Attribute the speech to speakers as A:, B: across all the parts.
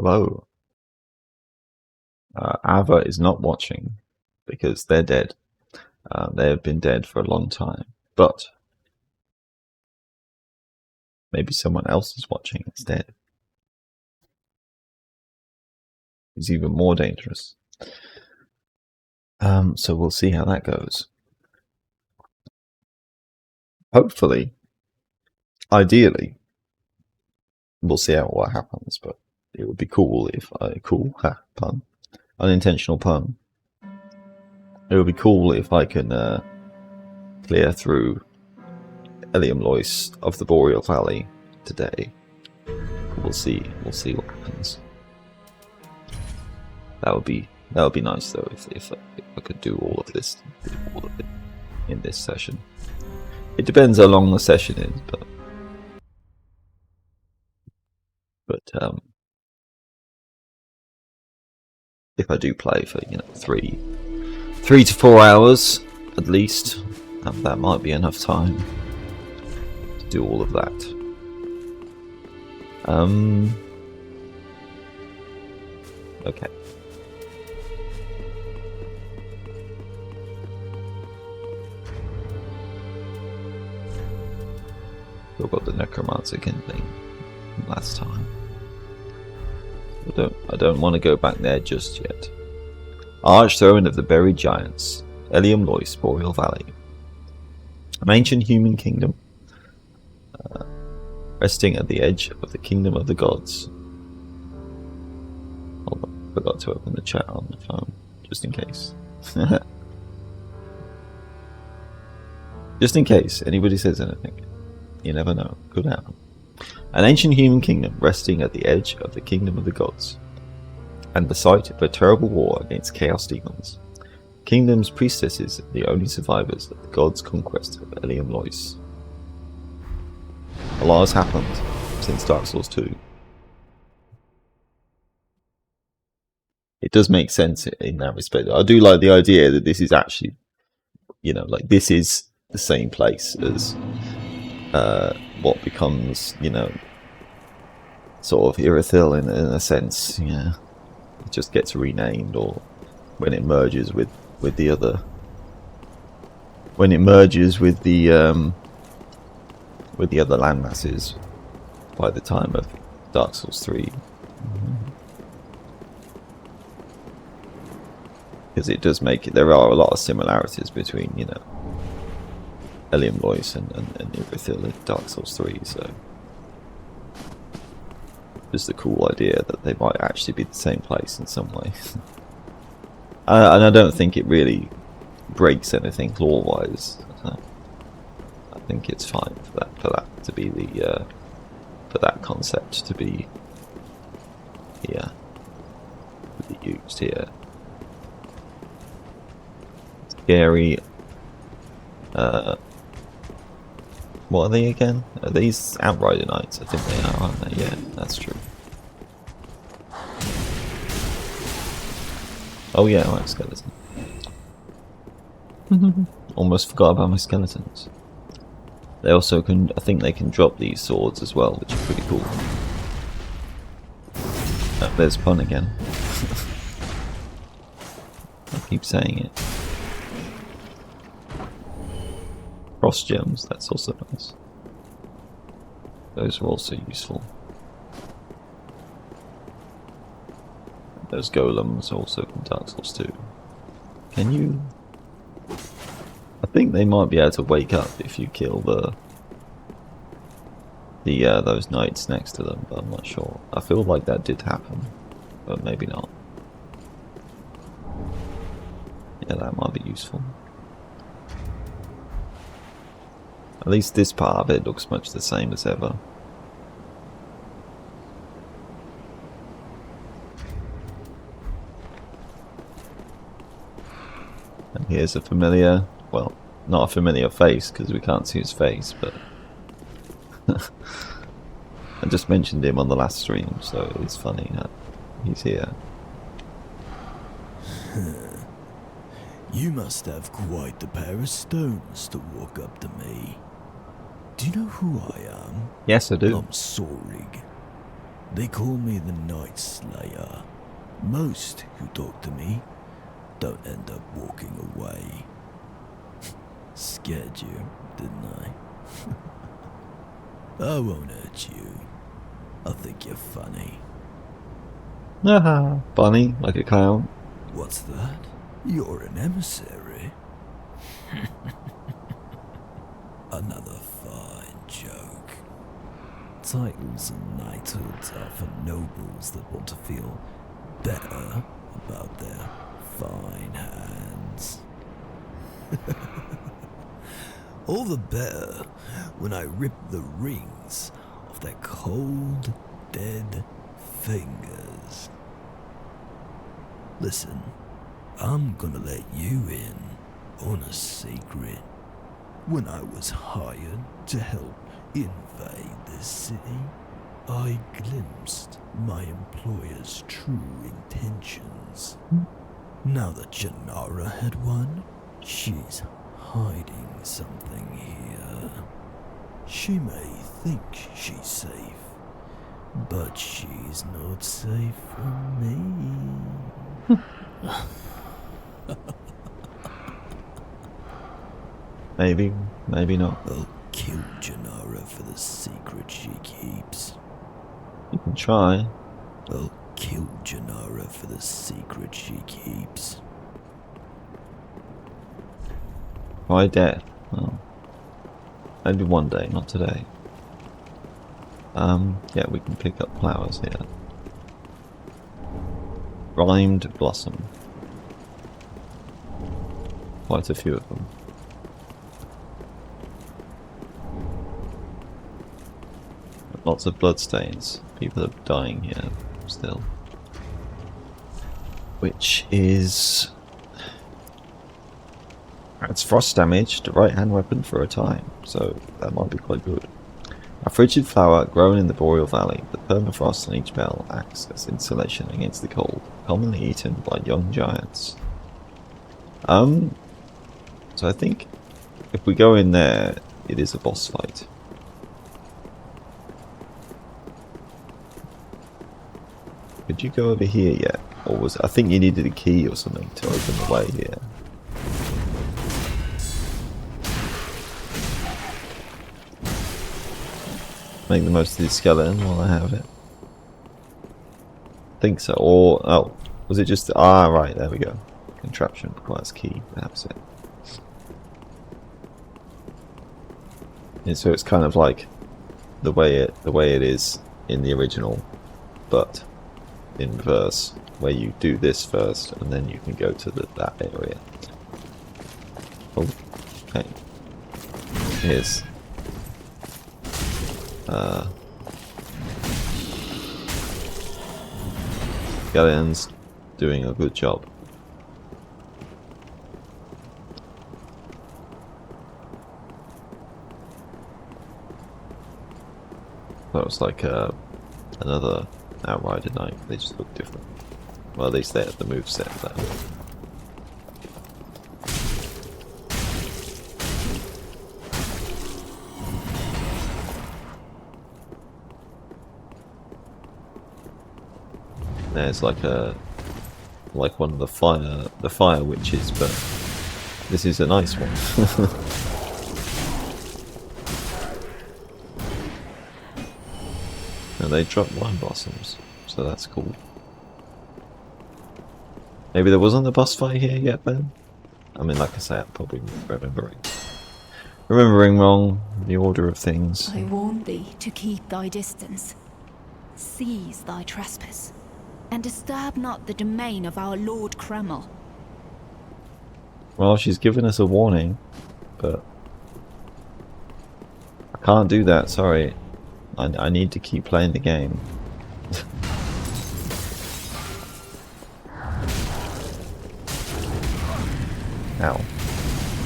A: Hello. Ava is not watching because they're dead. They have been dead for a long time. But maybe someone else is watching instead. It's even more dangerous. So we'll see how that goes. Hopefully, ideally, we'll see what happens. But it would be cool if pun, unintentional pun. It would be cool if I can clear through Eliam Lois of the Boreal Valley today. We'll see what happens. That would be nice though if I could do all of this in this session. It depends how long the session is, but if I do play for 3 to 4 hours at least, that might be enough time to do all of that. Okay. Still got the necromancer thing from last time. I don't want to go back there just yet. Archthrone of the Buried Giants, Eliam Lois, Boreal Valley. An ancient human kingdom, resting at the edge of the kingdom of the gods. Hold on, forgot to open the chat on the phone, just in case. Just in case anybody says anything. You never know, could happen. An ancient human kingdom resting at the edge of the kingdom of the gods, and the site of a terrible war against chaos demons. Kingdom's priestesses are the only survivors of the gods' conquest of Eliam Lois. A lot has happened since Dark Souls 2. It does make sense in that respect. I do like the idea that this is actually, this is the same place as what becomes, sort of Irithyll in a sense. Yeah, it just gets renamed, or when it merges with the other, when it merges with the other landmasses by the time of Dark Souls 3. Because it does make it, there are a lot of similarities between, Eliam Lois and Irithyll in Dark Souls 3, so just a cool idea that they might actually be the same place in some way. And I don't think it really breaks anything lore-wise. I think it's fine for that to be the for that concept to be used here. Scary. What are they again? Are these Outrider Knights? I think they are, aren't they? Yeah, that's true. Oh yeah, I have a skeleton. Almost forgot about my skeletons. They also can, I think they can drop these swords as well, which is pretty cool. Oh, there's pun again. I keep saying it. Frost gems, that's also nice. Those are also useful. Those golems also from Dark Souls 2. Can you... I think they might be able to wake up if you kill those knights next to them, but I'm not sure. I feel like that did happen, but maybe not. Yeah, that might be useful. At least this part of it looks much the same as ever. And here's a familiar, well, not a familiar face because we can't see his face, but I just mentioned him on the last stream, so it's funny that he's here.
B: You must have quite the pair of stones to walk up to me. Do you know who I am?
A: Yes, I do.
B: I'm Sorig. They call me the Night Slayer. Most who talk to me don't end up walking away. Scared you, didn't I? I won't hurt you. I think you're funny.
A: Haha, funny, like a clown.
B: What's that? You're an emissary. Another fine joke. Titles and knighthoods are for nobles that want to feel better about their fine hands. All the better when I rip the rings off their cold, dead fingers. Listen, I'm gonna let you in on a secret. When I was hired to help invade this city, I glimpsed my employer's true intentions. Now that Janara had won, she's hiding something here. She may think she's safe, but she's not safe from me.
A: Maybe, maybe not.
B: I'll kill Janara for the secret she keeps.
A: You can try.
B: I'll kill Janara for the secret she keeps.
A: Try death. Well, maybe one day, not today. Yeah, we can pick up flowers here. Rhymed blossom. Quite a few of them. Lots of bloodstains. People are dying here still. Which is... Adds frost damage to right hand weapon for a time, so that might be quite good. A frigid flower grown in the Boreal Valley. The permafrost on each bell acts as insulation against the cold, commonly eaten by young giants. So I think if we go in there, it is a boss fight. Could you go over here yet? Or was I think you needed a key or something to open the way here. Make the most of the skeleton while I have it. Think so. Or oh, was it just right, there we go. Contraption requires key, that's it. And so it's kind of like the way it is in the original, but in reverse, where you do this first and then you can go to that area. Oh, okay. Here's skeletons doing a good job. That was like another Outrider knife. They just look different. Well, at least they have the moveset there. There's like one of the fire witches, but this is a nice one. And they drop wine blossoms, so that's cool. Maybe there wasn't a boss fight here yet then? I mean, like I say, I'm probably remembering wrong the order of things.
C: I warn thee to keep thy distance. Cease thy trespass, and disturb not the domain of our Lord Kreml.
A: Well, she's given us a warning, but I can't do that, sorry. I need to keep playing the game. Ow.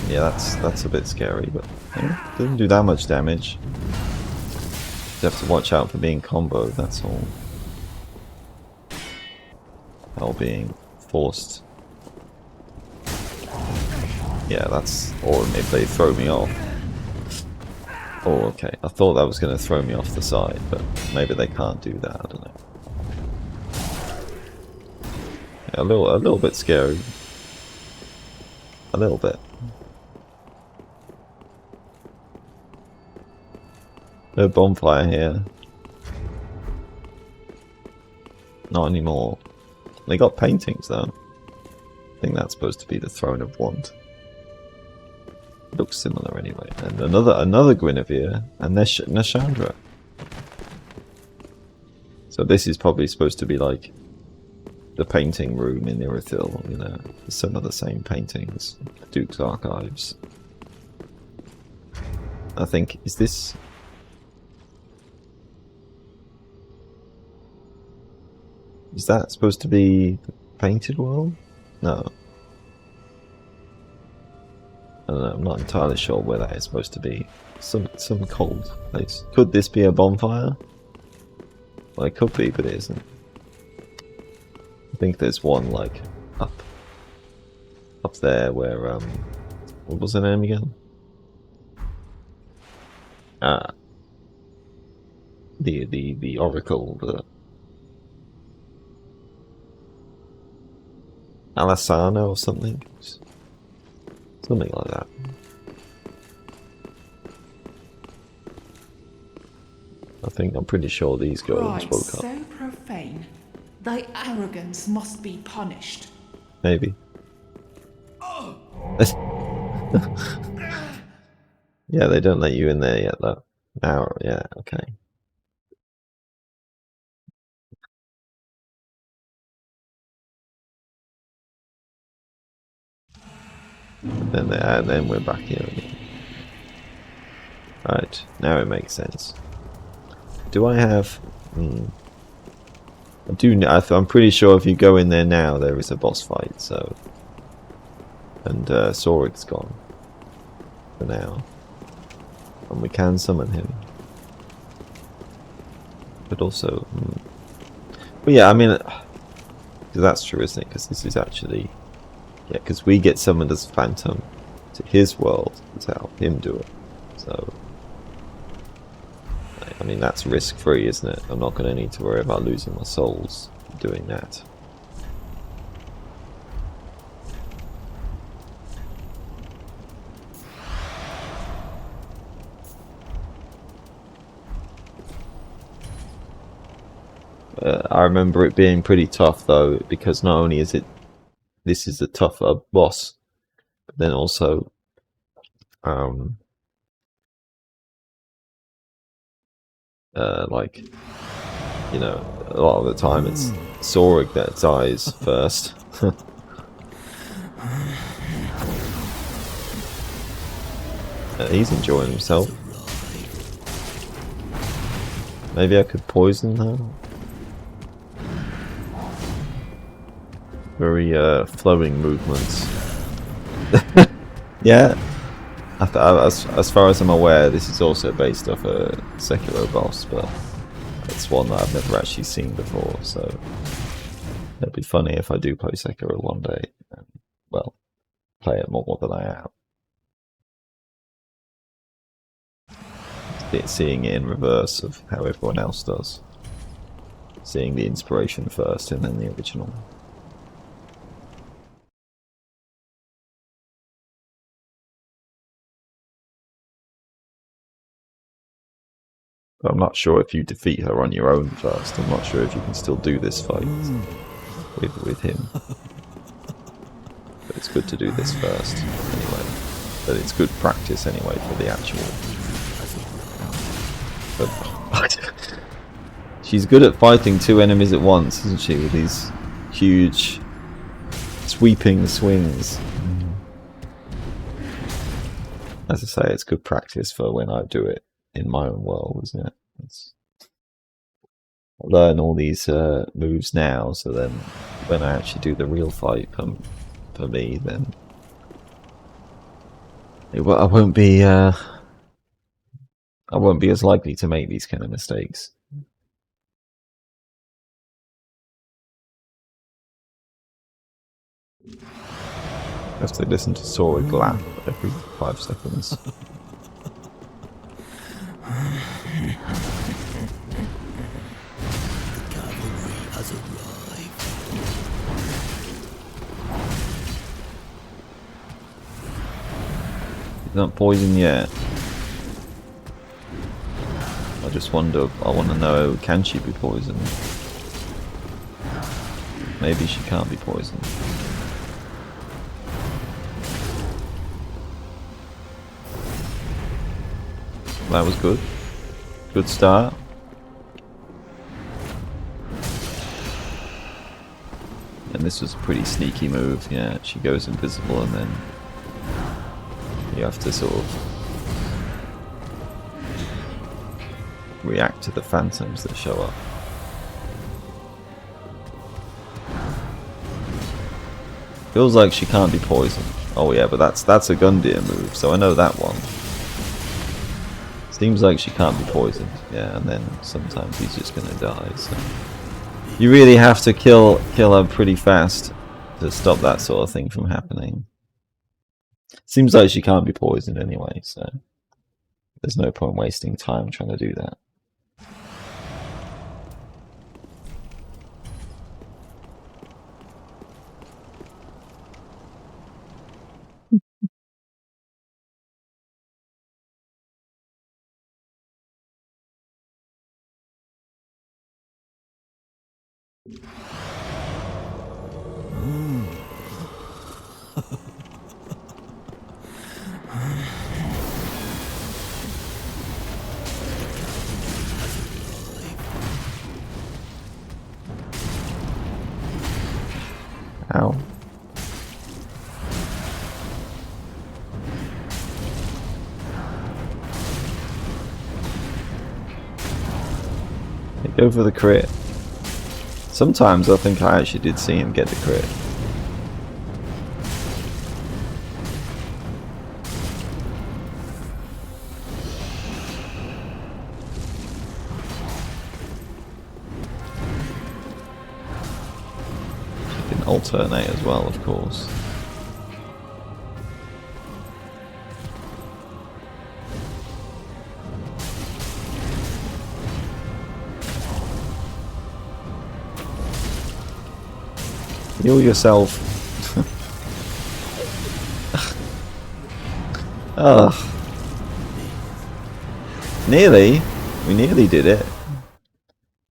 A: Yeah, that's a bit scary, but doesn't do that much damage. You have to watch out for being comboed, that's all. Or being forced. Yeah, that's... or if they throw me off. Oh, okay. I thought that was going to throw me off the side, but maybe they can't do that. I don't know. Yeah, a little bit scary. A little bit. No bonfire here. Not anymore. They got paintings though. I think that's supposed to be the Throne of Want. Looks similar anyway. And another Guinevere and Nashandra. So this is probably supposed to be like the painting room in Irithyll, you know, some of the same paintings. Duke's Archives. I think, is this... Is that supposed to be the painted world? No. I don't know, I'm not entirely sure where that is supposed to be. Some cold place. Could this be a bonfire? Well, it could be, but it isn't. I think there's one like up there where what was the name again? The Oracle, the Alasana or something. Something like that. I'm pretty sure these golems woke up.
D: So profane. Thy arrogance must be punished.
A: Maybe. Yeah, they don't let you in there yet though. Now, yeah, okay. And then we're back here again. Right, now it makes sense. Do I have... I'm pretty sure if you go in there now, there is a boss fight, so... And Sorik's gone. For now. And we can summon him. But also... But yeah, I mean... That's true, isn't it? Because this is actually... Yeah, because we get summoned as Phantom to his world to help him do it. So... I mean, that's risk-free, isn't it? I'm not going to need to worry about losing my souls doing that. I remember it being pretty tough, though, because not only is this is a tougher boss, but then also... like, you know, a lot of the time it's Sorig that dies first. He's enjoying himself. Maybe I could poison her. Very flowing movements. Yeah. As far as I'm aware, this is also based off a Sekiro boss, but it's one that I've never actually seen before, so it'll be funny if I do play Sekiro one day, and, well, play it more than I am. Seeing it in reverse of how everyone else does. Seeing the inspiration first and then the original. I'm not sure if you defeat her on your own first. I'm not sure if you can still do this fight with him. But it's good to do this first, anyway. But it's good practice, anyway, for the actual... But she's good at fighting two enemies at once, isn't she? With these huge, sweeping swings. As I say, it's good practice for when I do it in my own world, isn't it? I learn all these moves now, so then when I actually do the real fight for me, then I won't be as likely to make these kind of mistakes. I have to listen to Sorig laugh every 5 seconds. Not poisoned yet. I just wonder, I want to know, can she be poisoned? Maybe she can't be poisoned. That was good. Good start. And this was a pretty sneaky move, yeah. She goes invisible and then you have to sort of react to the phantoms that show up. Feels like she can't be poisoned. Oh yeah, but that's a Gundyr move, so I know that one. Seems like she can't be poisoned, yeah, and then sometimes he's just gonna die, so you really have to kill her pretty fast to stop that sort of thing from happening. Seems like she can't be poisoned anyway, so there's no point wasting time trying to do that. Ow. They go for the crit. Sometimes I think I actually did see him get the crit. You can alternate as well, of course. Heal yourself. Ugh. Nearly. We nearly did it.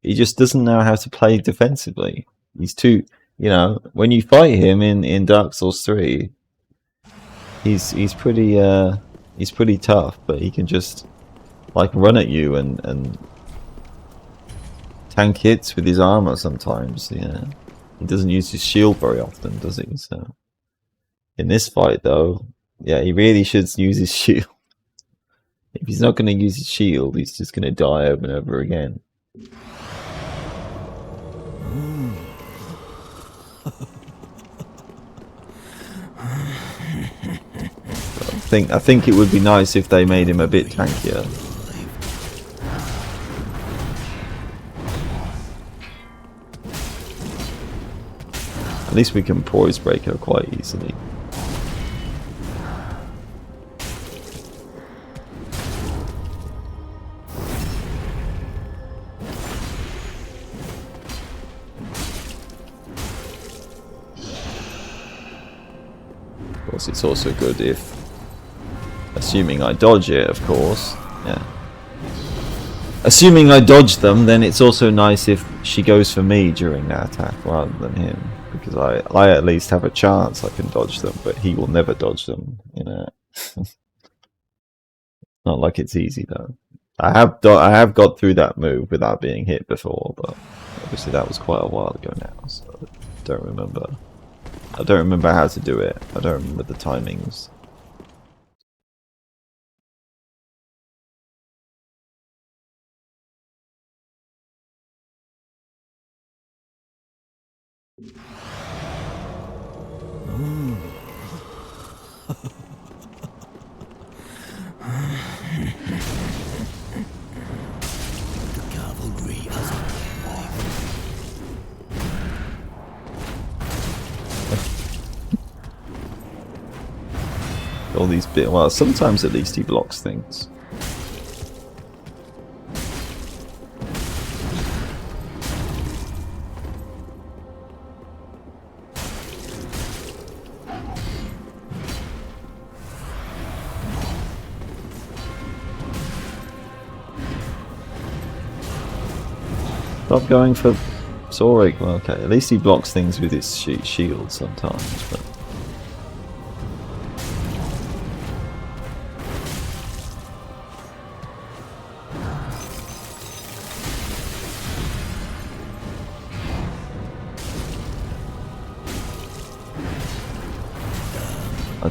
A: He just doesn't know how to play defensively. He's too, you know, when you fight him in Dark Souls 3, he's pretty tough, but he can just like run at you and tank hits with his armor sometimes, yeah. He doesn't use his shield very often, does he? So in this fight, though, yeah, he really should use his shield. If he's not going to use his shield, he's just going to die over and over again. I think it would be nice if they made him a bit tankier. At least we can poise break her quite easily. Of course, it's also good if, assuming I dodge it, of course, yeah. Assuming I dodge them, then it's also nice if she goes for me during that attack rather than him. Because I at least have a chance I can dodge them, but he will never dodge them, you know. Not like it's easy though. I have got through that move without being hit before, but obviously that was quite a while ago now, so I don't remember. I don't remember how to do it. I don't remember the timings. All these well, sometimes at least he blocks things. Stop going for Sorik. Well, okay, at least he blocks things with his shield sometimes, but...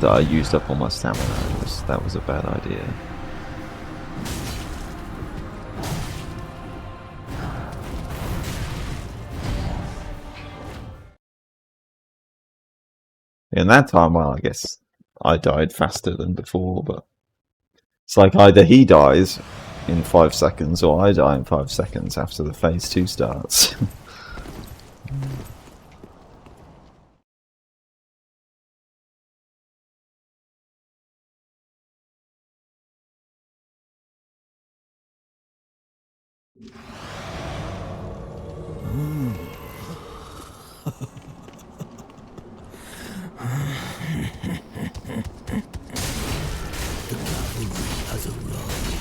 A: I used up all my stamina. That was a bad idea. In that time, well, I guess I died faster than before, but it's like either he dies in 5 seconds or I die in 5 seconds after the phase 2 starts.
B: The cavalry has arrived.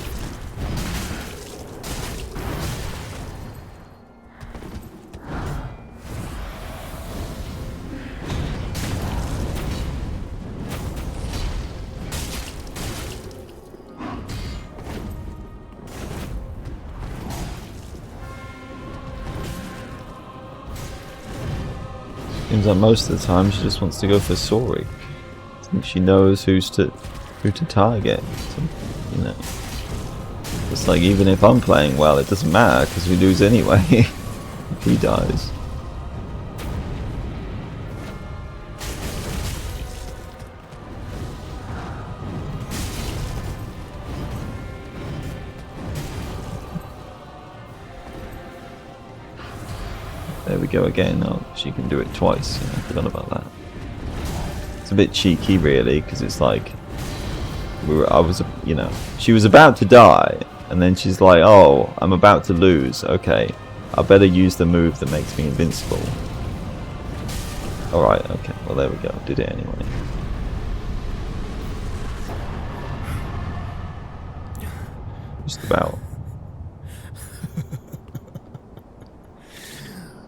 A: Seems like most of the time she just wants to go for Sorik. I think she knows who to target. So, you know, it's like even if I'm playing well, it doesn't matter because we lose anyway if he dies. There we go again. Oh, she can do it twice. Yeah, I forgot about that. It's a bit cheeky, really, because it's like you know, she was about to die, and then she's like, "Oh, I'm about to lose. Okay, I better use the move that makes me invincible." All right. Okay. Well, there we go. Did it anyway. Just about.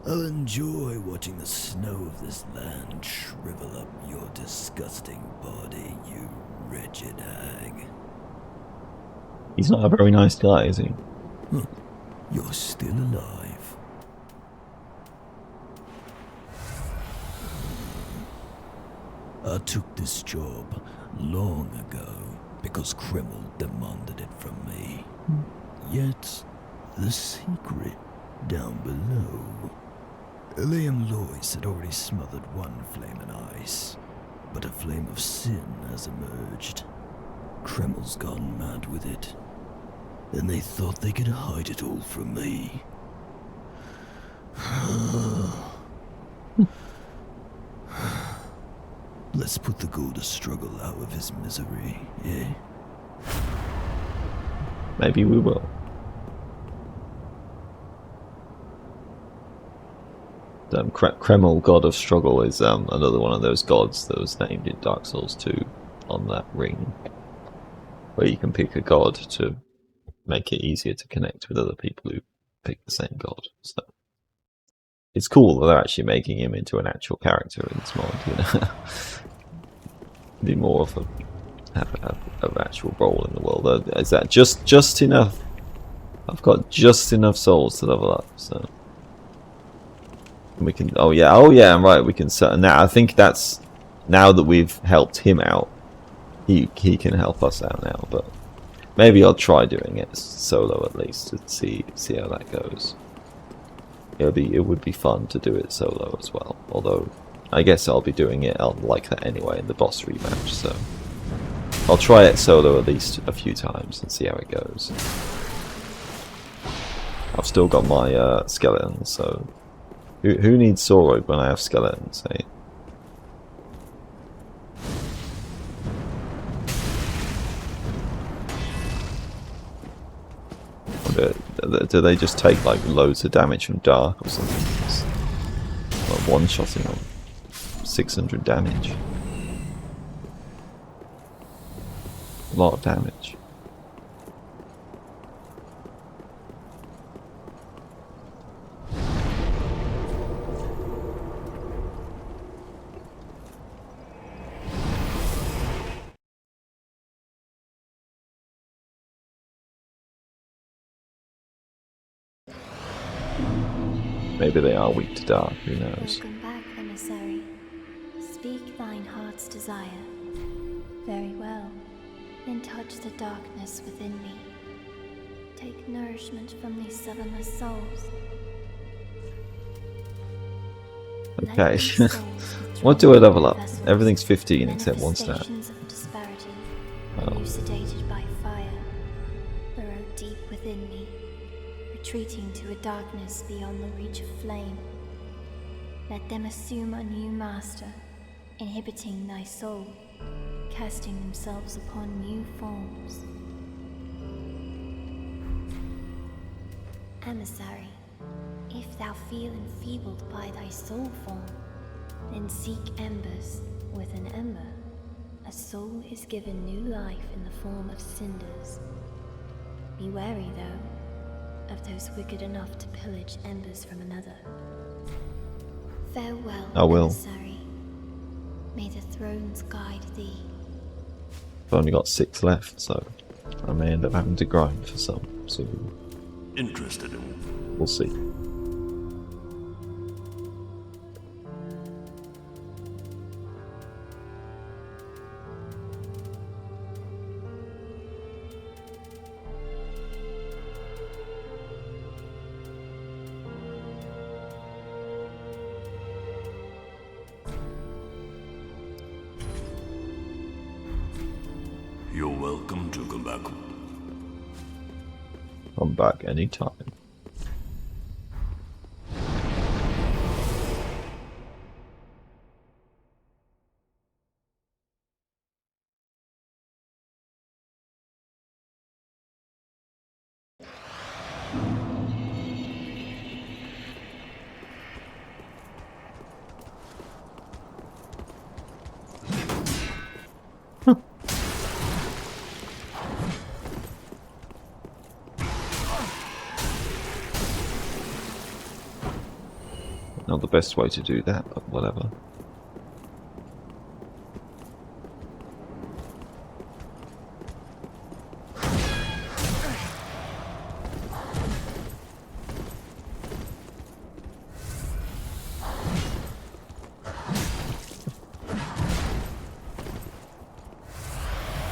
B: I'll enjoy watching the snow of this land shrivel up your disgusting body, you wretched hag.
A: He's not a very nice guy, is he?
B: Huh. You're still alive. I took this job long ago because Kreml demanded it from me. Yet, the secret down below... Liam Loyce had already smothered one flame in ice, but a flame of sin has emerged. Kreml's gone mad with it, and they thought they could hide it all from me. Let's put the Golden Struggle out of his misery, eh?
A: Maybe we will. Kreml, God of Struggle, is another one of those gods that was named in Dark Souls 2 on that ring, where you can pick a god to make it easier to connect with other people who pick the same god. So it's cool that they're actually making him into an actual character in this mod, you know. Be more of an actual role in the world. Is that just enough? I've got just enough souls to level up, so we can. Oh yeah, right. We can set now. I think that's now that we've helped him out. He can help us out now, but maybe I'll try doing it solo at least to see how that goes. It would be fun to do it solo as well. Although I guess I'll be doing it like that anyway in the boss rematch. So I'll try it solo at least a few times and see how it goes. I've still got my skeletons, so who needs Sorog when I have skeletons, eh? Do they just take like loads of damage from Dark or something? It's like one-shotting them. 600 damage. A lot of damage. Maybe they are weak to dark, who knows.
E: Welcome back, emissary. Speak thine heart's desire. Very well. Then touch the darkness within me. Take nourishment from these southernless souls. Let
A: Okay.
E: these souls
A: What
E: withdraw
A: do I level up?
E: vessels,
A: Everything's 15 except one stat.
E: manifestations of disparity,
A: Oh.
E: elucidated by fire, burrow deep within me, retreating to a darkness beyond the reach of flame. Let them assume a new master, inhibiting thy soul, casting themselves upon new forms. Emissary, if thou feel enfeebled by thy soul form, then seek embers with an ember. A soul is given new life in the form of cinders. Be wary, though, of those wicked enough to pillage embers from another. Farewell,
A: I will.
E: emissary. May the thrones guide thee.
A: I've only got 6 left, so I may end up having to grind for some. So
B: Interested in
A: we'll see.
B: You're welcome to come back.
A: I'm back anytime. Not the best way to do that, but whatever.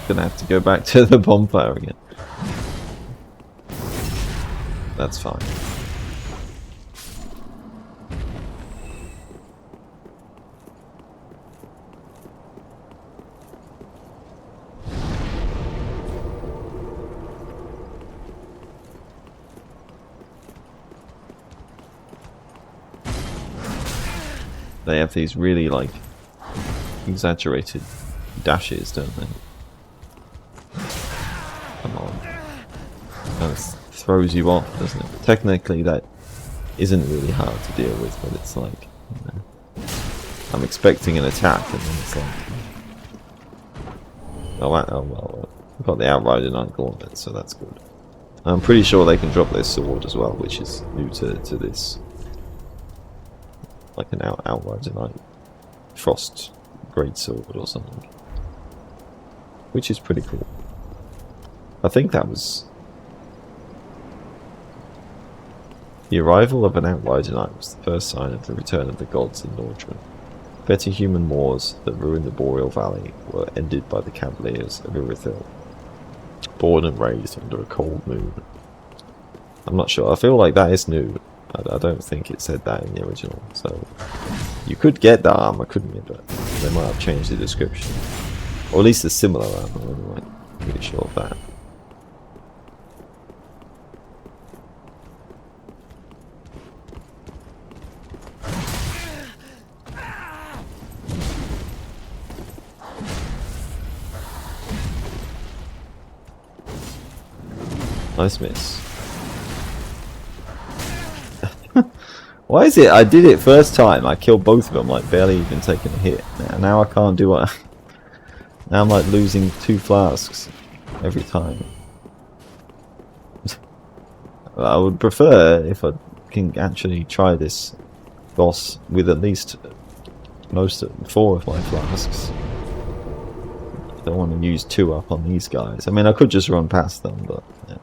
A: Gonna have to go back to the bonfire again. That's fine. They have these really, like, exaggerated dashes, don't they? Come on. Kind of throws you off, doesn't it? Technically, that isn't really hard to deal with, but it's like, you know, I'm expecting an attack, and then it's like, oh well, I've got the Outrider Knight Gauntlet, so that's good. I'm pretty sure they can drop their sword as well, which is new to this. Like an Outrider Knight Frost Greatsword or something. Which is pretty cool. I think that was... The arrival of an Outrider Knight was the first sign of the return of the gods in Nordrun. Petty human wars that ruined the Boreal Valley were ended by the Cavaliers of Irithil, born and raised under a cold moon. I'm not sure. I feel like that is new. I don't think it said that in the original, so you could get that armor, couldn't you? But they might have changed the description, or at least a similar armor. Anyway, I'm pretty sure of that. Nice miss. Why is it I did it first time, I killed both of them, like barely even taking a hit. Now I can't do it. Now I'm like losing 2 flasks every time. I would prefer if I can actually try this boss with at least 4 of my flasks. I don't want to use 2 up on these guys. I mean, I could just run past them, but yeah.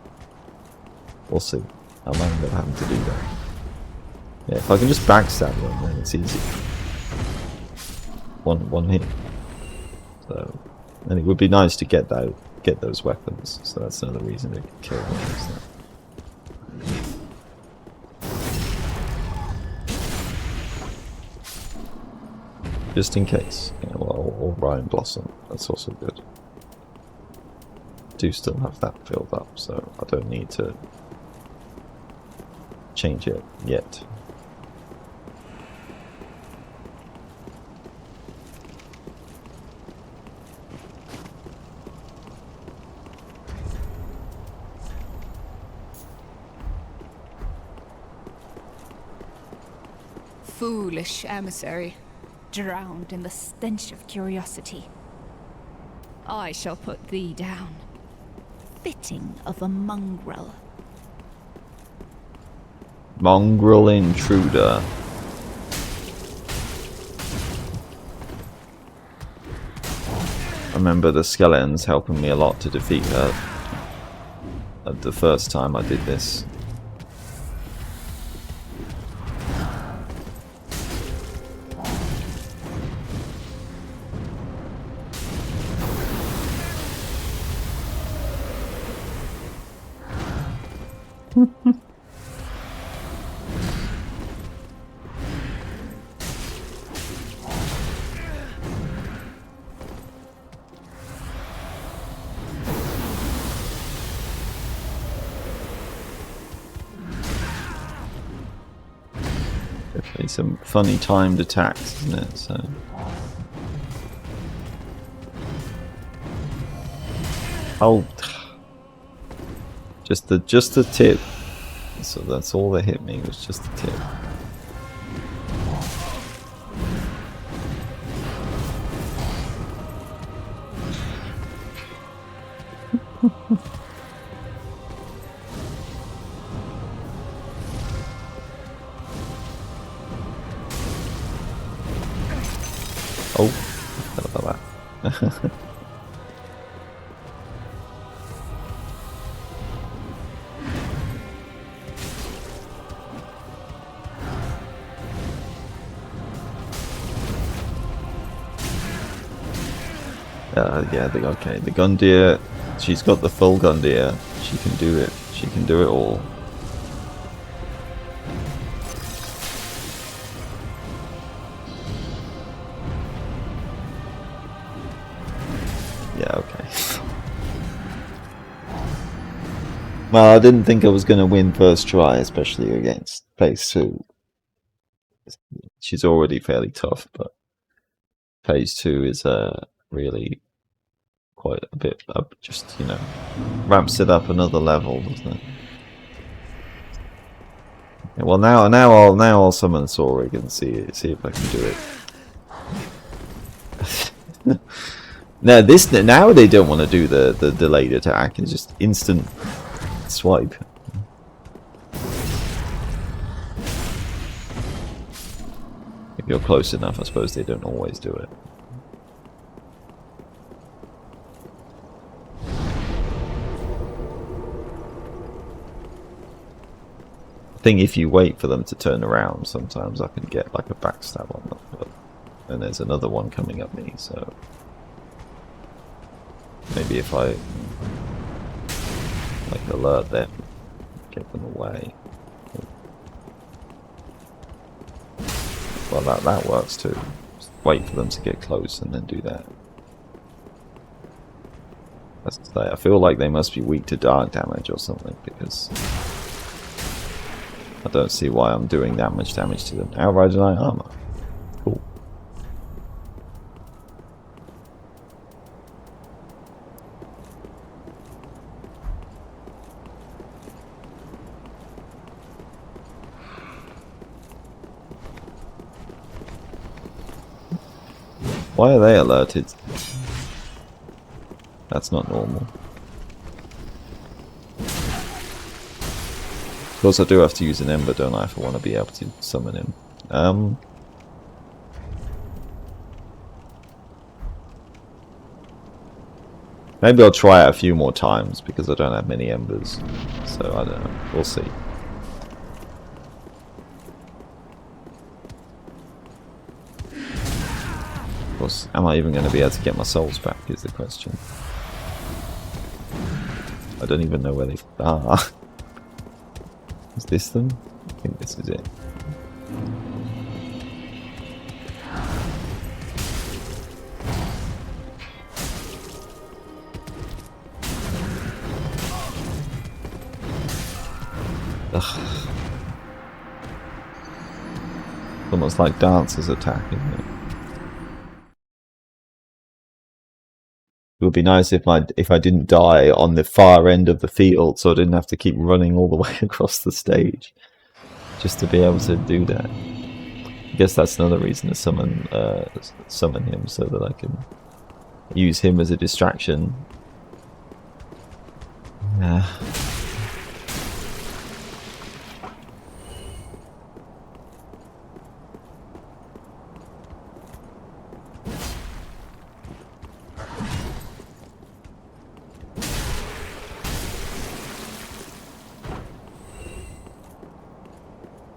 A: We'll see. I might end up having to do that. Yeah, if I can just backstab them, then it's easy. One hit. So, and it would be nice to get those weapons. So that's another reason to kill them. Isn't it? Just in case, you know, or Ryan Blossom. That's also good. Do still have that filled up, so I don't need to change it yet.
C: Foolish emissary, drowned in the stench of curiosity. I shall put thee down, fitting of a mongrel.
A: Mongrel intruder. I remember the skeletons helping me a lot to defeat her the first time I did this. Definitely some funny timed attacks, isn't it? So oh, just the tip. So that's all that hit me, was just the tip. Oh, forgot about that. Yeah, okay, the Gundyr, she's got the full Gundyr. She can do it. She can do it all. Yeah, okay. Well, I didn't think I was going to win first try, especially against phase 2. She's already fairly tough, but phase 2 is really quite a bit up, just, you know, ramps it up another level, doesn't it? Yeah, well, now I'll summon Saurig and see if I can do it. Now they don't want to do the delayed attack. It's just instant swipe. If you're close enough, I suppose they don't always do it. I think if you wait for them to turn around, sometimes I can get like a backstab on them. But, and there's another one coming at me, so maybe if I like alert them, get them away. Well, that works too. Just wait for them to get close and then do that. I feel like they must be weak to dark damage or something, because I don't see why I'm doing that much damage to them. Outrider Knight armor. Cool. Why are they alerted? That's not normal. Of course I do have to use an Ember, don't I, if I want to be able to summon him. Maybe I'll try it a few more times, because I don't have many Embers. So I don't know, we'll see. Of course, am I even going to be able to get my souls back is the question. I don't even know where they are. Is this them? I think this is it. Ugh. Almost like Dancer's attack, isn't it? It would be nice if I didn't die on the far end of the field, so I didn't have to keep running all the way across the stage just to be able to do that. I guess that's another reason to summon him, so that I can use him as a distraction. Yeah.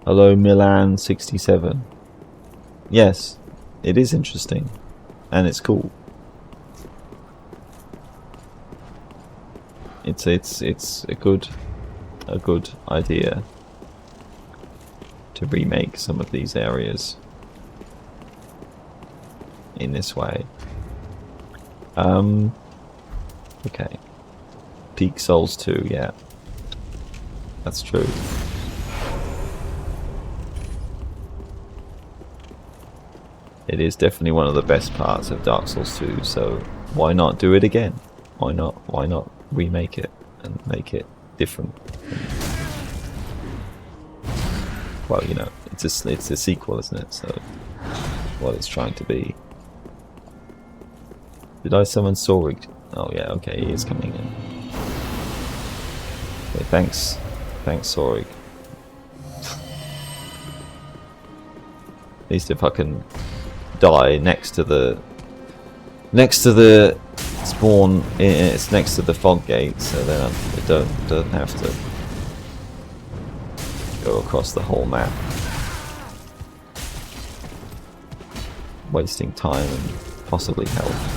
A: Hello, Milan67. Yes, it is interesting, and it's cool. It's a good idea to remake some of these areas in this way. Okay. Peak Souls 2, yeah. That's true. It is definitely one of the best parts of Dark Souls 2, so why not do it again? Why not remake it and make it different? Well, you know, it's a sequel, isn't it? So what it's trying to be. Did I summon Sorig? Oh yeah, okay, he is coming in. Okay, thanks Sorig. At least if I can die next to the spawn, it's next to the fog gate, so then it don't have to go across the whole map, wasting time and possibly health.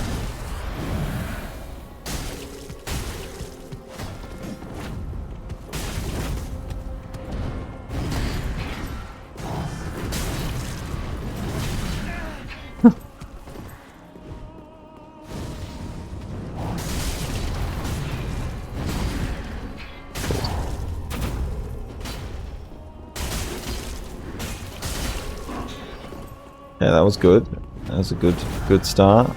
A: Yeah, that was good. That was a good start.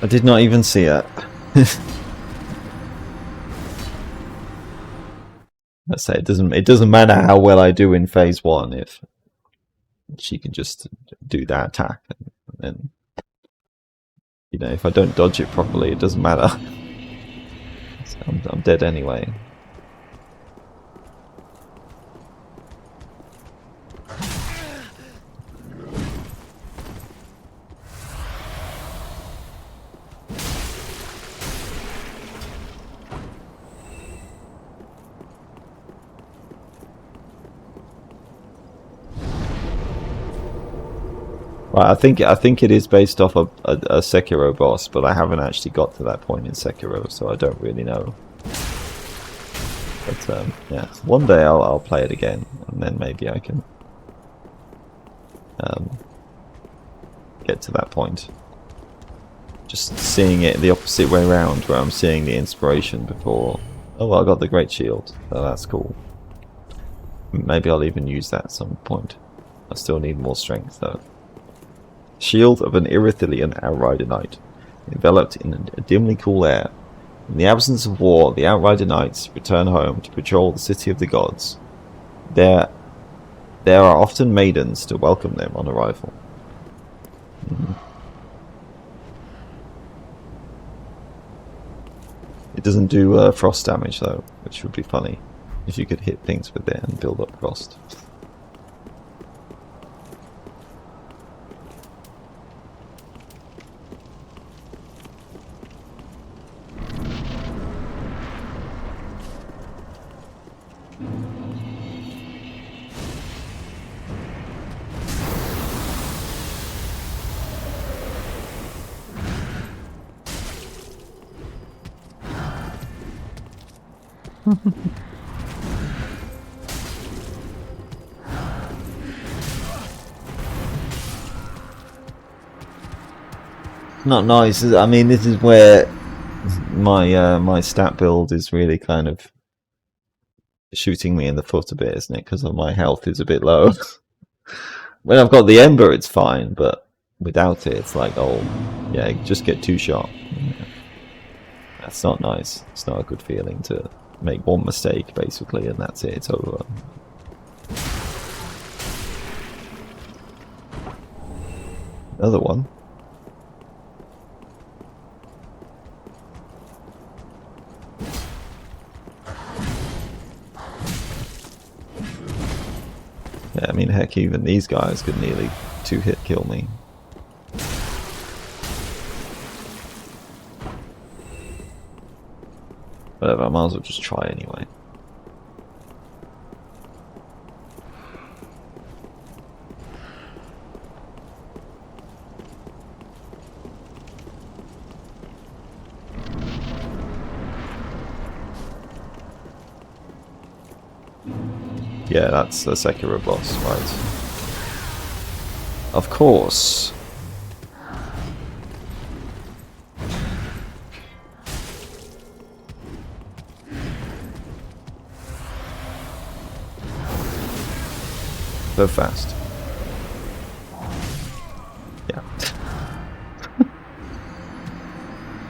A: I did not even see it. Let's say it doesn't matter how well I do in phase 1 if she can just do that attack, and then, you know, if I don't dodge it properly, it doesn't matter. So I'm dead anyway. Right, I think it is based off a Sekiro boss, but I haven't actually got to that point in Sekiro, so I don't really know. But yeah, one day I'll play it again, and then maybe I can get to that point. Just seeing it the opposite way around, where I'm seeing the inspiration before. Oh, well, I got the Great Shield, so that's cool. Maybe I'll even use that at some point. I still need more strength though. Shield of an Irithilian Outrider Knight, enveloped in a dimly cool air. In the absence of war, the Outrider Knights return home to patrol the city of the gods. There are often maidens to welcome them on arrival. It doesn't do frost damage though, which would be funny if you could hit things with it and build up frost. Not nice. I mean, this is where my stat build is really kind of shooting me in the foot a bit, isn't it? Because my health is a bit low. When I've got the Ember, it's fine, but without it, it's like, oh, yeah, you just get 2 shot. Yeah. That's not nice. It's not a good feeling to make one mistake, basically, and that's it. It's over. Another one. Yeah, I mean, heck, even these guys could nearly 2-hit kill me. Whatever, I might as well just try anyway. Yeah, that's the Sekiro boss, right? Of course. Go fast. Yeah.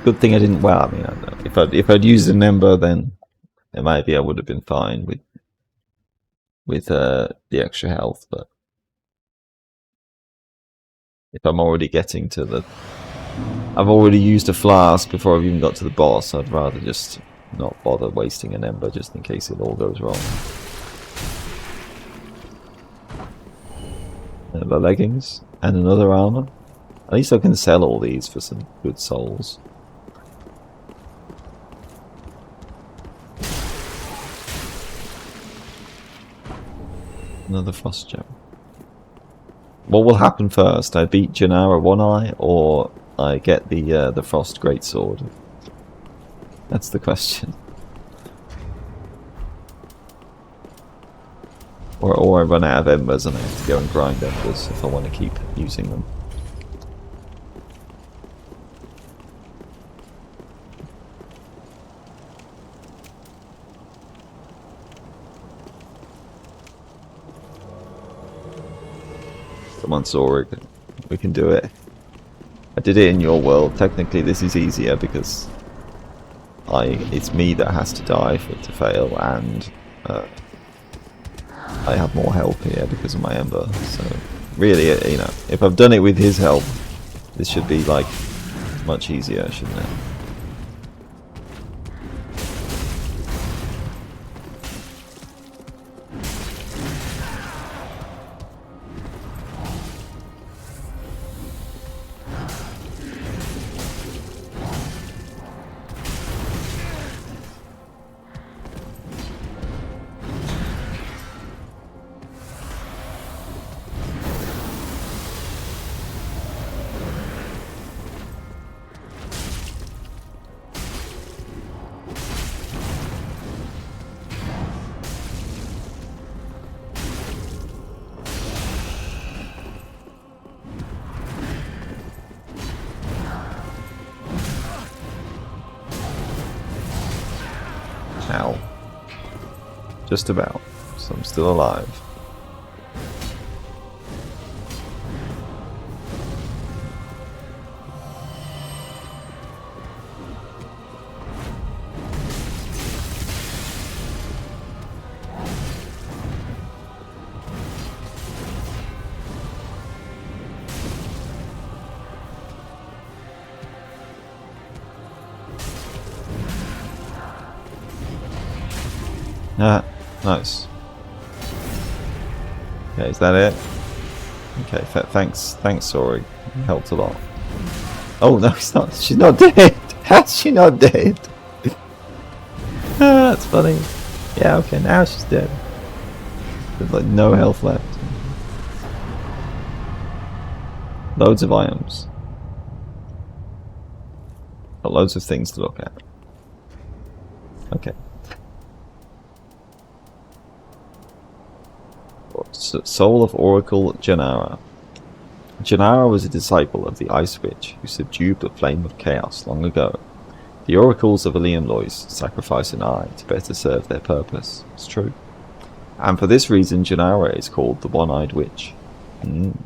A: Good thing I didn't. Well, I mean, I don't know. If I'd used an Ember, then maybe I would have been fine with the extra health. But if I'm already getting to the, I've already used a flask before I've even got to the boss. I'd rather just not bother wasting an Ember just in case it all goes wrong. The leggings and another armor. At least I can sell all these for some good souls. Another frost gem. What will happen first? I beat Janara One Eye, or I get the frost greatsword? That's the question. Or I run out of embers and I have to go and grind embers if I want to keep using them. Come on, Zorig, we can do it. I did it in your world. Technically this is easier because it's me that has to die for it to fail, and I have more health here because of my Ember, so really, you know, if I've done it with his help, this should be, like, much easier, shouldn't it? Ow. Just about. So I'm still alive. Ah, nice. Okay, is that it? Okay, thanks, Sori. Helped a lot. Oh no, it's not. She's not dead. How's she not dead? Ah, that's funny. Yeah, okay, now she's dead. There's like no health left. Loads of items. Got loads of things to look at. Okay. Soul of Oracle Janara. Janara was a disciple of the Ice Witch who subdued the flame of chaos long ago. The oracles of Ilium Lois sacrifice an eye to better serve their purpose. It's true. And for this reason, Janara is called the One-Eyed Witch. And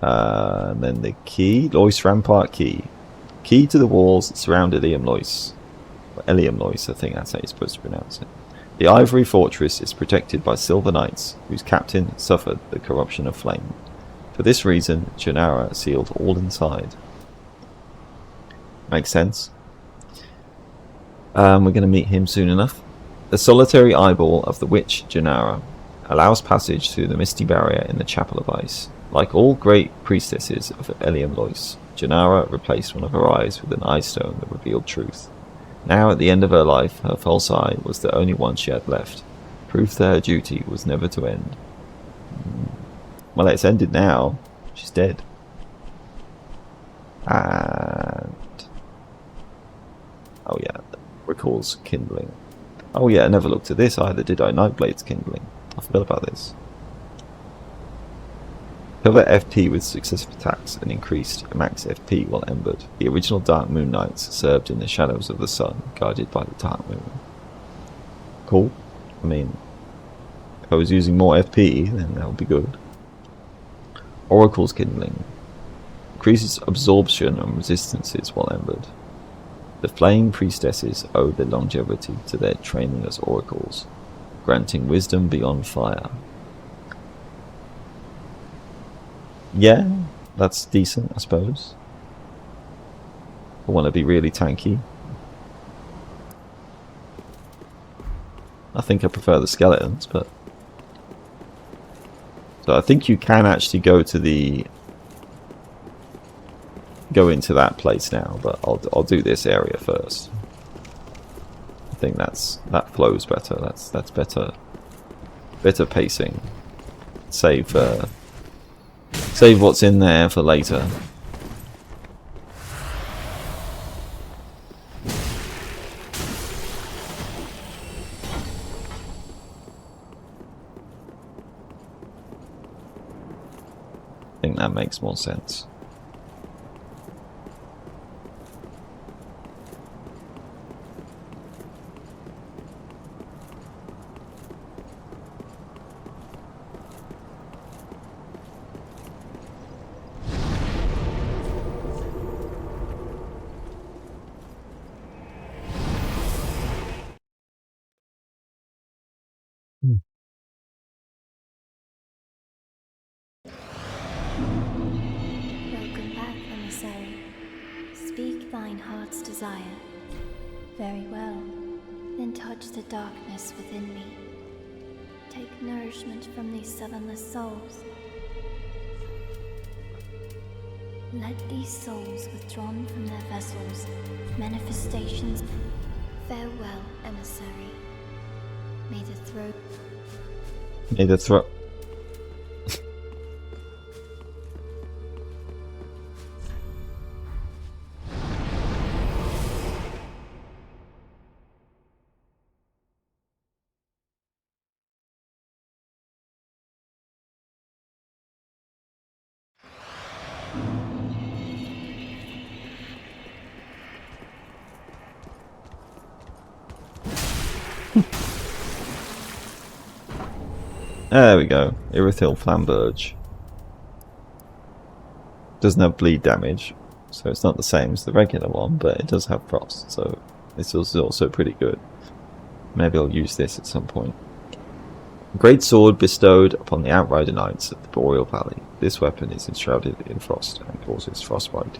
A: then the key, Lois Rampart Key. Key to the walls that surround Ilium Lois. Ilium Lois, I think that's how you're supposed to pronounce it. The Ivory Fortress is protected by Silver Knights, whose captain suffered the corruption of flame. For this reason, Janara sealed all inside. Makes sense. We're going to meet him soon enough. The solitary eyeball of the witch Janara allows passage through the misty barrier in the Chapel of Ice. Like all great priestesses of Ilium Lois, Janara replaced one of her eyes with an eye stone that revealed truth. Now, at the end of her life, her false eye was the only one she had left. Proof that her duty was never to end. Well, it's ended now. She's dead. And... oh yeah, recalls kindling. Oh yeah, I never looked at this either, did I? Nightblade's kindling. I forgot about this. Cover FP with successive attacks and increased max FP while embered. The original Dark Moon Knights served in the shadows of the sun, guarded by the Dark Moon. Cool. I mean, if I was using more FP, then that would be good. Oracle's kindling. Increases absorption and resistances while embered. The Flame Priestesses owe their longevity to their training as oracles, granting wisdom beyond fire. Yeah, that's decent, I suppose. I want to be really tanky. I think I prefer the skeletons, but... so I think you can actually go to the... go into that place now, but I'll do this area first. I think that flows better. That's better pacing. Save what's in there for later. I think that makes more sense.
E: Welcome back, emissary. Speak thine heart's desire. Very well. Then touch the darkness within me. Take nourishment from these southernless souls. Let these souls withdrawn from their vessels, manifestations. Farewell, emissary. May the throat.
A: May the throat. There we go. Irithil Flamberge. Doesn't have bleed damage, so it's not the same as the regular one, but it does have frost, so this is also pretty good. Maybe I'll use this at some point. Great sword bestowed upon the Outrider Knights of the Boreal Valley. This weapon is enshrouded in frost and causes frostbite.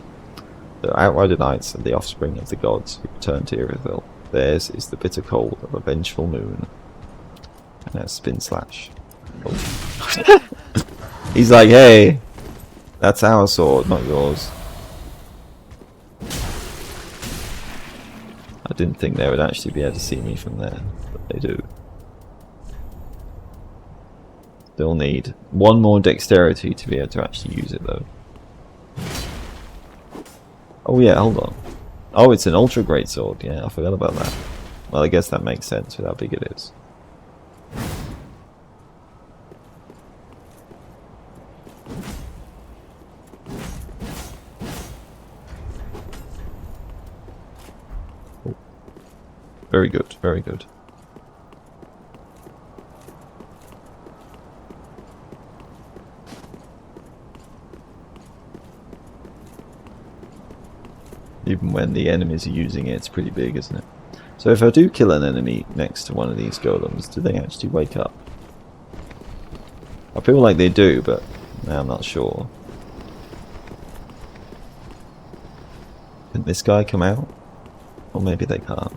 A: The Outrider Knights are the offspring of the gods who return to Irithil. Theirs is the bitter cold of a vengeful moon. And a spin slash. Oh. He's like, hey, that's our sword, not yours. I didn't think they would actually be able to see me from there, but they do. They'll need one more dexterity to be able to actually use it though. Oh yeah, hold on. Oh, it's an ultra great sword. Yeah, I forgot about that. Well, I guess that makes sense with how big it is. Oh. Very good, very good. Even when the enemies are using it, it's pretty big, isn't it? So if I do kill an enemy next to one of these golems, do they actually wake up? I feel like they do, but I'm not sure. Can this guy come out? Or maybe they can't.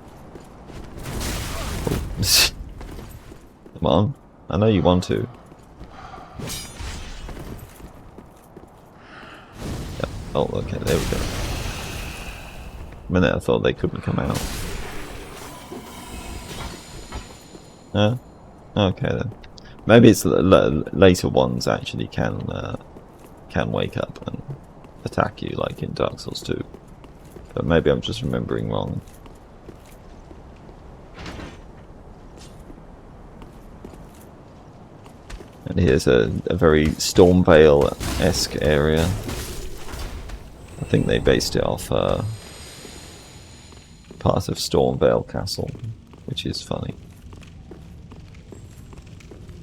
A: Oh. Come on. I know you want to. Yep. Oh, okay, there we go. A minute I thought they couldn't come out. No? Okay then. Maybe it's later ones actually can wake up and attack you like in Dark Souls 2. But maybe I'm just remembering wrong. And here's a very Stormvale-esque area. I think they based it off part of Stormvale Castle, which is funny.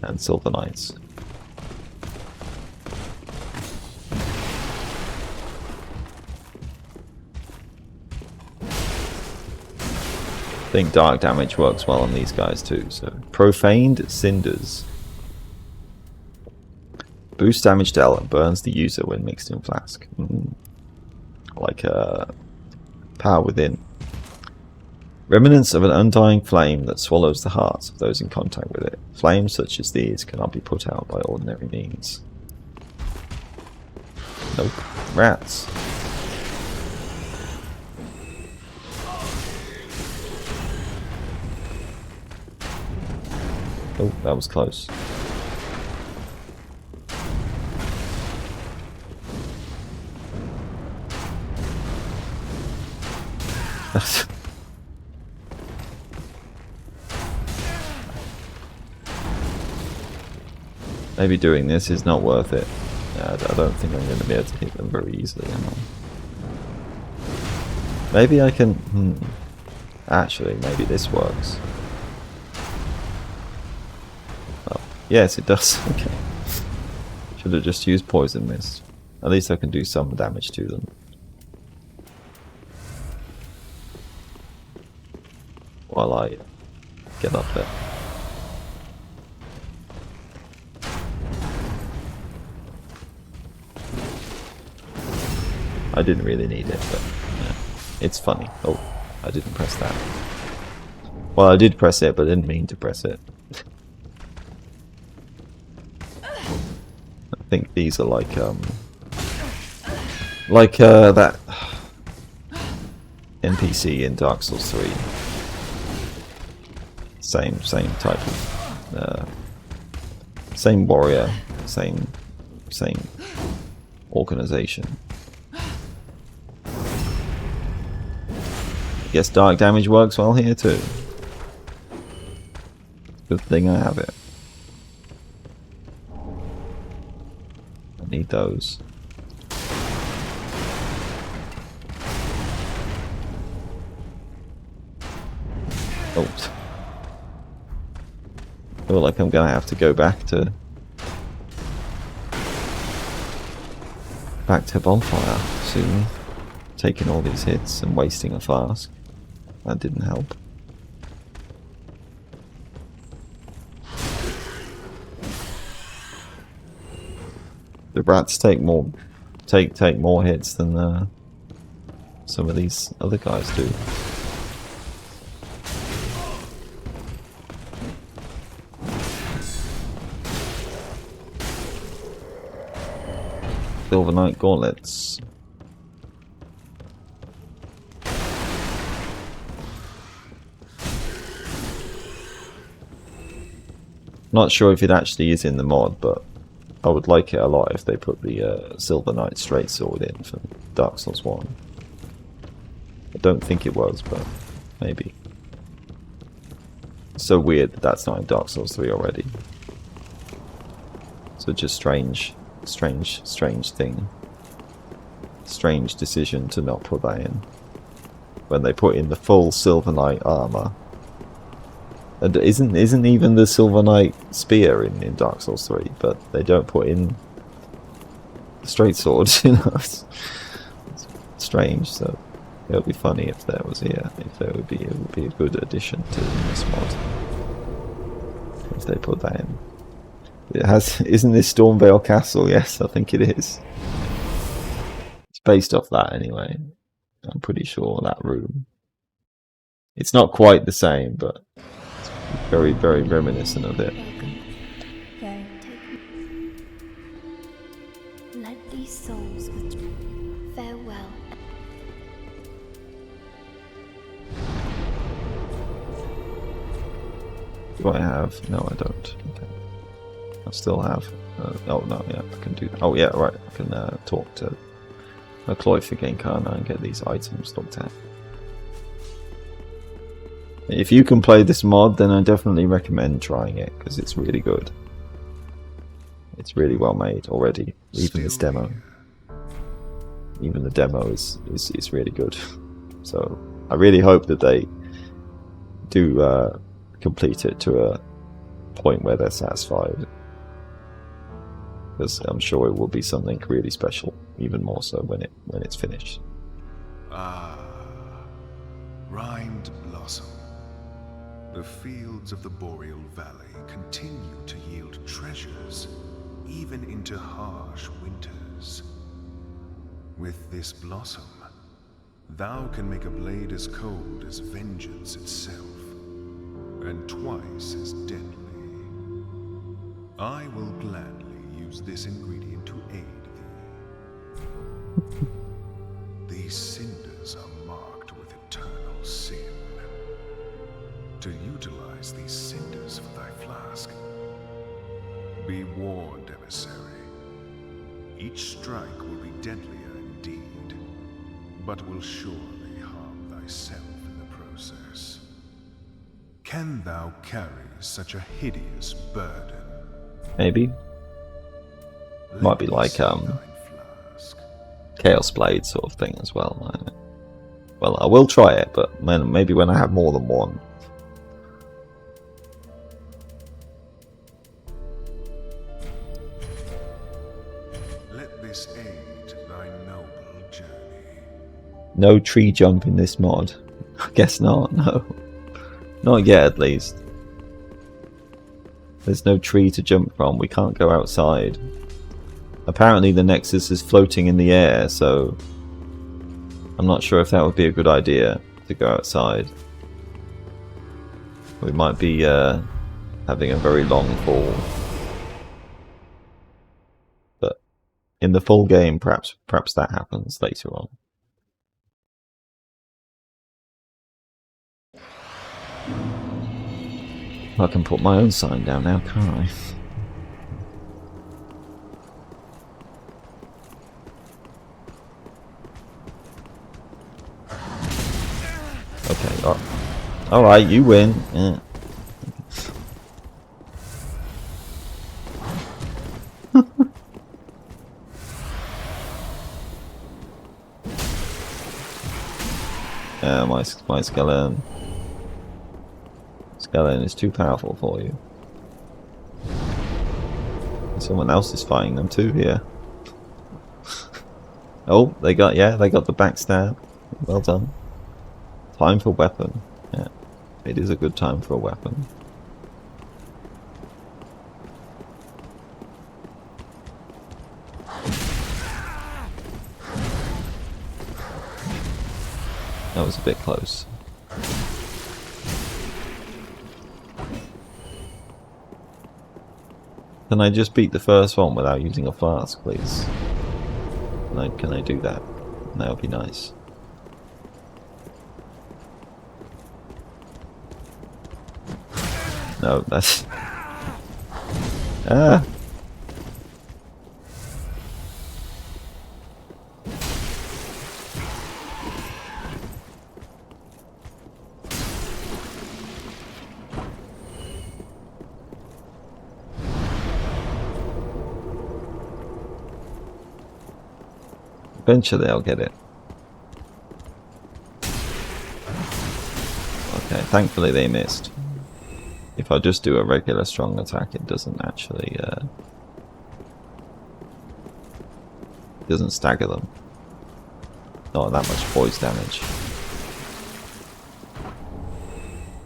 A: And Silver Knights. I think dark damage works well on these guys too. So Profaned Cinders. Boost damage dealt and burns the user when mixed in flask. Like Power Within. Remnants of an undying flame that swallows the hearts of those in contact with it. Flames such as these cannot be put out by ordinary means. Nope. Rats. Oh, that was close. Maybe doing this is not worth it. I don't think I'm going to be able to hit them very easily, am I? Maybe I can... Actually, maybe this works. Oh, yes, it does. Okay. Should have just used Poison Mist. At least I can do some damage to them. While I get up there. I didn't really need it, but yeah, it's funny. Oh, I didn't press that. Well, I did press it, but I didn't mean to press it. I think these are like that NPC in Dark Souls 3. Same type of same warrior, same organization. Guess dark damage works well here too. Good thing I have it. I need those. Oh. I feel like I'm gonna have to go back to bonfire soon. Taking all these hits and wasting a flask. That didn't help. The rats take more hits than some of these other guys do. Silver Knight gauntlets. Not sure if it actually is in the mod, but I would like it a lot if they put the Silver Knight straight sword in for Dark Souls 1. I don't think it was, but maybe. so weird that that's not in Dark Souls 3 already. Such a strange thing. Strange decision to not put that in. When they put in the full Silver Knight armor. And isn't even the Silver Knight spear in Dark Souls 3, but they don't put in the straight sword, you know. It's strange, so it would be funny if there was here. It would be a good addition to this mod. If they put that in. It has, isn't this Stormvale Castle? Yes, I think it is. It's based off that anyway. I'm pretty sure that room. It's not quite the same, but it's very, very reminiscent of it.
E: Go, take me. Let these souls withdraw. Farewell.
A: Do I have? No, I don't. Okay. I still have. Oh no, yeah, I can do that. Oh yeah, right. I can talk to Cloyth again, can't I, and get these items looked at. If you can play this mod, then I definitely recommend trying it because it's really good. It's really well made already. Even this demo. Even the demo is really good. So I really hope that they do complete it to a point where they're satisfied. Because I'm sure it will be something really special, even more so when it's finished.
F: Ah, Rimed Blossom. The fields of the Boreal Valley continue to yield treasures, even into harsh winters. With this blossom, thou can make a blade as cold as vengeance itself, and twice as deadly. I will gladly use this ingredient to aid thee. These cinders are marked with eternal sin. To utilize these cinders for thy flask, be warned, emissary. Each strike will be deadlier indeed, but will surely harm thyself in the process. Can thou carry such a hideous burden?
A: Maybe. Might be like Chaos Blade sort of thing as well. Well, I will try it, but maybe when I have more than one.
F: Let this aid thy noble journey.
A: No tree jump in this mod. I guess not, no. Not yet, at least. There's no tree to jump from. We can't go outside. Apparently the Nexus is floating in the air, so I'm not sure if that would be a good idea to go outside. We might be having a very long fall. But in the full game, perhaps that happens later on. I can put my own sign down now, can't I? Okay, alright, you win. Yeah. Yeah, my skeleton. Skeleton is too powerful for you. Someone else is fighting them too here. Oh, they got the backstab. Well done. Time for weapon. Yeah, it is a good time for a weapon. That was a bit close. Can I just beat the first one without using a flask, please? Can I do that? That would be nice. No, that's... Ah! Eventually I'll get it. Okay, thankfully they missed. If I just do a regular strong attack, it doesn't actually doesn't stagger them. Not that much poise damage.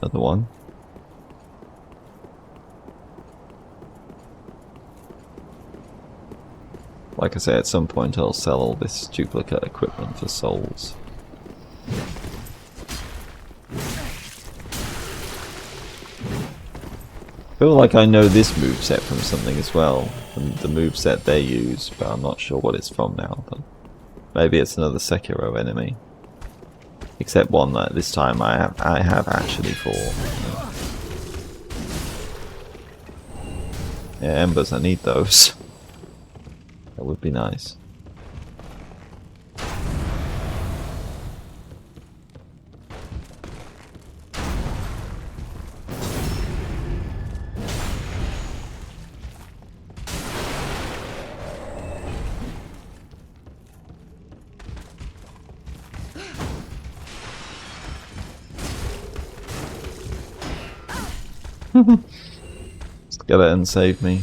A: Another one. Like I say, at some point I'll sell all this duplicate equipment for souls. I feel like I know this moveset from something as well, from the moveset they use, but I'm not sure what it's from now. But maybe it's another Sekiro enemy. Except one that this time I have actually fought. Yeah, embers, I need those. That would be nice. Skeleton save me.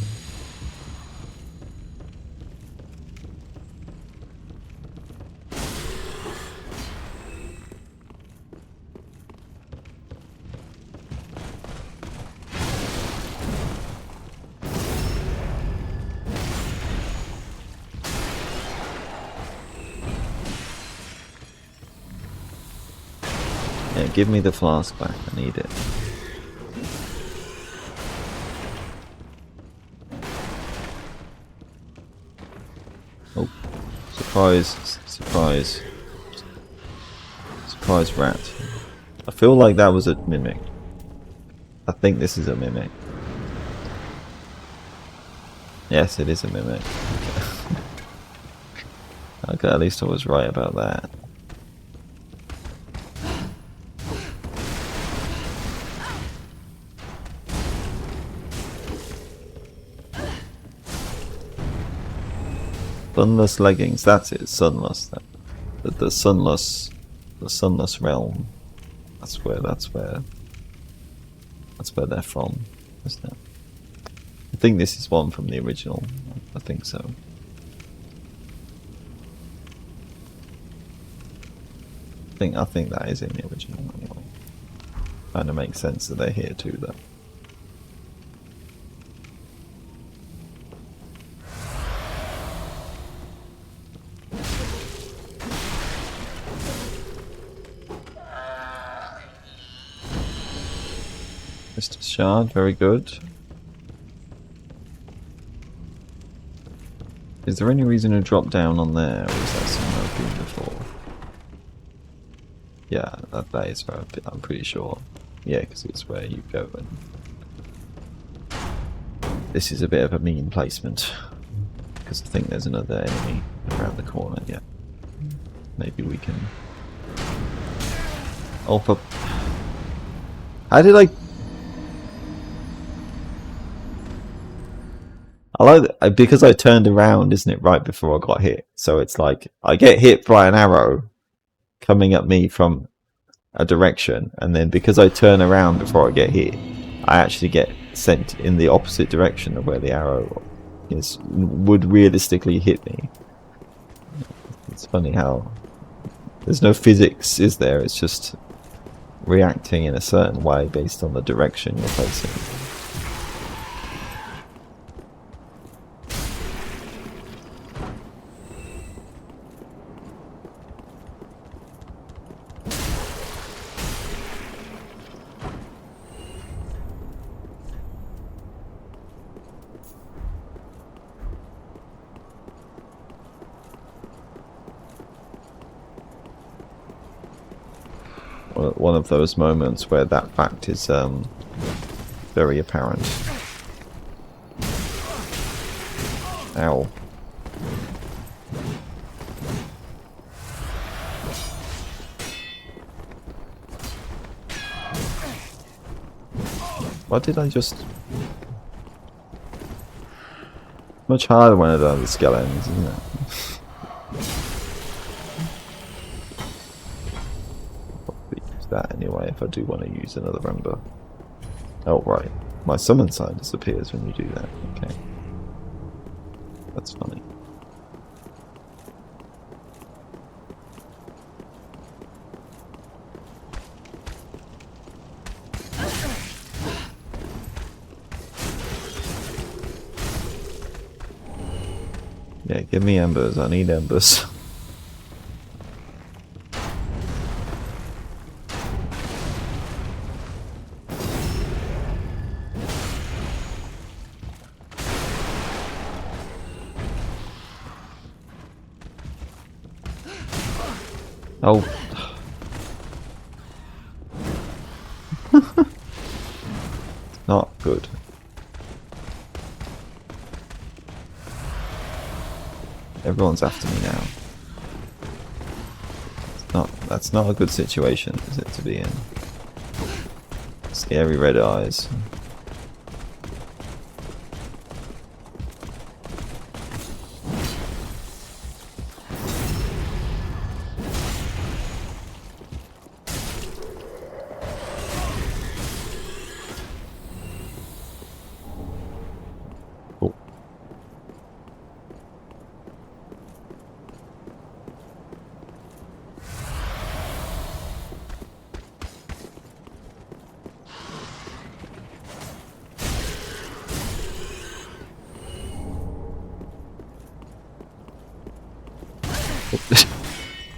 A: Yeah, give me the flask back, I need it. Oh, surprise, surprise. Surprise rat. I feel like that was a mimic. I think this is a mimic. Yes, it is a mimic. Okay, at least I was right about that. Sunless leggings, that's it, sunless. The sunless realm. That's where they're from, isn't it? I think this is one from the original. I think so. I think that is in the original anyway. Kind of makes sense that they're here too, though. Mr. Shard, very good. Is there any reason to drop down on there, or is that somewhere I've been before? Yeah, that is where I'm pretty sure. Yeah, because it's where you go. And this is a bit of a mean placement, because I think there's another enemy around the corner. Yeah, maybe we can. Oh, for... How did I like that, because I turned around, isn't it, right before I got hit? So it's like I get hit by an arrow coming at me from a direction, and then because I turn around before I get hit, I actually get sent in the opposite direction of where the arrow would realistically hit me. It's funny how there's no physics, is there? It's just reacting in a certain way based on the direction you're facing. One of those moments where that fact is very apparent. Ow. What did I just... Much harder when I don't have the skeletons, isn't it? if I do want to use another ember. Oh, right. My summon sign disappears when you do that. Okay. That's funny. Yeah, give me embers. I need embers. Oh. Not good. Everyone's after me now. That's not a good situation, is it, to be in? Scary red eyes. Oh.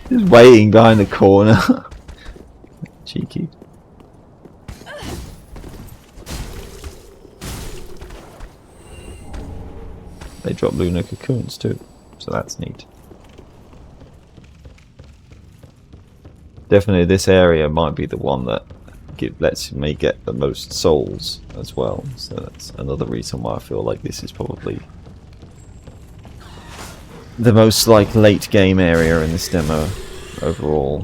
A: Just waiting behind the corner. Cheeky. They drop lunar cocoons too, so that's neat. Definitely this area might be the one that lets me get the most souls as well, so that's another reason why I feel like this is probably the most like late game area in this demo overall.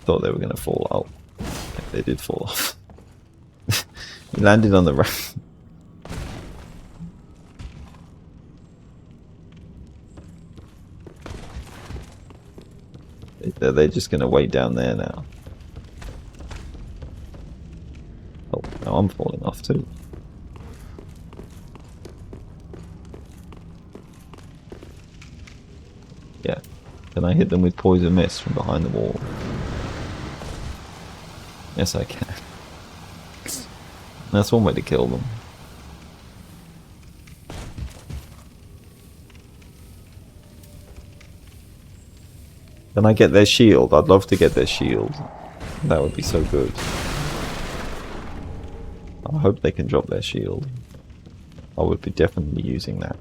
A: Thought they were going to fall out. Okay, they did fall off. He landed on the ramp. They're just going to wait down there now. Oh, now I'm falling off too. Yeah. Can I hit them with poison mist from behind the wall? Yes, I can. That's one way to kill them. Can I get their shield? I'd love to get their shield. That would be so good. I hope they can drop their shield. I would be definitely using that.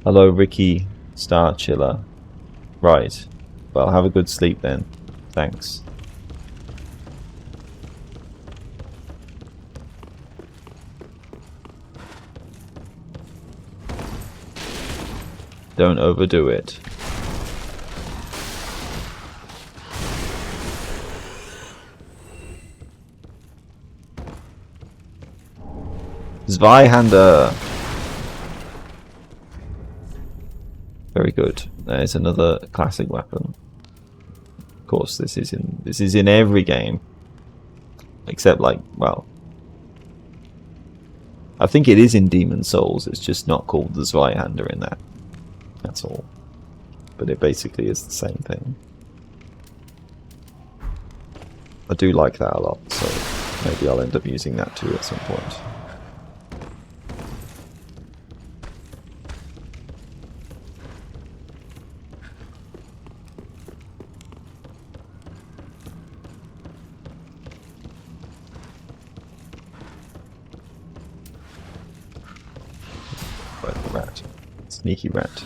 A: Hello, Ricky Star Chiller. Right. Well, have a good sleep then. Thanks. Don't overdo it. Zweihander. Very good. There's another classic weapon. Of course, this is in every game, except like, well, I think it is in Demon Souls. It's just not called the Zweihander in that. That's all. But it basically is the same thing. I do like that a lot, so maybe I'll end up using that too at some point. Right, the rat. Sneaky rat.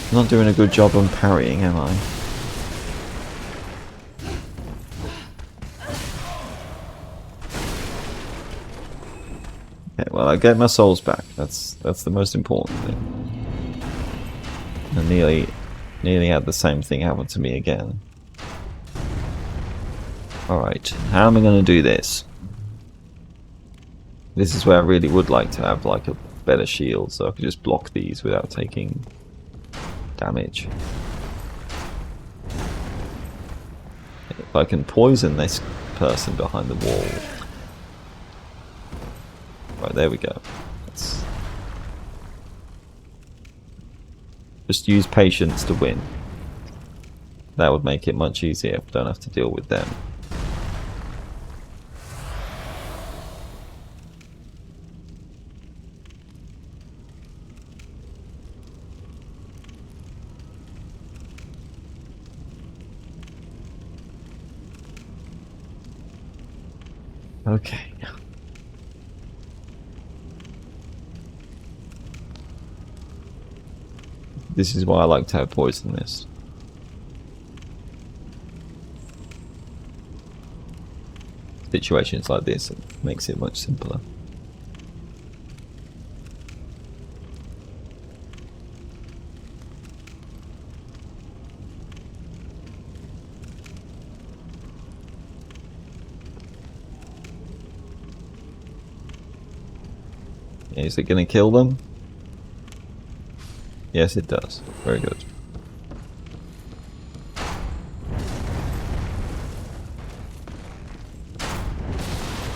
A: I'm not doing a good job on parrying, am I? Okay, Well, I get my souls back. That's the most important thing. I nearly had the same thing happen to me again. Alright, how am I going to do this? This is where I really would like to have like a better shield, so I could just block these without taking damage. If I can poison this person behind the wall. Right, there we go. Just use patience to win. That would make it much easier if I don't have to deal with them. Okay. This is why I like to have poison this. Situations like this, it makes it much simpler. Is it going to kill them? Yes, it does. Very good.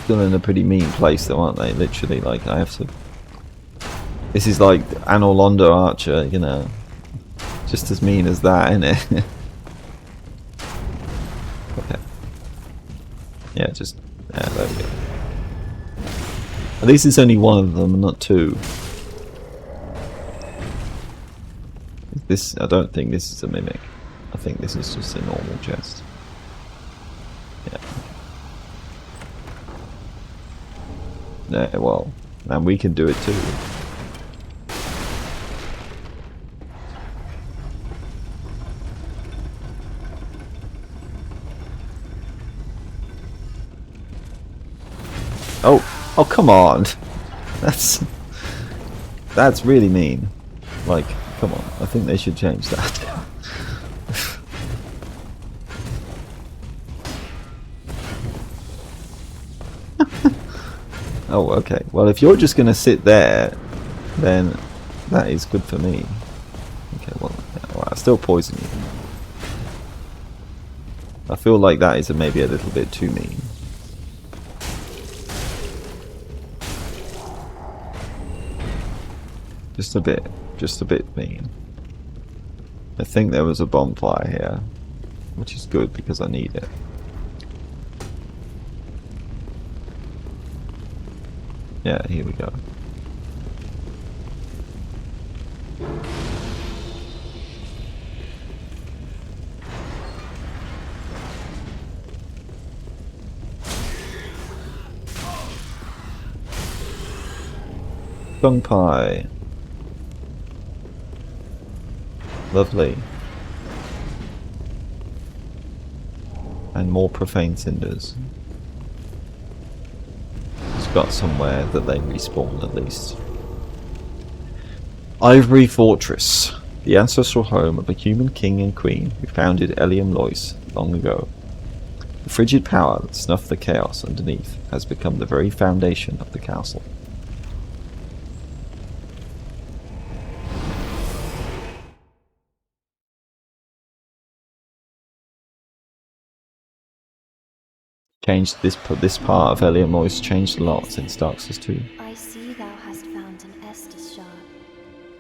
A: Still in a pretty mean place though, aren't they? Literally, like, I have to... This is like an Orlando Archer, you know. Just as mean as that, isn't it? Okay. Yeah, just... Yeah, there we go. At least it's only one of them, not two. This, I don't think this is a mimic. I think this is just a normal chest. Yeah. Yeah, well, and we can do it too. Oh, come on. That's really mean. Like, come on. I think they should change that. Oh, okay. Well, if you're just going to sit there, then that is good for me. Okay, well, I'll still poison you. I feel like that is maybe a little bit too mean. Just a bit mean. I think there was a bonfire here, which is good because I need it. Yeah, here we go. Gung pie. Lovely. And more profane cinders. It's got somewhere that they respawn at least. Ivory Fortress. The ancestral home of a human king and queen who founded Eliam Lois long ago. The frigid power that snuffed the chaos underneath has become the very foundation of the castle. Changed this part of Eliam Lois changed a lot since Dark Souls 2.
E: I see thou hast found an Estus shard.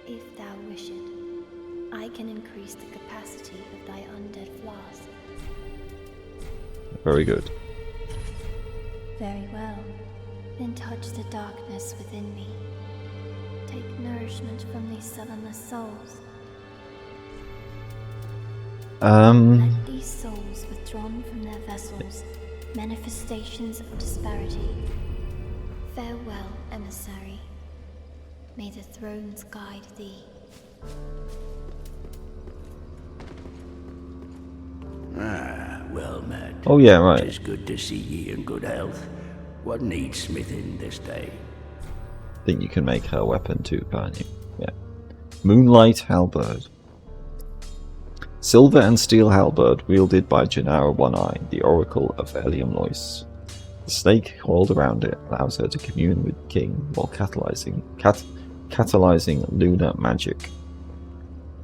E: If thou wish it, I can increase the capacity of thy undead flask.
A: Very good.
E: Very well. Then touch the darkness within me. Take nourishment from these sullenless souls. Let these souls withdrawn from their vessels, manifestations of disparity. Farewell, emissary. May the thrones guide thee.
G: Ah, well met.
A: Oh yeah, right.
G: It's good to see ye in good health. What needs smithing this day?
A: I think you can make her weapon too, can't you? Yeah. Moonlight Halberd. Silver and steel halberd wielded by Janara One-Eye, the Oracle of Elium Lois. The snake coiled around it allows her to commune with the king while catalyzing lunar magic.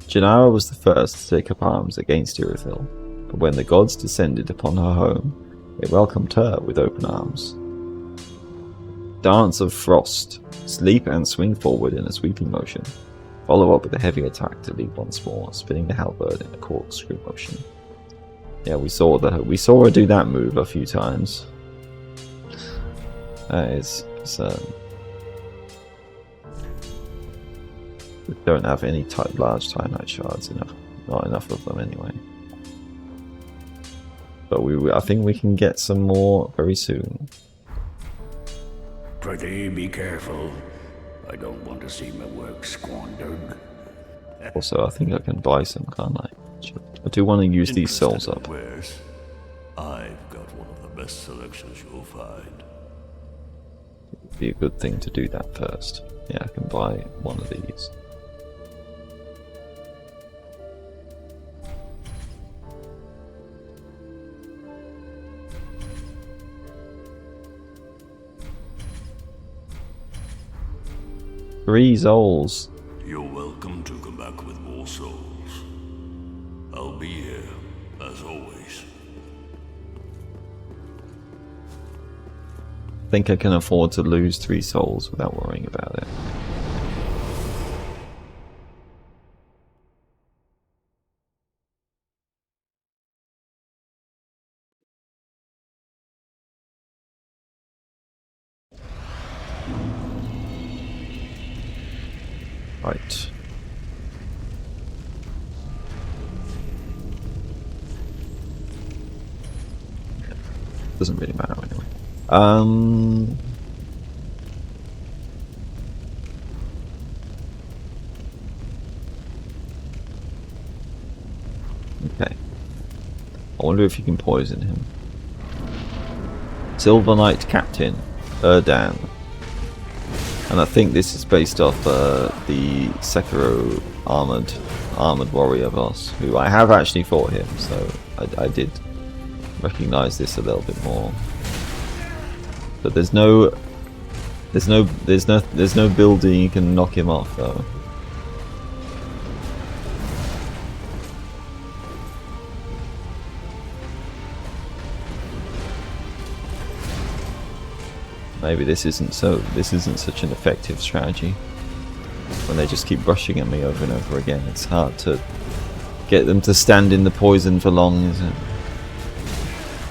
A: Janara was the first to take up arms against Irithyll, but when the gods descended upon her home, they welcomed her with open arms. Dance of Frost. Sleep and swing forward in a sweeping motion. Follow up with a heavy attack to leap once more, spinning the halberd in a corkscrew motion. Yeah, we saw her do that move a few times. That is we don't have any large Titanite shards enough. Not enough of them anyway. But I think we can get some more very soon.
G: Pretty be careful. I don't want to see my work squandered.
A: Also, I think I can buy some, can't I? I do want to use these souls up.
B: Wares. I've got one of the best selections you'll find.
A: It'd be a good thing to do that first. Yeah, I can buy one of these. Three souls.
B: You're welcome to come back with more souls. I'll be here, as always.
A: I think I can afford to lose 3 souls without worrying about it. Right. Doesn't really matter anyway. Okay. I wonder if you can poison him. Silver Knight Captain, Erdan. And I think this is based off the Sekiro armored warrior boss, who I have actually fought him, so I did recognize this a little bit more. But there's no building you can knock him off though. Maybe this isn't such an effective strategy. When they just keep rushing at me over and over again, it's hard to get them to stand in the poison for long, isn't it?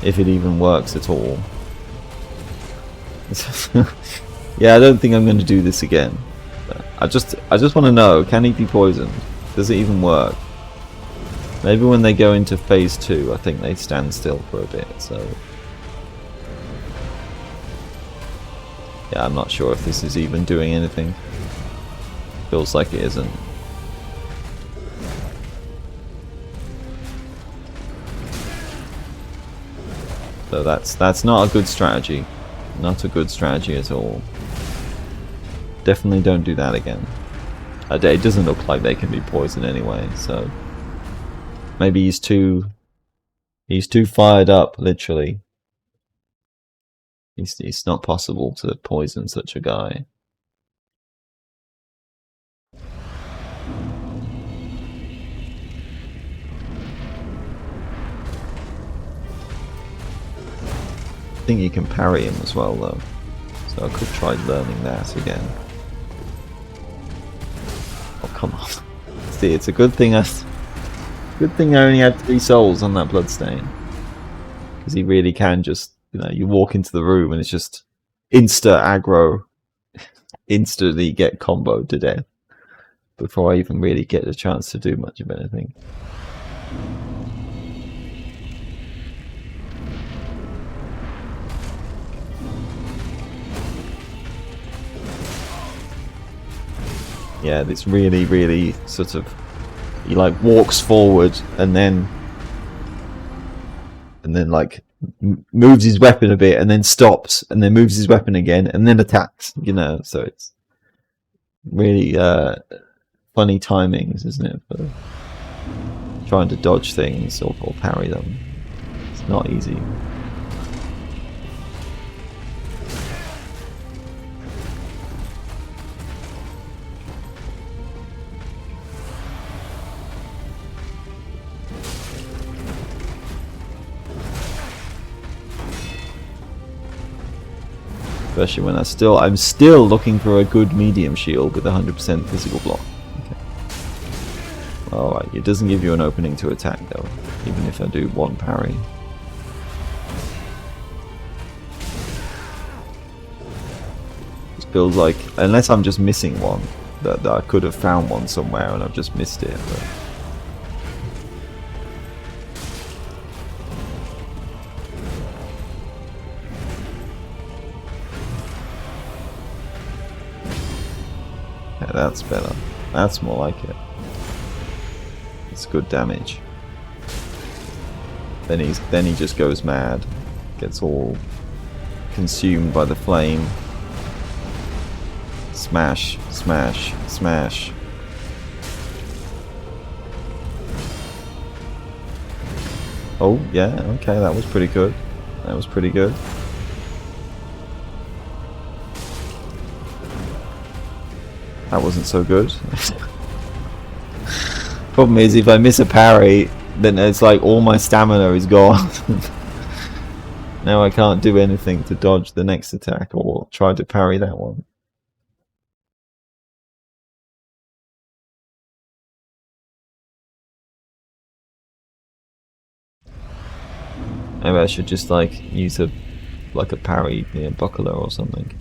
A: If it even works at all. Yeah, I don't think I'm going to do this again. I just want to know, can he be poisoned? Does it even work? Maybe when they go into phase 2, I think they stand still for a bit, so... Yeah, I'm not sure if this is even doing anything. Feels like it isn't. So that's not a good strategy. Not a good strategy at all. Definitely don't do that again. It doesn't look like they can be poisoned anyway, so maybe he's too fired up, literally. It's not possible to poison such a guy. I think you can parry him as well though, so I could try learning that again. Oh come on! See, it's a good thing I only had 3 souls on that bloodstain, because he really can just, you know, you walk into the room and it's just insta aggro, instantly get comboed to death before I even really get a chance to do much of anything. Yeah, this really sort of, he like walks forward and then like moves his weapon a bit and then stops and then moves his weapon again and then attacks, you know, so it's really funny timings, isn't it, for trying to dodge things or parry them. It's not easy. Especially when I'm still looking for a good medium shield with 100% physical block. Okay. Alright, it doesn't give you an opening to attack though, even if I do one parry. It feels like, unless I'm just missing one, that I could have found one somewhere and I've just missed it. But yeah, that's better. That's more like it. It's good damage. Then he just goes mad, gets all consumed by the flame. Smash, smash, smash. Oh yeah, okay, that was pretty good. That was pretty good. That wasn't so good. Problem is, if I miss a parry, then it's like all my stamina is gone. Now I can't do anything to dodge the next attack or try to parry that one. Maybe I should just like use a parry buckler or something.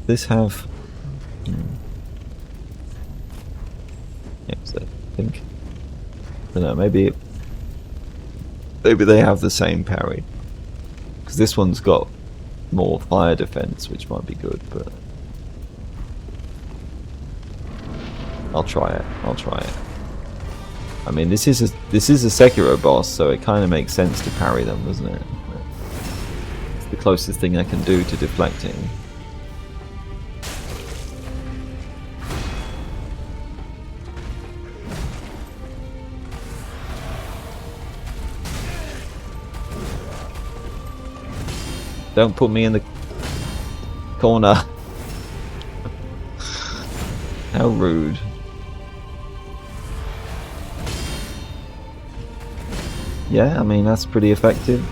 A: This have yes, I think. I don't know, maybe they have the same parry, because this one's got more fire defense, which might be good, but I'll try it. I mean, this is a Sekiro boss, so it kind of makes sense to parry them, doesn't it? It's the closest thing I can do to deflecting. Don't put me in the corner. How rude. Yeah, I mean, that's pretty effective.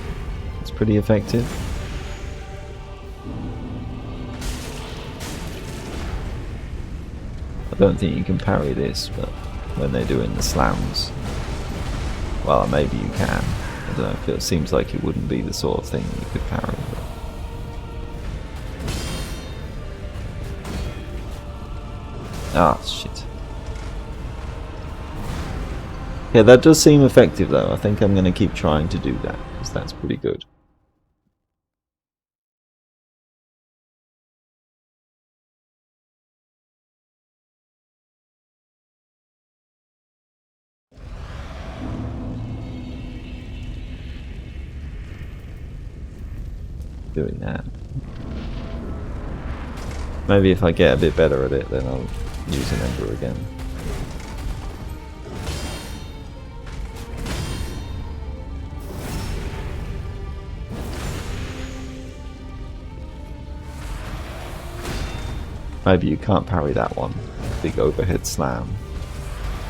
A: It's pretty effective. I don't think you can parry this, but when they're doing the slams, well, maybe you can. I don't know, it seems like it wouldn't be the sort of thing you could parry. But ah, shit. Yeah, that does seem effective though. I think I'm going to keep trying to do that, because that's pretty good. Doing that. Maybe if I get a bit better at it, then I'll use an ember again. Maybe you can't parry that one. Big overhead slam.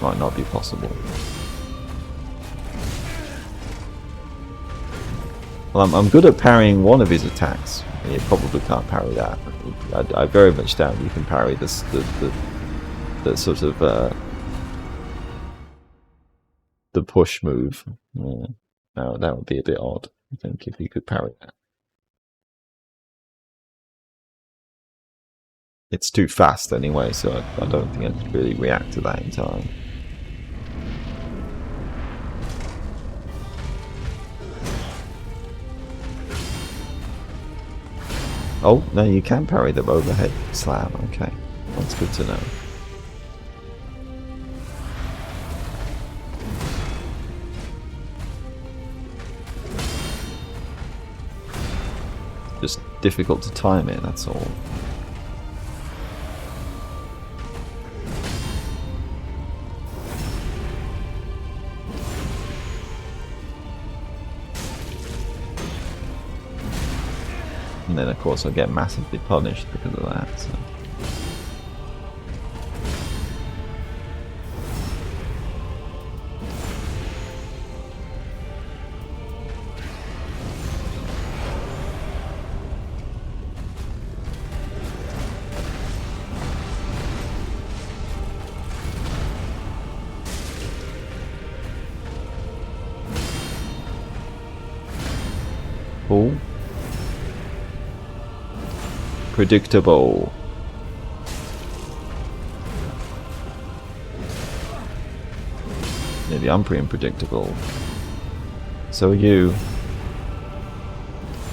A: Might not be possible. Well, I'm good at parrying one of his attacks. You probably can't parry that. I very much doubt you can parry this, the sort of the push move. Yeah. No, that would be a bit odd, I think, if you could parry that. It's too fast anyway, so I don't think I could really react to that in time. Oh, no, you can parry the overhead slam. Okay, that's good to know. Just difficult to time it, that's all. And then of course I'll get massively punished because of that. So. Cool. Predictable. Maybe I'm pretty unpredictable. So are you.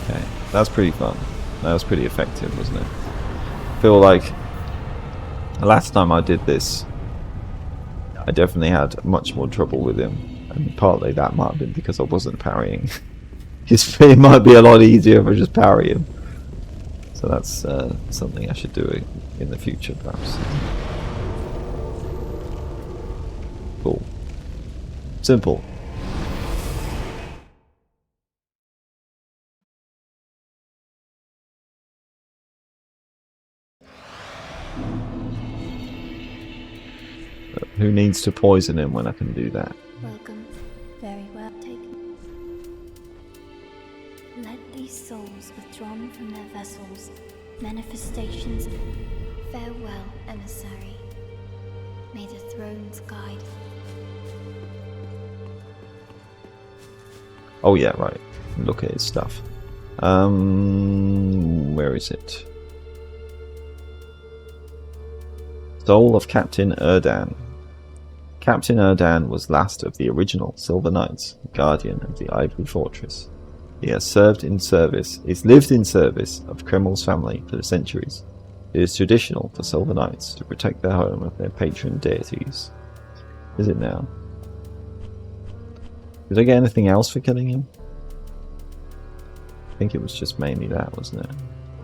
A: Okay, that's pretty fun. That was pretty effective, wasn't it? I feel like the last time I did this, I definitely had much more trouble with him. And partly that might have been because I wasn't parrying. It might be a lot easier if I just parry him. So that's something I should do in the future, perhaps. Cool. Simple. But who needs to poison him when I can do that?
E: Welcome. Very well taken. Let these souls withdrawn from their vessels, manifestations, farewell, emissary. May the thrones guide.
A: Oh yeah, right. Look at his stuff. Where is it? Soul of Captain Erdan. Captain Erdan was last of the original Silver Knights, guardian of the Ivory Fortress. He has lived in service of Kremel's family for centuries. It is traditional for Silver Knights to protect their home of their patron deities. Is it now? Did I get anything else for killing him? I think it was just mainly that, wasn't it?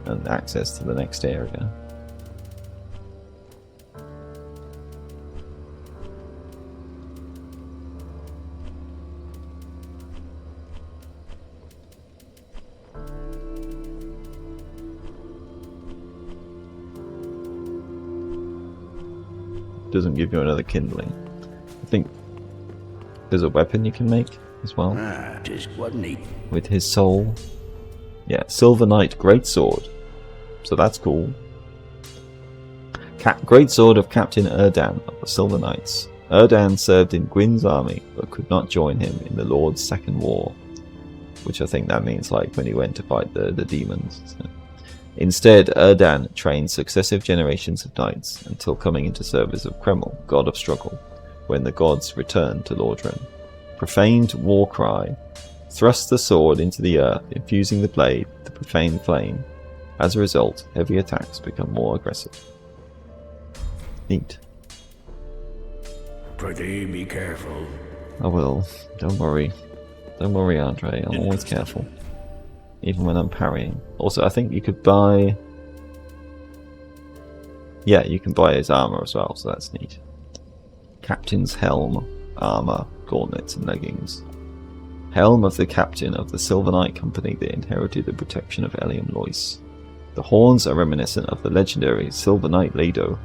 A: And access to the next area. Doesn't give you another kindling. I think there's a weapon you can make as well.
G: Ah, just wasn't he?
A: With his soul. Yeah, Silver Knight Greatsword. So that's cool. Greatsword of Captain Erdan of the Silver Knights. Erdan served in Gwyn's army, but could not join him in the Lord's Second War. Which I think that means like when he went to fight the demons. So. Instead, Erdan trained successive generations of knights until coming into service of Kreml, god of struggle, when the gods returned to Lordran. Profaned war cry. Thrust the sword into the earth, infusing the blade with the profane flame. As a result, heavy attacks become more aggressive. Neat.
G: Pretty be careful.
A: I will. Don't worry. Don't worry, Andre. I'm always careful. Even when I'm parrying. Also, I think you could buy... Yeah, you can buy his armor as well, so that's neat. Captain's helm, armor, gauntlets, and leggings. Helm of the captain of the Silver Knight Company that inherited the protection of Eliam Lois. The horns are reminiscent of the legendary Silver Knight Lado,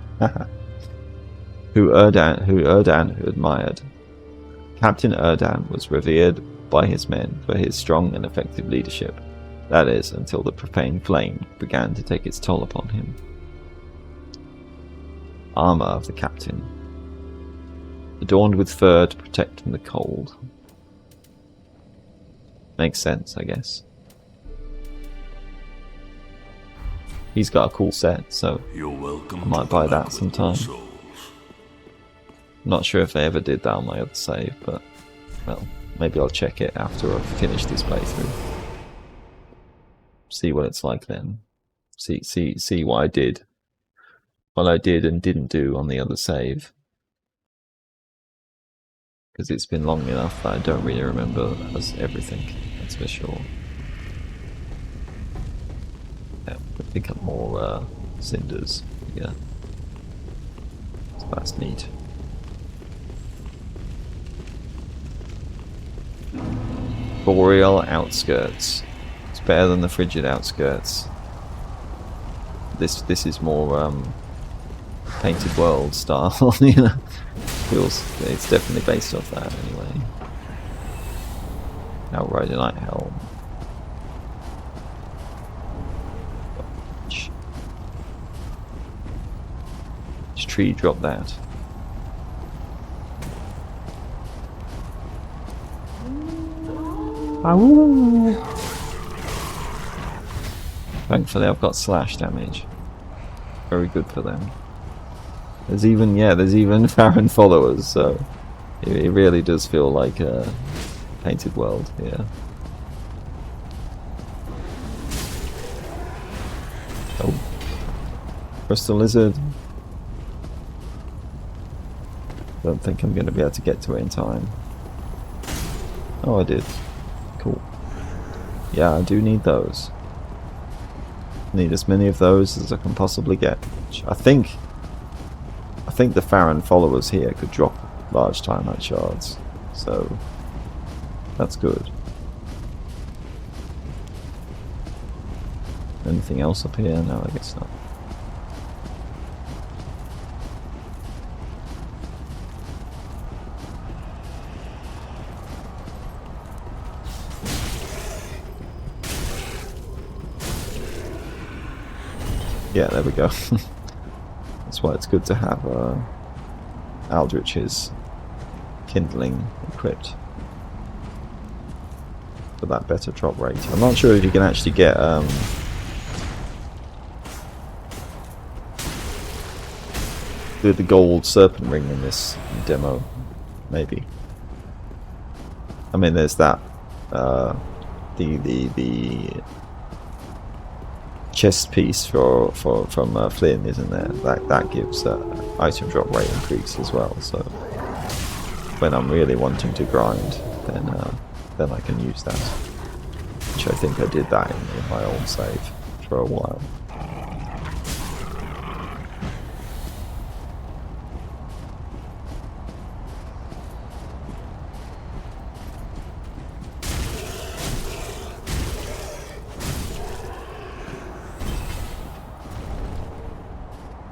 A: who Erdan admired. Captain Erdan was revered by his men for his strong and effective leadership. That is, until the profane flame began to take its toll upon him. Armor of the captain. Adorned with fur to protect from the cold. Makes sense, I guess. He's got a cool set, so
G: You're welcome.
A: I might buy that sometime. I'm not sure if they ever did that on my other save, but, well, maybe I'll check it after I've finished this playthrough. See what it's like then. See what I did. What I did and didn't do on the other save. Because it's been long enough that I don't really remember everything, that's for sure. pick up more cinders. Yeah, so that's neat. Boreal outskirts. It's better than the frigid outskirts. This is more painted world style. You know, feels it's definitely based off that anyway. Outrider Night Helm. Which tree dropped that? Thankfully I've got slash damage. Very good for them. There's even Farron followers, so it really does feel like a painted world here. Oh. Crystal Lizard. Don't think I'm going to be able to get to it in time. Oh, I did. Cool. Yeah, I do need those. Need as many of those as I can possibly get. I think the Farron followers here could drop large timeout shards, so that's good. Anything else up here? No, I guess not. Yeah, there we go. That's why it's good to have Aldrich's kindling equipped for that better drop rate. I'm not sure if you can actually get the gold serpent ring in this demo, maybe. I mean, there's that the chest piece from Flynn, isn't there? That gives item drop rate increase as well. So when I'm really wanting to grind, then I can use that. Which I think I did that in my old save for a while.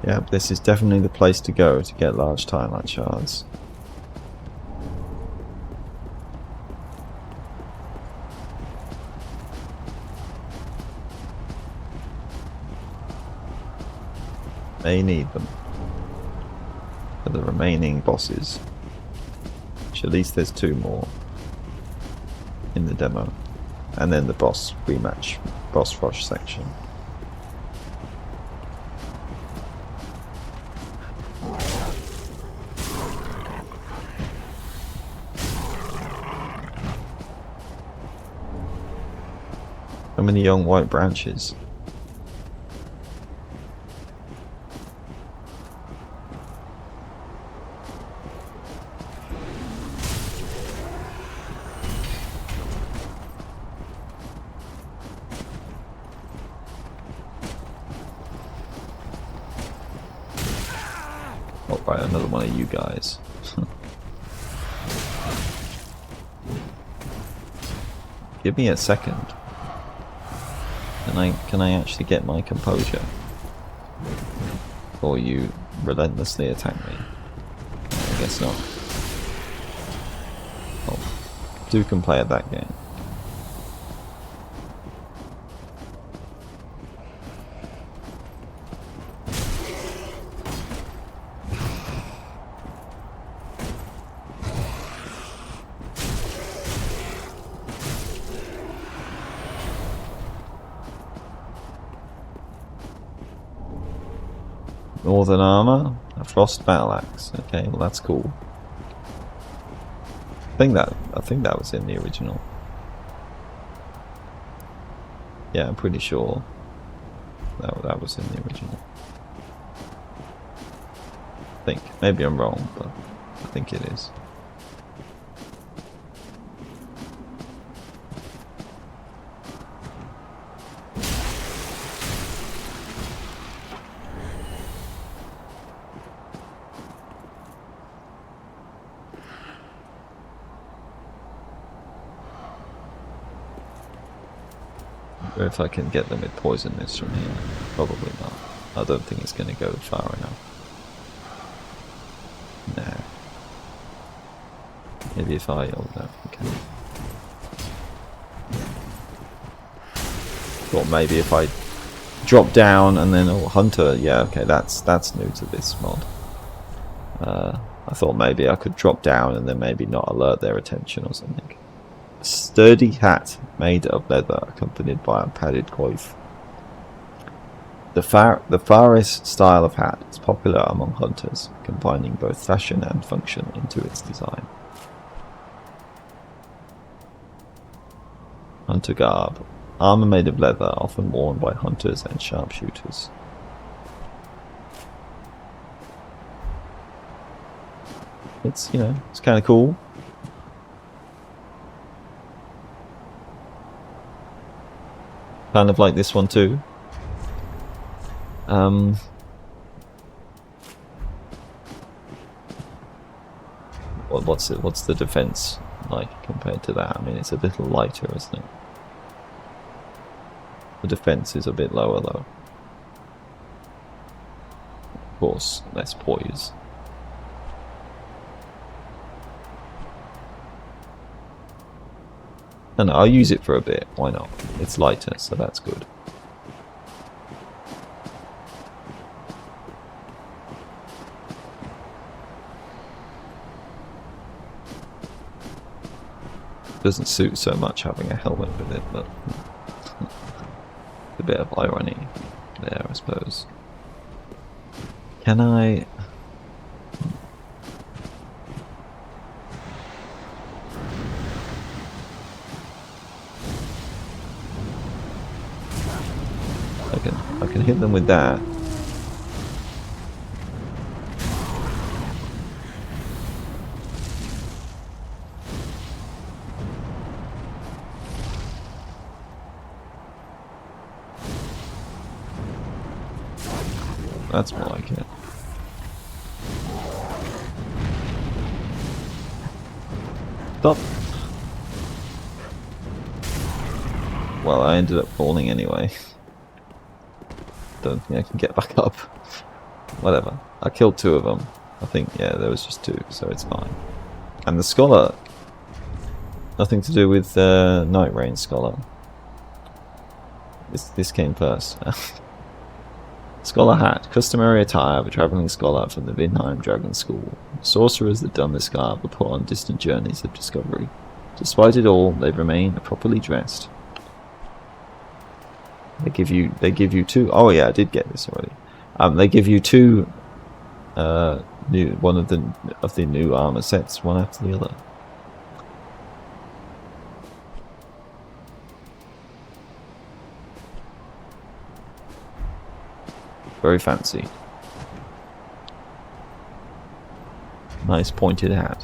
A: Yeah, this is definitely the place to go to get large timeout shards. May need them for the remaining bosses. Which at least there's 2 more in the demo. And then the boss rematch, boss rush section. How many young white branches? Oh, right, another one of you guys. Give me a second. Can I actually get my composure? Or you relentlessly attack me? I guess not. Oh, Duke can play at that game. Northern armor, a frost battle axe. Okay, well that's cool. I think that was in the original. Yeah, I'm pretty sure that was in the original. I think maybe I'm wrong, but I think it is. Or if I can get them with poison mist from here. Probably not. I don't think it's going to go far enough. No. Maybe if I... Oh no, okay. Or maybe if I drop down and then... Oh, Hunter. Yeah, okay, that's new to this mod. I thought maybe I could drop down and then maybe not alert their attention or something. A sturdy hat made of leather accompanied by a padded coif. The Faris style of hat is popular among hunters, combining both fashion and function into its design. Hunter garb. Armor made of leather, often worn by hunters and sharpshooters. It's, you know, it's kind of cool. Kind of like this one too. What's the defense like compared to that? I mean, it's a little lighter, isn't it? The defense is a bit lower though. Of course, less poise. And I'll use it for a bit, why not? It's lighter, so that's good. Doesn't suit so much having a helmet with it, but a bit of irony there, I suppose. Can I... I can hit them with that. That's more like it. Stop. Well, I ended up falling anyway. Don't think I can get back up. Whatever. I killed 2 of them. I think, yeah, there was just 2, so it's fine. And the scholar, nothing to do with Night Rain scholar. This came first. Scholar hat, customary attire of a travelling scholar from the Vinheim Dragon School. Sorcerers that don this garb are put on distant journeys of discovery. Despite it all, they remain properly dressed. They give you 2. Oh yeah, I did get this already. They give you 2 one of the new armor sets, one after the other. Very fancy. Nice pointed hat.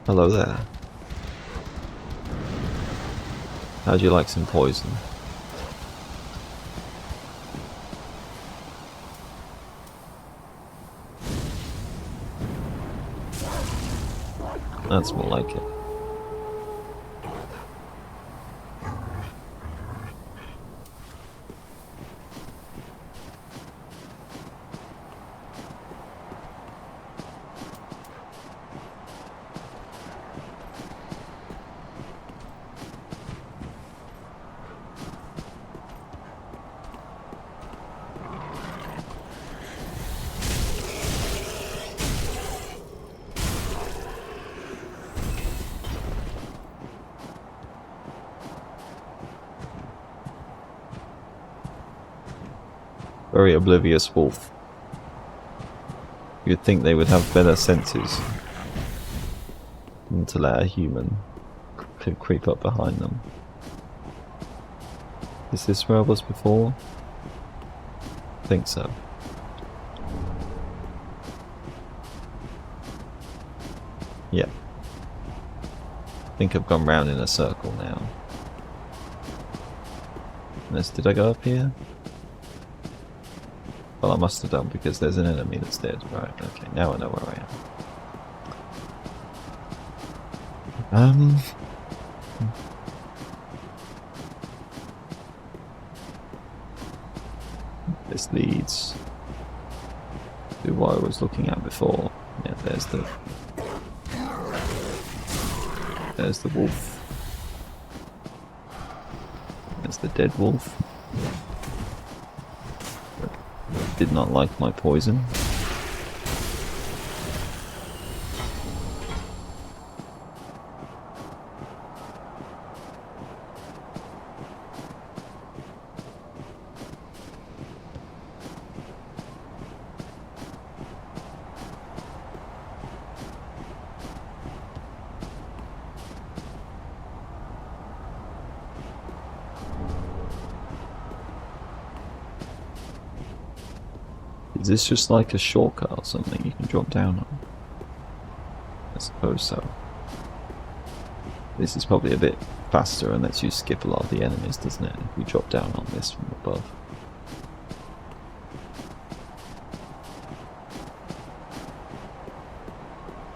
A: Hello there. How'd you like some poison? That's more like it. Very oblivious wolf. You'd think they would have better senses than to let a human creep up behind them. Is this where I was before? I think so. Yeah. I think I've gone round in a circle now. Did I go up here? Well, I must have done because there's an enemy that's dead. Right, okay, now I know where I am. This leads to what I was looking at before. Yeah, there's the wolf. There's the dead wolf. Did not like my poison. Is this just like a shortcut or something you can drop down on? I suppose so. This is probably a bit faster and lets you skip a lot of the enemies, doesn't it? If we drop down on this from above.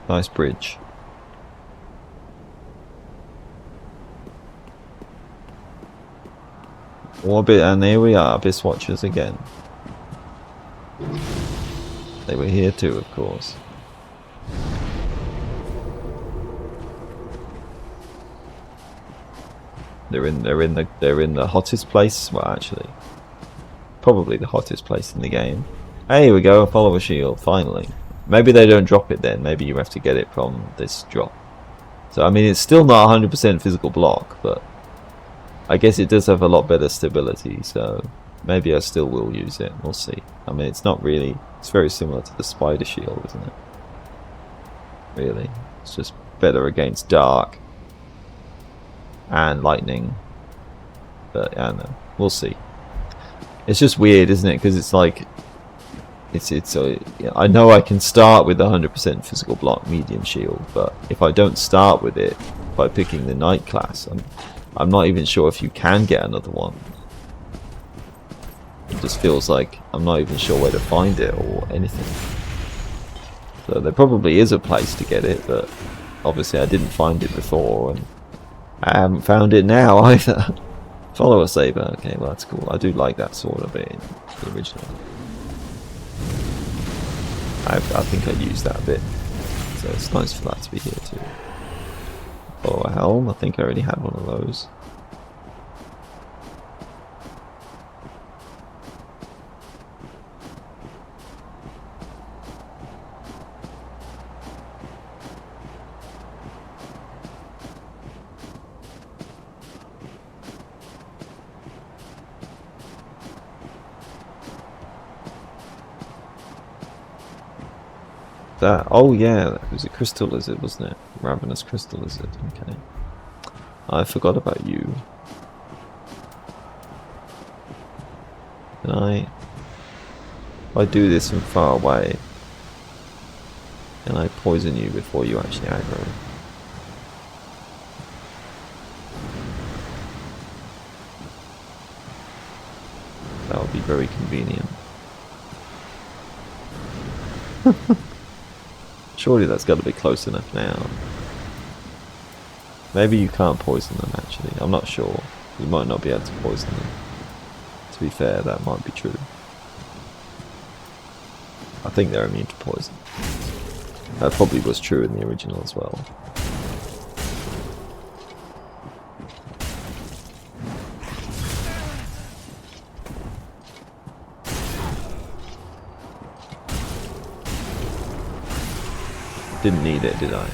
A: Nice bridge. Orbit, and here we are, Abyss Watchers again. They were here too, of course. They're in the hottest place. Well, actually, probably the hottest place in the game. Hey, here we go. A follower shield. Finally. Maybe they don't drop it then. Maybe you have to get it from this drop. So I mean, it's still not 100% physical block, but I guess it does have a lot better stability. So maybe I still will use it. We'll see. I mean, it's not really... It's very similar to the spider shield, isn't it? Really. It's just better against dark and lightning. But, I don't know. We'll see. It's just weird, isn't it? Because it's like... I know I can start with the 100% physical block medium shield, but if I don't start with it by picking the knight class, I'm not even sure if you can get another one. It just feels like I'm not even sure where to find it or anything. So there probably is a place to get it, but obviously I didn't find it before, and I haven't found it now either. Follower saber, okay, well that's cool. I do like that sword a bit in the original. I think I used that a bit, so it's nice for that to be here too. Oh, a helm, I think I already had one of those. That, oh yeah, it was a crystal lizard, wasn't it? Ravenous crystal lizard, okay. I forgot about you. Can if I do this from far away, can I poison you before you actually aggro? That would be very convenient. Surely that's got to be close enough now. Maybe you can't poison them actually, I'm not sure. You might not be able to poison them. To be fair, that might be true. I think they're immune to poison. That probably was true in the original as well. Didn't need it, did I?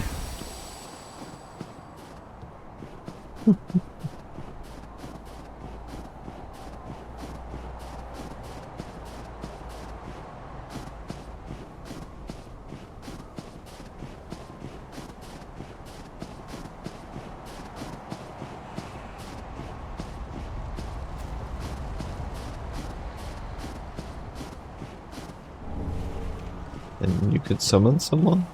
A: You could summon someone?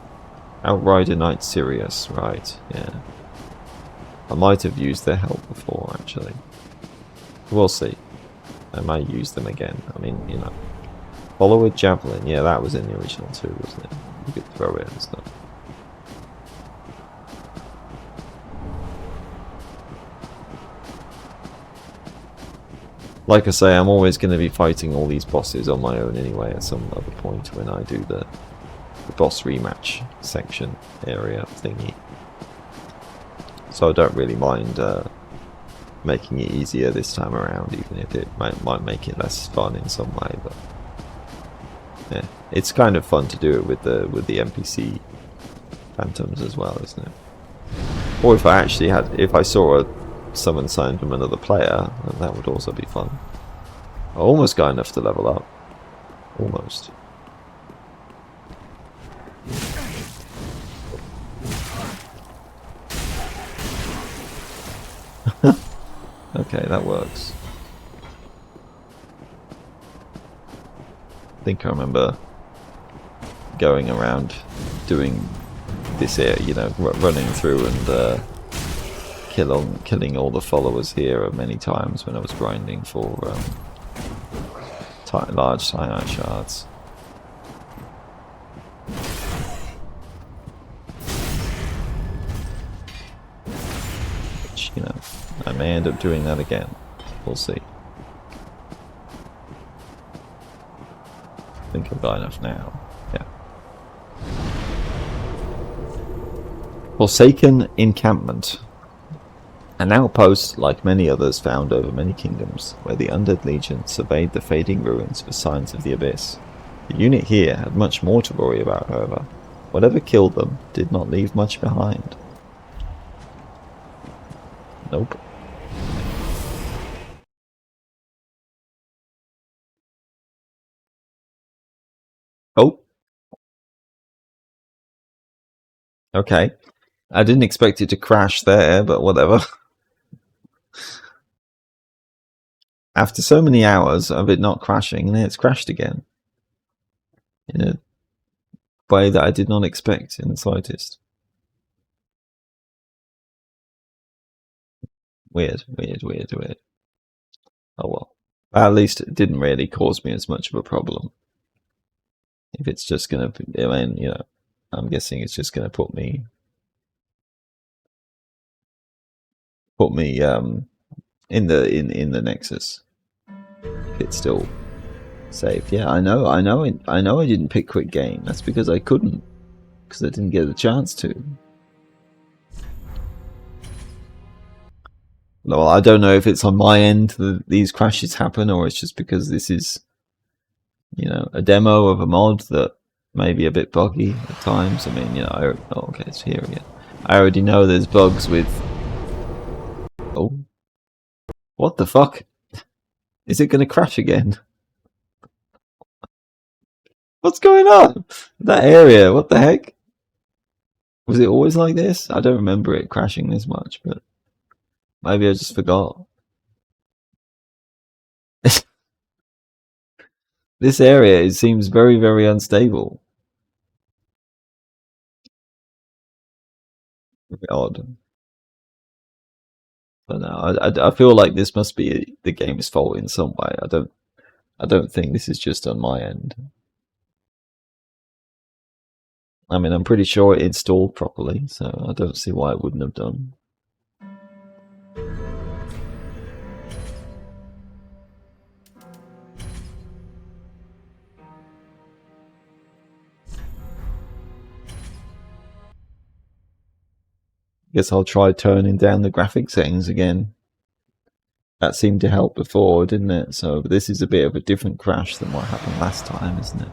A: Outrider Knight Sirius, right, yeah. I might have used their help before, actually. We'll see. I might use them again. I mean, you know. Follow with Javelin. Yeah, that was in the original too, wasn't it? You could throw it and stuff. Like I say, I'm always going to be fighting all these bosses on my own anyway at some other point when I do the boss rematch section area thingy. So I don't really mind making it easier this time around, even if it might make it less fun in some way. But yeah, it's kind of fun to do it with the NPC phantoms as well, isn't it? Or if I saw a summon sign from another player, then that would also be fun. I almost got enough to level up. Almost. Okay, that works. I think I remember going around doing this area, you know, running through and killing all the followers here many times when I was grinding for large cyanide shards. Which, you know, I may end up doing that again. We'll see. I think I've got enough now. Yeah. Forsaken Encampment. An outpost, like many others found over many kingdoms, where the Undead Legion surveyed the fading ruins for signs of the abyss. The unit here had much more to worry about, however. Whatever killed them did not leave much behind. Nope. Oh. Okay. I didn't expect it to crash there, but whatever. After so many hours of it not crashing, and it's crashed again. In a way that I did not expect in the slightest. Weird. Oh well. At least it didn't really cause me as much of a problem. If it's just gonna, I mean, you know, I'm guessing it's just gonna put me in the Nexus. If it's still saved. Yeah, I know I didn't pick quick game. That's because I couldn't, because I didn't get the chance to. Well, I don't know if it's on my end that these crashes happen, or it's just because this is, you know, a demo of a mod that may be a bit buggy at times. I mean, you know, oh, okay, it's here again. I already know there's bugs with... Oh. What the fuck? Is it going to crash again? What's going on? That area, what the heck? Was it always like this? I don't remember it crashing this much, but maybe I just forgot. This area, it seems very, very unstable. Very odd. But no, I feel like this must be the game's fault in some way. I don't think this is just on my end. I mean, I'm pretty sure it installed properly, so I don't see why it wouldn't have done. Guess I'll try turning down the graphic settings again. That seemed to help before, didn't it? So this is a bit of a different crash than what happened last time, isn't it?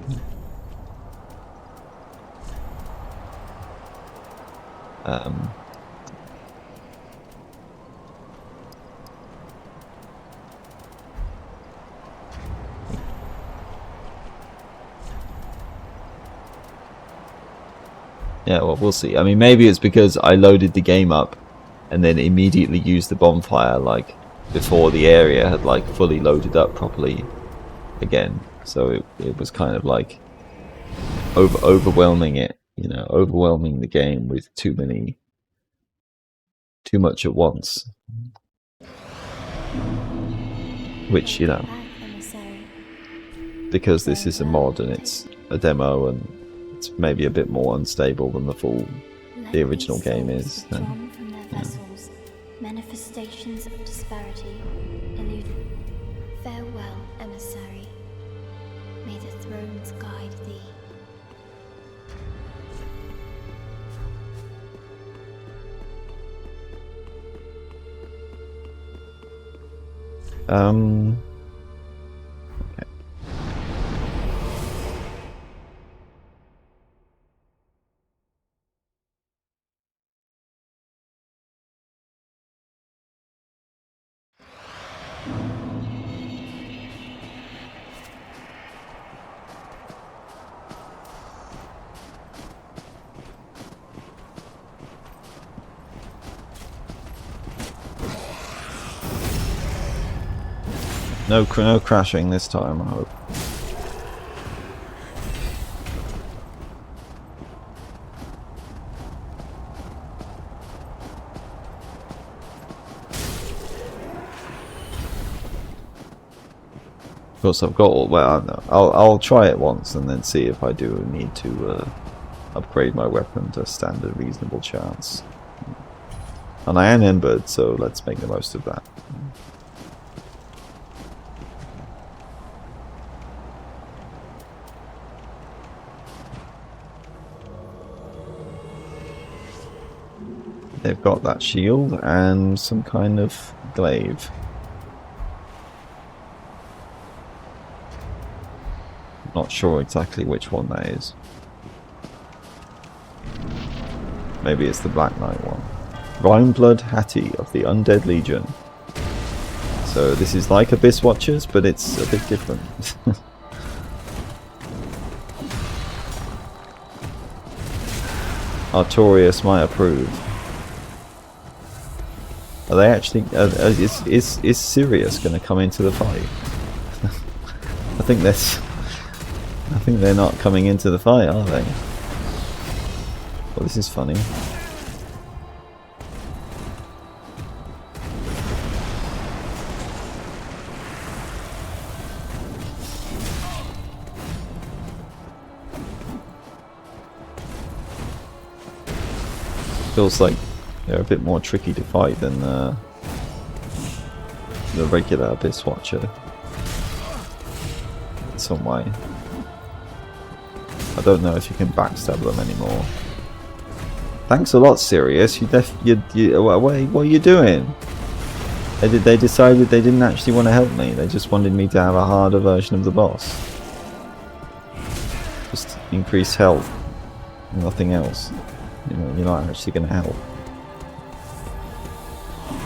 A: Yeah, well, we'll see. I mean, maybe it's because I loaded the game up and then immediately used the bonfire, like, before the area had, like, fully loaded up properly again. So it was kind of like overwhelming it, overwhelming the game with too much at once. Which,
E: Back, emissary.
A: because this is a mod and it's a demo and it's maybe a bit more unstable than the original game is, then
E: Drawn from their vessels, manifestations of disparity eluded. Farewell, emissary. May the thrones guide thee.
A: okay. No crashing this time, I hope. Of course, I've got all. Well, no, I'll try it once and then see if I do need to upgrade my weapon to stand a reasonable chance. And I am embered, so let's make the most of that. They've got that shield and some kind of glaive. Not sure exactly which one that is. Maybe it's the Black Knight one. Rimeblood Hattie of the Undead Legion. So this is like Abyss Watchers, but it's a bit different. Artorius might approve. Are they actually? Is Sirius going to come into the fight? I think they're not coming into the fight, are they? Well, this is funny. Feels like they're a bit more tricky to fight than the regular Abyss Watcher in some way. I don't know if you can backstab them anymore. Thanks a lot, Sirius. What are you doing? They decided they didn't actually want to help me. They just wanted me to have a harder version of the boss. Just increase health, nothing else. You're not actually going to help.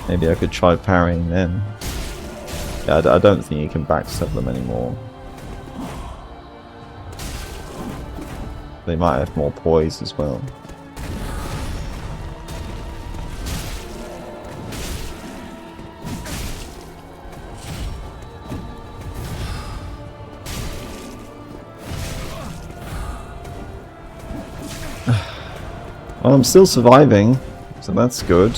A: Maybe I could try parrying them. Yeah, I don't think you can backstab them anymore. They might have more poise as well. Well, I'm still surviving, so that's good.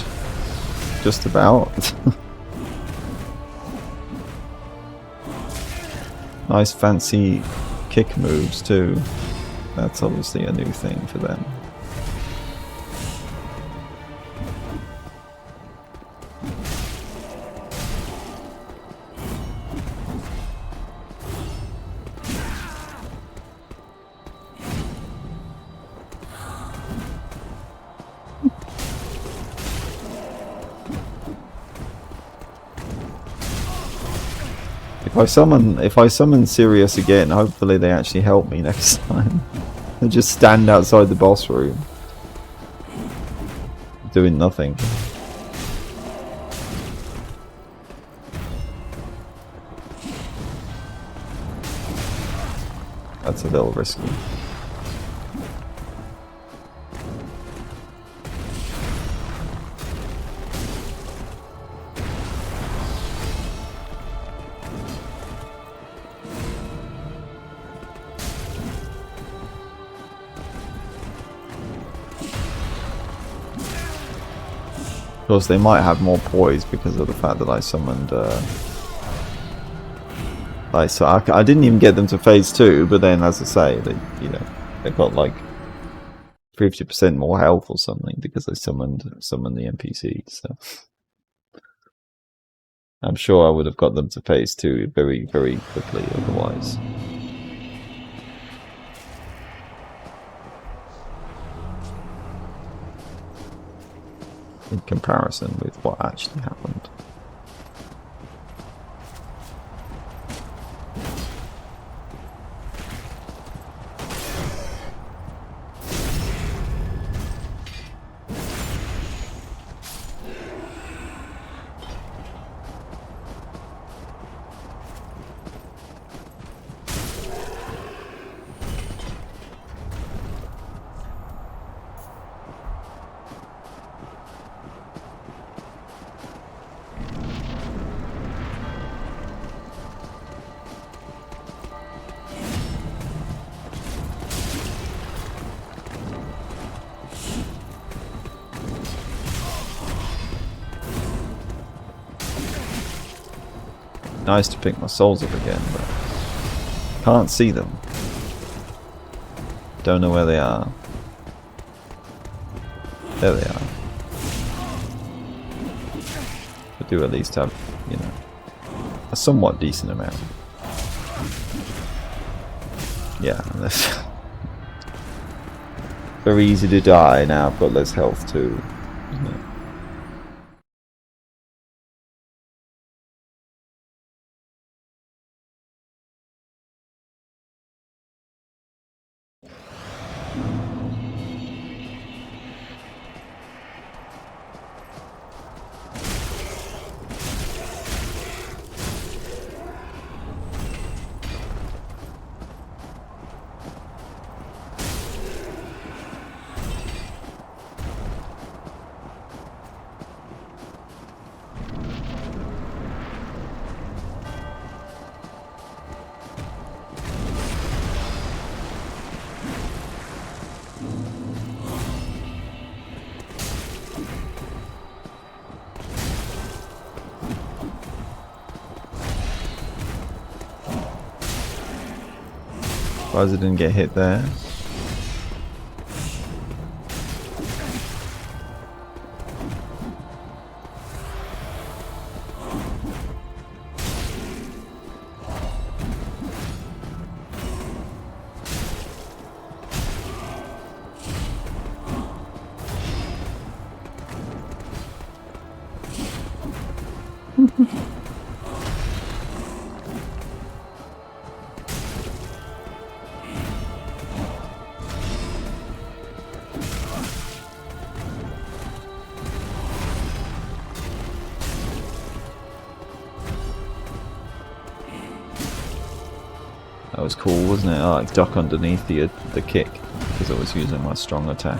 A: Just about. Nice fancy kick moves too. That's obviously a new thing for them. If I summon Sirius again, hopefully they actually help me next time. They just stand outside the boss room, doing nothing. That's a little risky. course, they might have more poise because of the fact that I summoned. I didn't even get them to phase 2, but then, as I say, they got like 50% more health or something because I summoned the NPCs. So I'm sure I would have got them to phase 2 very, very quickly otherwise. In comparison with what actually happened. Nice to pick my souls up again, but can't see them. Don't know where they are. There they are. I do at least have, a somewhat decent amount. Yeah, very easy to die now. I've got less health too, isn't it? Surprised I didn't get hit there. That was cool, wasn't it? I like duck underneath the kick because I was using my strong attack.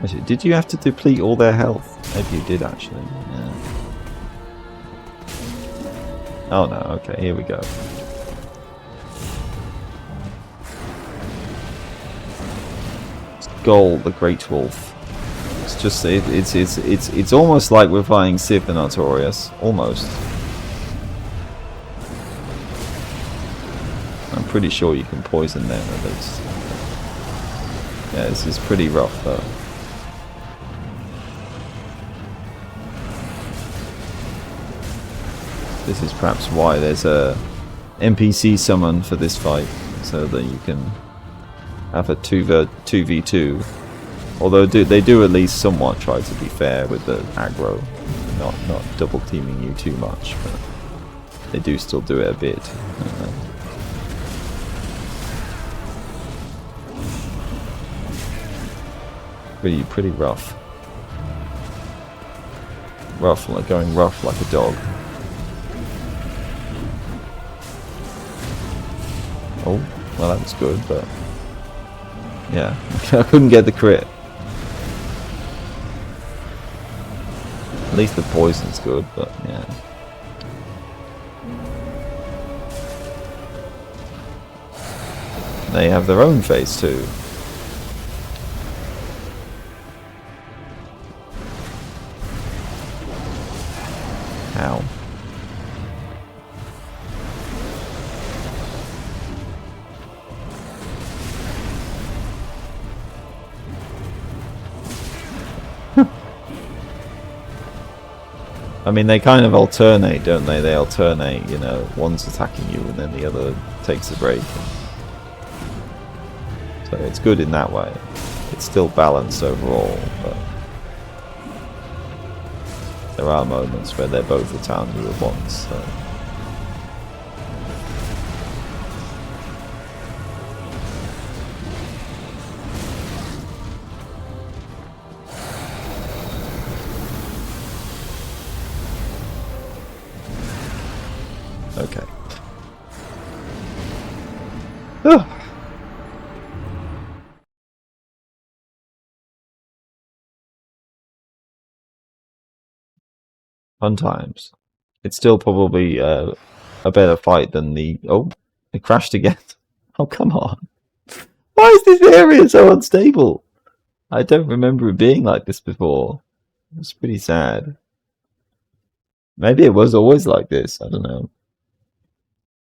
A: Actually, did you have to deplete all their health? Maybe you did actually. Yeah. Oh no, okay, here we go. Goal, the Great Wolf. It's just it's almost like we're fighting Civ the Notorious. Almost. I'm pretty sure you can poison them at least. Yeah, this is pretty rough though. This is perhaps why there's a NPC summon for this fight, so that you can have a 2v2. Although they do at least somewhat try to be fair with the aggro, not double teaming you too much, but they do still do it a bit. Pretty rough. Going rough like a dog. Oh, well that was good, but yeah, I couldn't get the crit. At least the poison's good, but yeah. They have their own phase 2. How? I mean, they kind of alternate, don't they? They alternate, you know, one's attacking you and then the other takes a break. So it's good in that way. It's still balanced overall, but there are moments where they're both attacking you at once. So. Okay. Fun times. It's still probably a better fight than the... Oh, it crashed again. Oh, come on. Why is this area so unstable? I don't remember it being like this before. It's pretty sad. Maybe it was always like this. I don't know.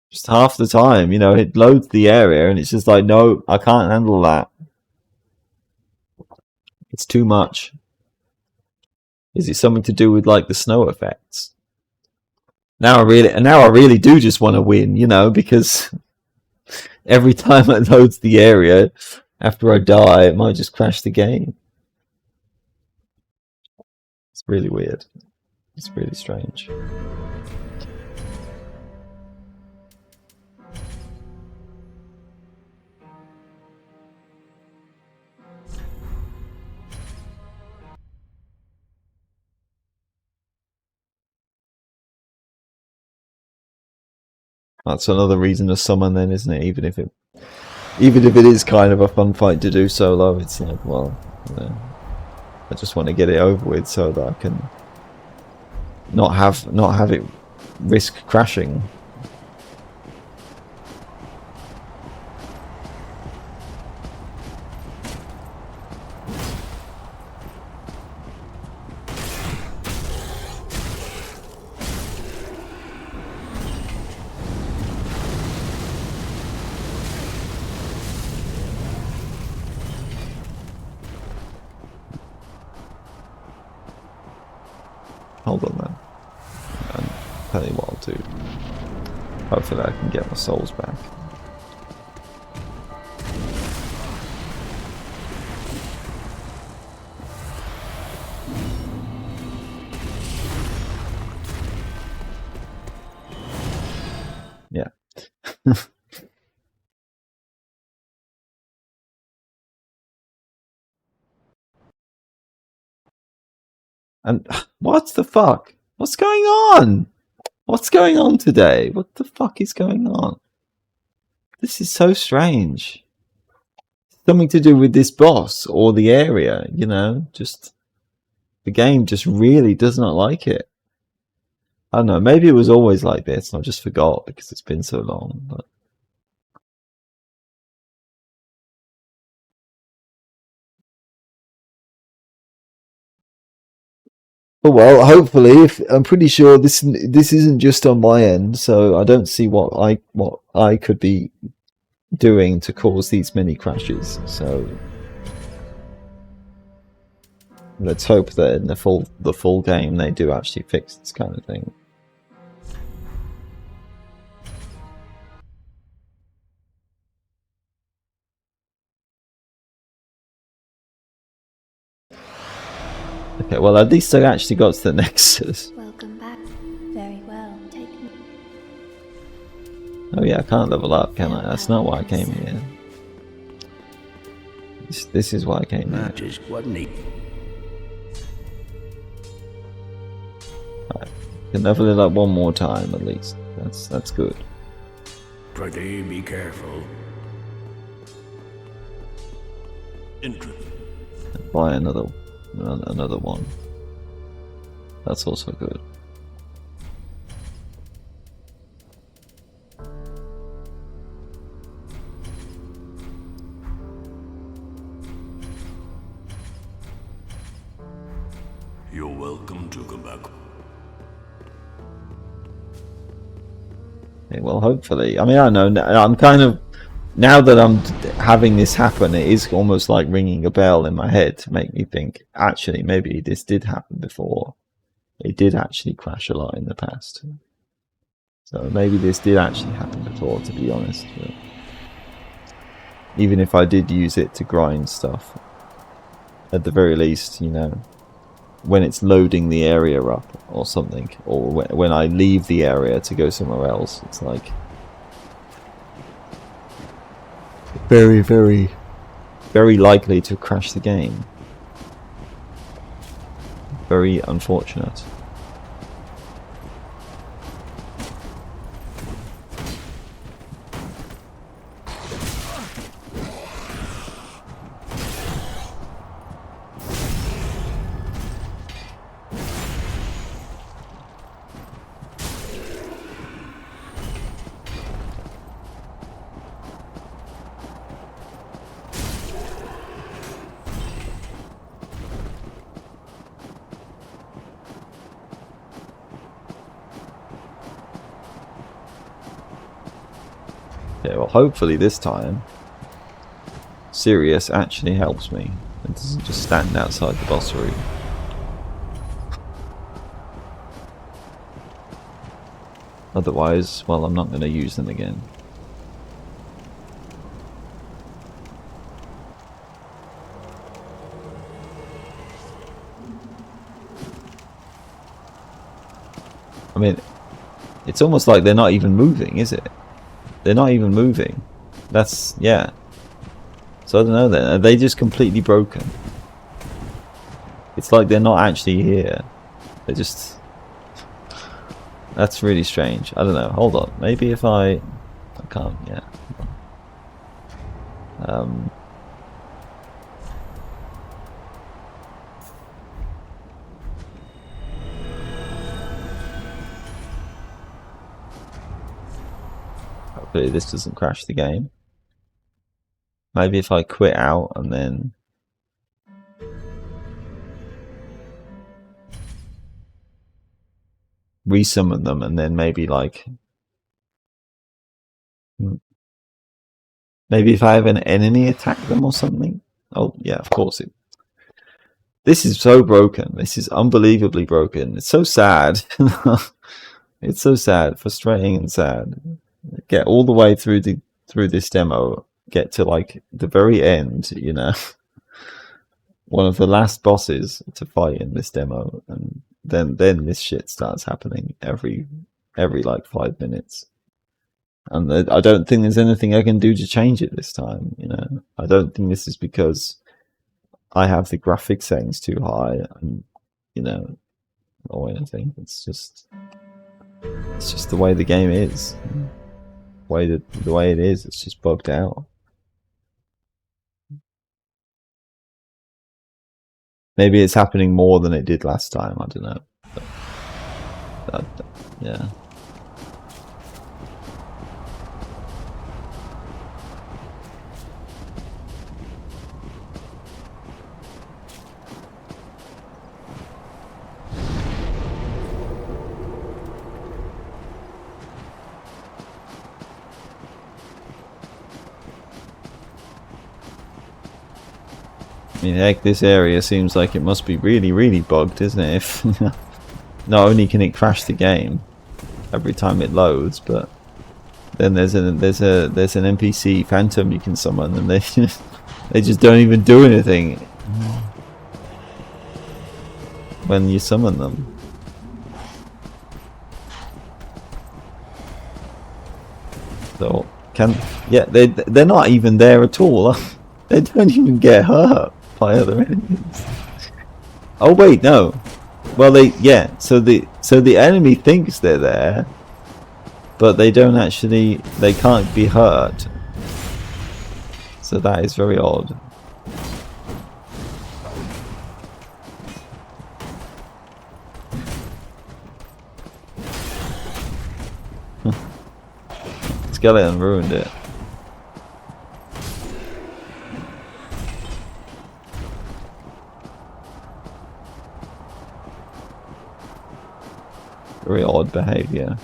A: Just half the time, you know, it loads the area and it's just like, no, I can't handle that. It's too much. Is it something to do with like the snow effects? Now I really do just want to win, you know, because every time it loads the area, after I die, it might just crash the game. It's really weird. It's really strange. That's another reason to summon then, isn't it? Even if it is kind of a fun fight to do solo, it's like, well, you know, I just want to get it over with so that I can not have it risk crashing. Hold on then. I'll tell you what I'll do. Hopefully I can get my souls back. Yeah. And what the fuck? What's going on? What's going on today? What the fuck is going on? This is so strange. Something to do with this boss or the area, you know? Just the game just really does not like it. I don't know, maybe it was always like this and I just forgot because it's been so long, but oh well, hopefully, I'm pretty sure this isn't just on my end, so I don't see what I could be doing to cause these many crashes. So let's hope that in the full game they do actually fix this kind of thing. Okay, well at least I actually got to the Nexus.
E: Welcome back. Very well. Take me.
A: Oh yeah, I can't level up, can I? That's not why I came here. This is why I came here.
G: Just wasn't he?
A: Right. Can level it up one more time at least. That's good.
G: Pretty be careful.
A: Buy another one. That's also good.
G: You're welcome to come back.
A: Okay, well, hopefully. I mean, I don't know. I'm kind of... Now that I'm having this happen, it is almost like ringing a bell in my head to make me think, actually, maybe this did happen before. It did actually crash a lot in the past. So maybe this did actually happen before, to be honest. But even if I did use it to grind stuff, at the very least, you know, when it's loading the area up or something, or when I leave the area to go somewhere else, it's like very, very, very likely to crash the game. Very unfortunate. Okay, well, hopefully this time Sirius actually helps me and doesn't just stand outside the boss room. Otherwise, well, I'm not going to use them again. I mean, it's almost like they're not even moving, is it? They're not even moving. That's, yeah. So I don't know then. Are they just completely broken? It's like they're not actually here. They're just... That's really strange. I don't know. Hold on. Maybe if I can't, yeah. Hopefully this doesn't crash the game. Maybe if I quit out and then resummon them, and then maybe like maybe if I have an enemy attack them or something. Oh yeah, of course it. This is so broken. This is unbelievably broken. It's so sad. It's so sad, frustrating and sad. Get all the way through this demo, get to like the very end, you know, one of the last bosses to fight in this demo, and then this shit starts happening every like 5 minutes. And I don't think there's anything I can do to change it this time, you know. I don't think this is because I have the graphics settings too high, and you know, or anything. It's just the way the game is. The way it is, it's just bugged out. Maybe it's happening more than it did last time, I don't know. But, yeah. I mean, heck, this area seems like it must be really, really bugged, isn't it? If not only can it crash the game every time it loads, but then there's an NPC phantom you can summon, and they just don't even do anything when you summon them. So they're not even there at all. They don't even get hurt by other enemies. Oh wait, no. Well, so the enemy thinks they're there, but they don't actually. They can't be hurt. So that is very odd. skeleton ruined it. Very odd behavior.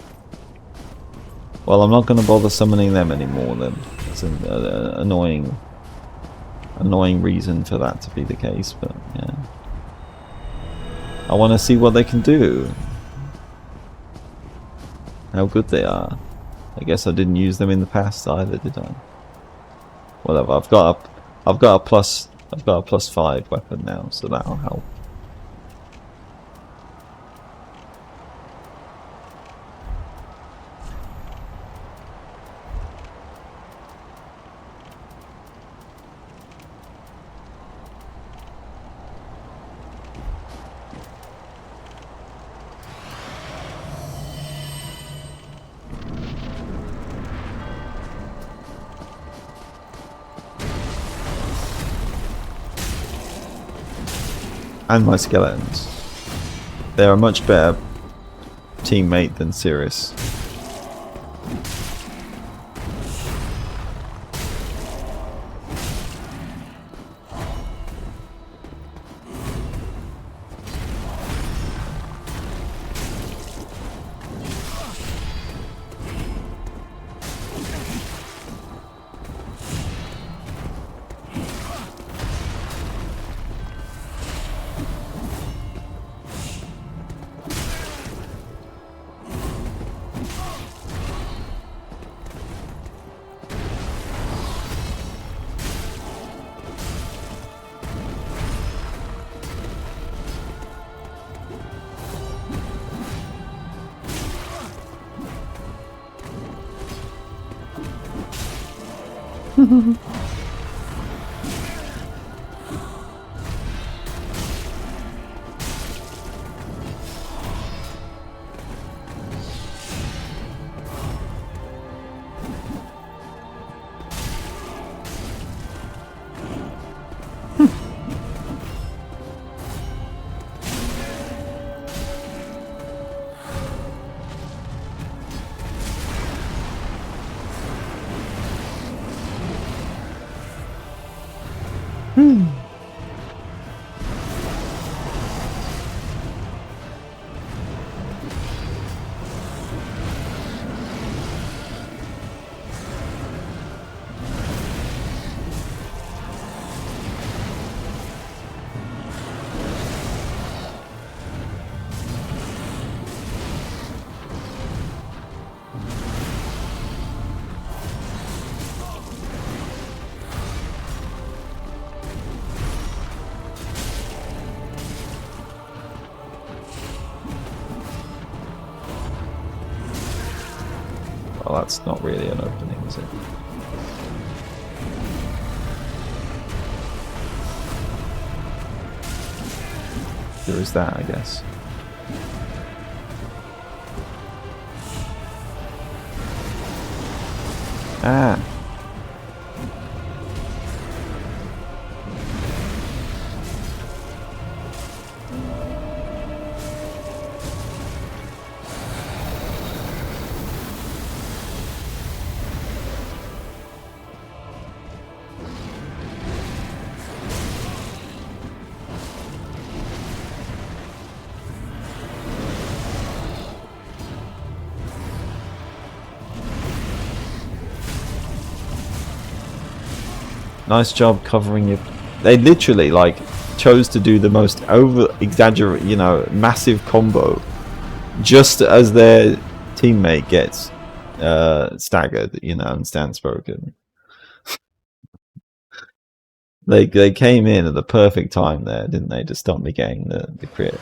A: Well, I'm not going to bother summoning them anymore then. It's an annoying reason for that to be the case, but yeah. I want to see what they can do. How good they are. I guess I didn't use them in the past either, did I? Whatever. I've got a plus 5 weapon now, so that'll help. And my skeletons. They're a much better teammate than Cirrus. Well, that's not really an opening, is it? There is that, I guess. Ah! Nice job covering your... They literally, like, chose to do the most over-exaggerate, you know, massive combo just as their teammate gets staggered, you know, and stands broken. They came in at the perfect time there, didn't they, to stop me getting the crit.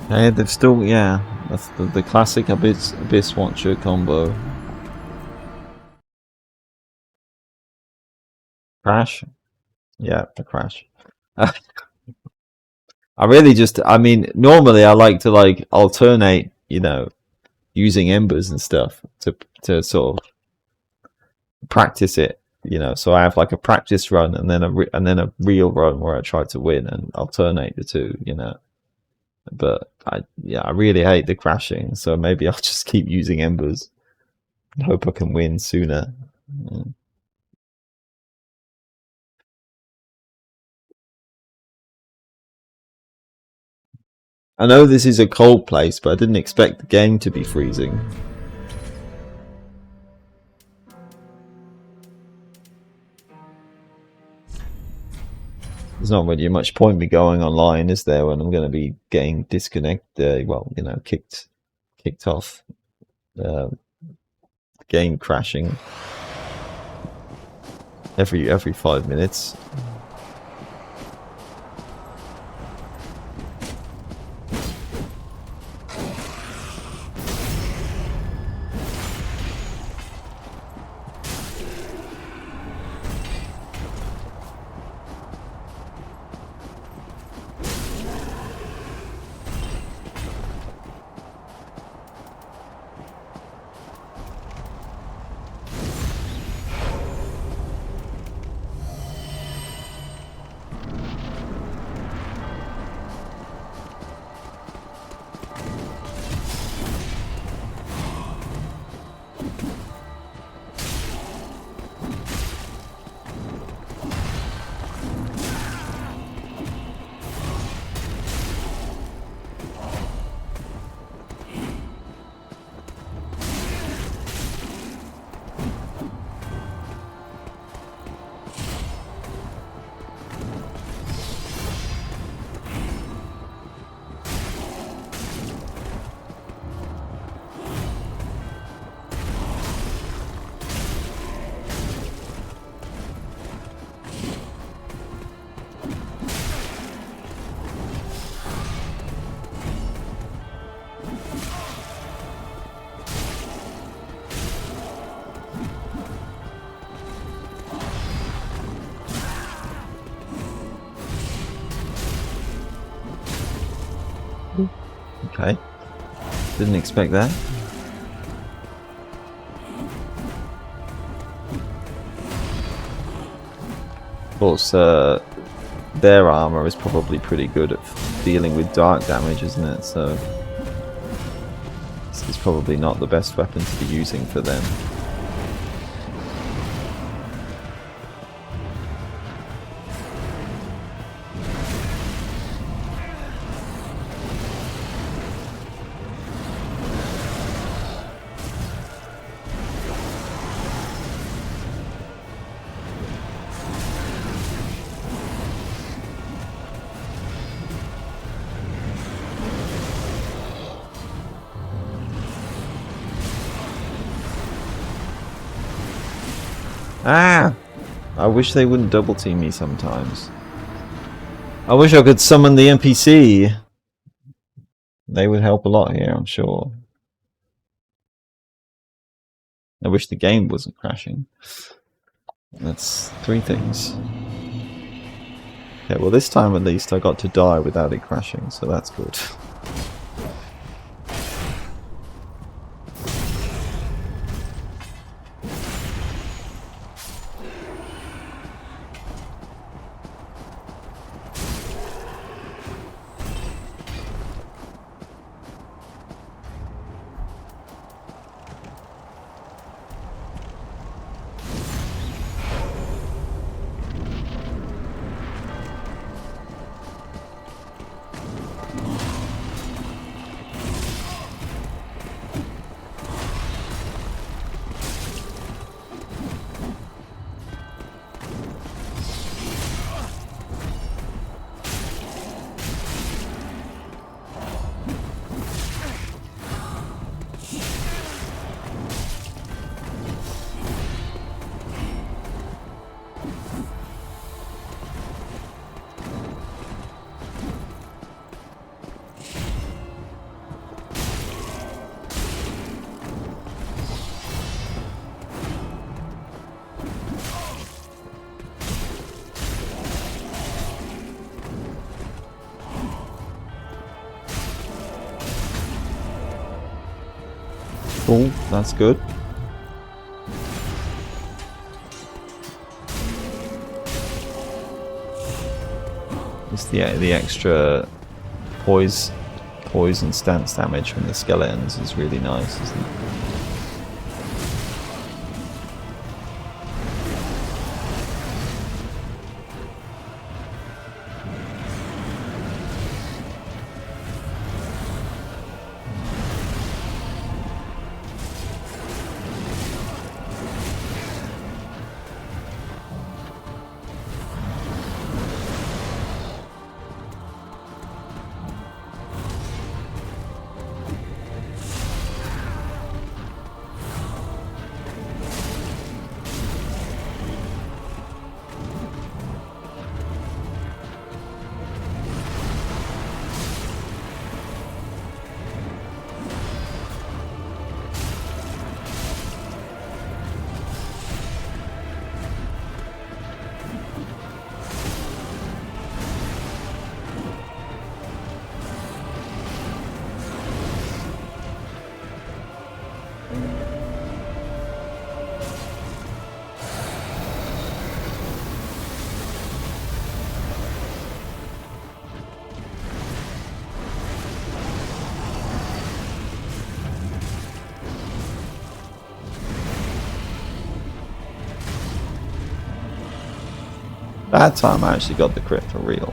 A: Hey, they've still, yeah, that's the classic Abyss Watcher combo. Crash? Yeah, the crash. I really just, I mean, normally I like to like alternate, you know, using embers and stuff to sort of practice it, you know. So I have like a practice run and then a real run where I try to win and alternate the two, you know. But I really hate the crashing, so maybe I'll just keep using embers and hope I can win sooner. I know this is a cold place, but I didn't expect the game to be freezing. There's not really much point me going online, is there, when I'm going to be getting disconnected, well, you know, kicked off, game crashing every 5 minutes. Okay, didn't expect that. Of course, their armor is probably pretty good at dealing with dark damage, isn't it? So this is probably not the best weapon to be using for them. Ah! I wish they wouldn't double team me sometimes. I wish I could summon the NPC. They would help a lot here, I'm sure. I wish the game wasn't crashing. That's 3 things. Okay, well this time at least I got to die without it crashing, so that's good. Cool, that's good. It's the extra poison stance damage from the skeletons is really nice, isn't it? That time I actually got the crit for real.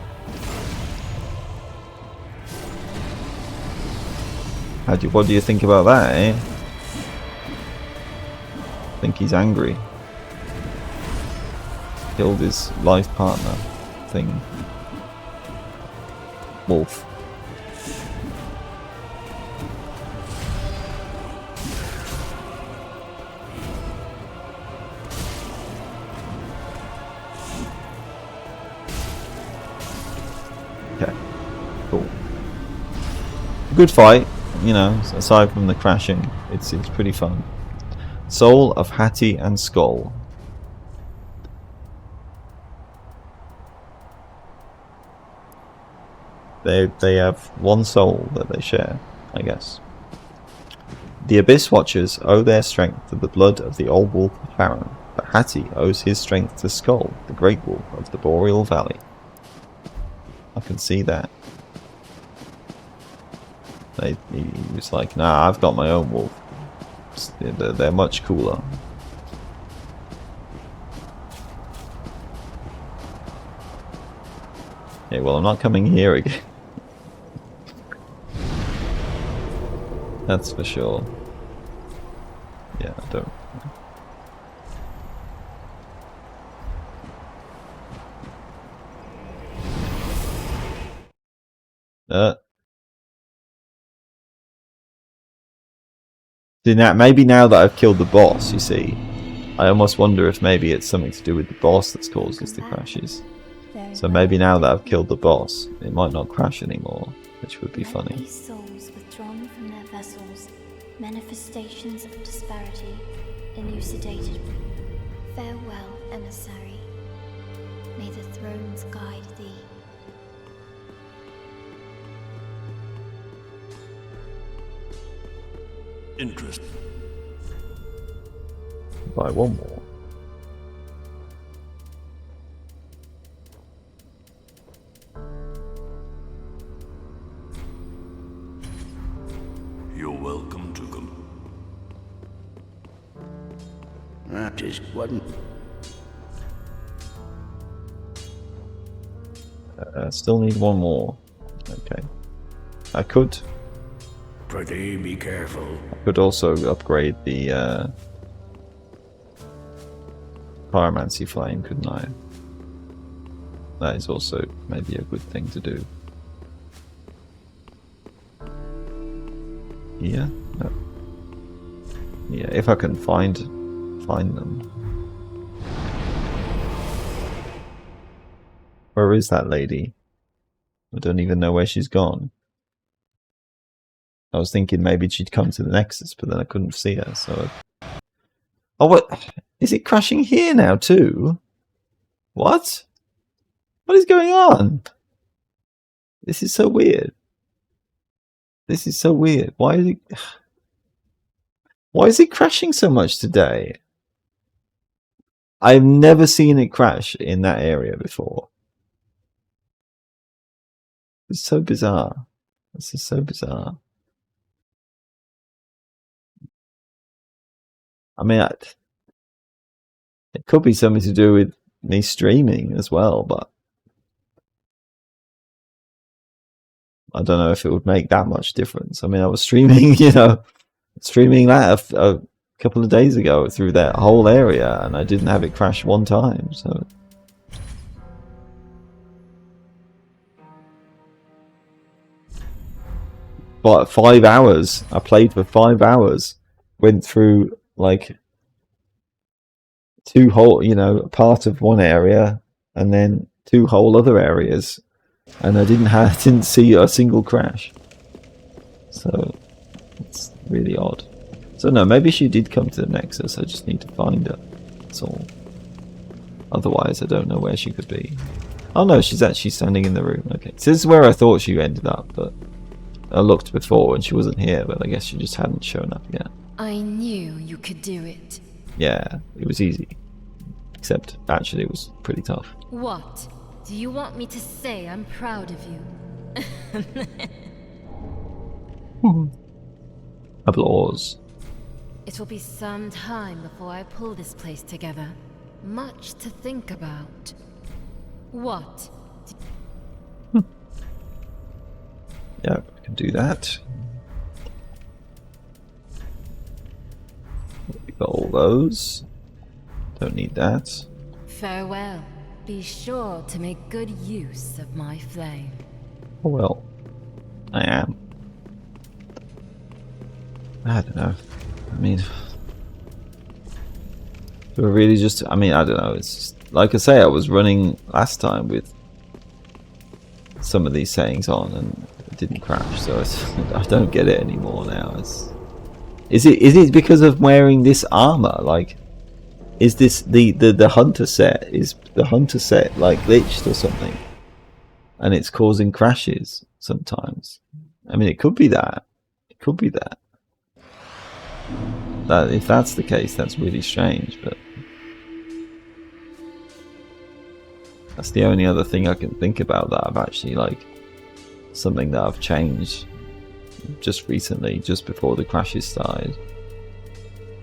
A: What do you think about that, eh? I think he's angry. Killed his life partner thing. Wolf. Okay, cool. Good fight, you know, aside from the crashing, it's pretty fun. Soul of Hattie and Skull. They have one soul that they share, I guess. The Abyss Watchers owe their strength to the blood of the old wolf of Farron, but Hattie owes his strength to Skull, the great wolf of the Boreal Valley. I can see that. He was like, nah, I've got my own wolf. They're much cooler. Okay, well, I'm not coming here again. That's for sure. Yeah, I don't. Maybe now that I've killed the boss, you see, I almost wonder if maybe it's something to do with the boss that's causes the crashes. So maybe now that I've killed the boss, it might not crash anymore, which would be funny.
E: These souls withdrawn from their vessels, manifestations of disparity, elucidated. Farewell, emissary. May the thrones guide thee.
B: Interest.
A: Buy one more.
B: You're welcome to come. That just wasn't.
A: Still need one more. Okay. I could
G: Prithee, be careful.
A: also upgrade the Pyromancy Flame, couldn't I? That is also maybe a good thing to do. Yeah? No. Yeah, if I can find them. Where is that lady? I don't even know where she's gone. I was thinking maybe she'd come to the Nexus, but then I couldn't see her, so... Oh, what? Is it crashing here now, too? What? What is going on? This is so weird. This is so weird. Why is it... Why is it crashing so much today? I've never seen it crash in that area before. It's so bizarre. This is so bizarre. I mean, it could be something to do with me streaming as well, but I don't know if it would make that much difference. I mean, I was streaming, you know, streaming that a couple of days ago through that whole area, and I didn't have it crash one time, so... But 5 hours, I played for 5 hours, went through, like, 2 whole, you know, part of one area, and then 2 whole other areas, and I didn't see a single crash. So, it's really odd. So no, maybe she did come to the Nexus, I just need to find her, that's all. Otherwise, I don't know where she could be. Oh no, she's actually standing in the room, okay. So this is where I thought she ended up, but I looked before and she wasn't here, but I guess she just hadn't shown up yet.
H: I knew you could do it.
A: Yeah, it was easy. Except, actually, it was pretty tough.
H: What? Do you want me to say I'm proud of you?
A: Applause.
H: It will be some time before I pull this place together. Much to think about. What?
A: Yeah, I can do that. We got all those. Don't need that.
H: Farewell. Be sure to make good use of my flame.
A: Oh well. I am. I don't know. I mean... We're really just... I mean, I don't know. It's just... Like I say, I was running last time with some of these settings on and it didn't crash, so it's, I don't get it anymore now. Is it because of wearing this armor? Like, is this the hunter set? Is the hunter set like glitched or something? And it's causing crashes sometimes. I mean, it could be that. It could be that. If that's the case, that's really strange, but that's the only other thing I can think about that I've actually, like, something that I've changed just recently, just before the crashes started.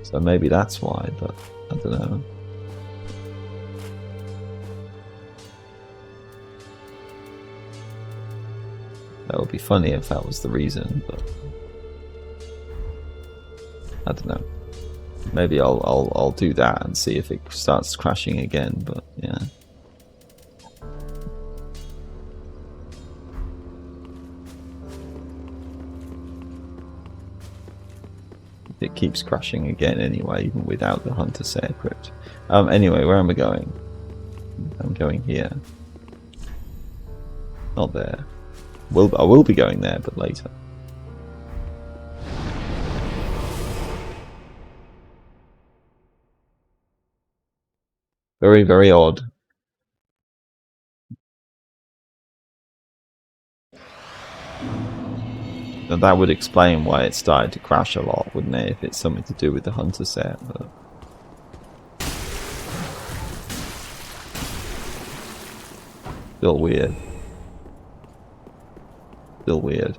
A: So maybe that's why, but I don't know. That would be funny if that was the reason, but I don't know. Maybe I'll do that and see if it starts crashing again, but yeah. It keeps crashing again anyway, even without the hunter set equipped. Anyway, where am I going? I'm going here. Not there. I will be going there, but later. Very, very odd. And that would explain why it started to crash a lot, wouldn't it? If it's something to do with the hunter set. But still weird. Still weird.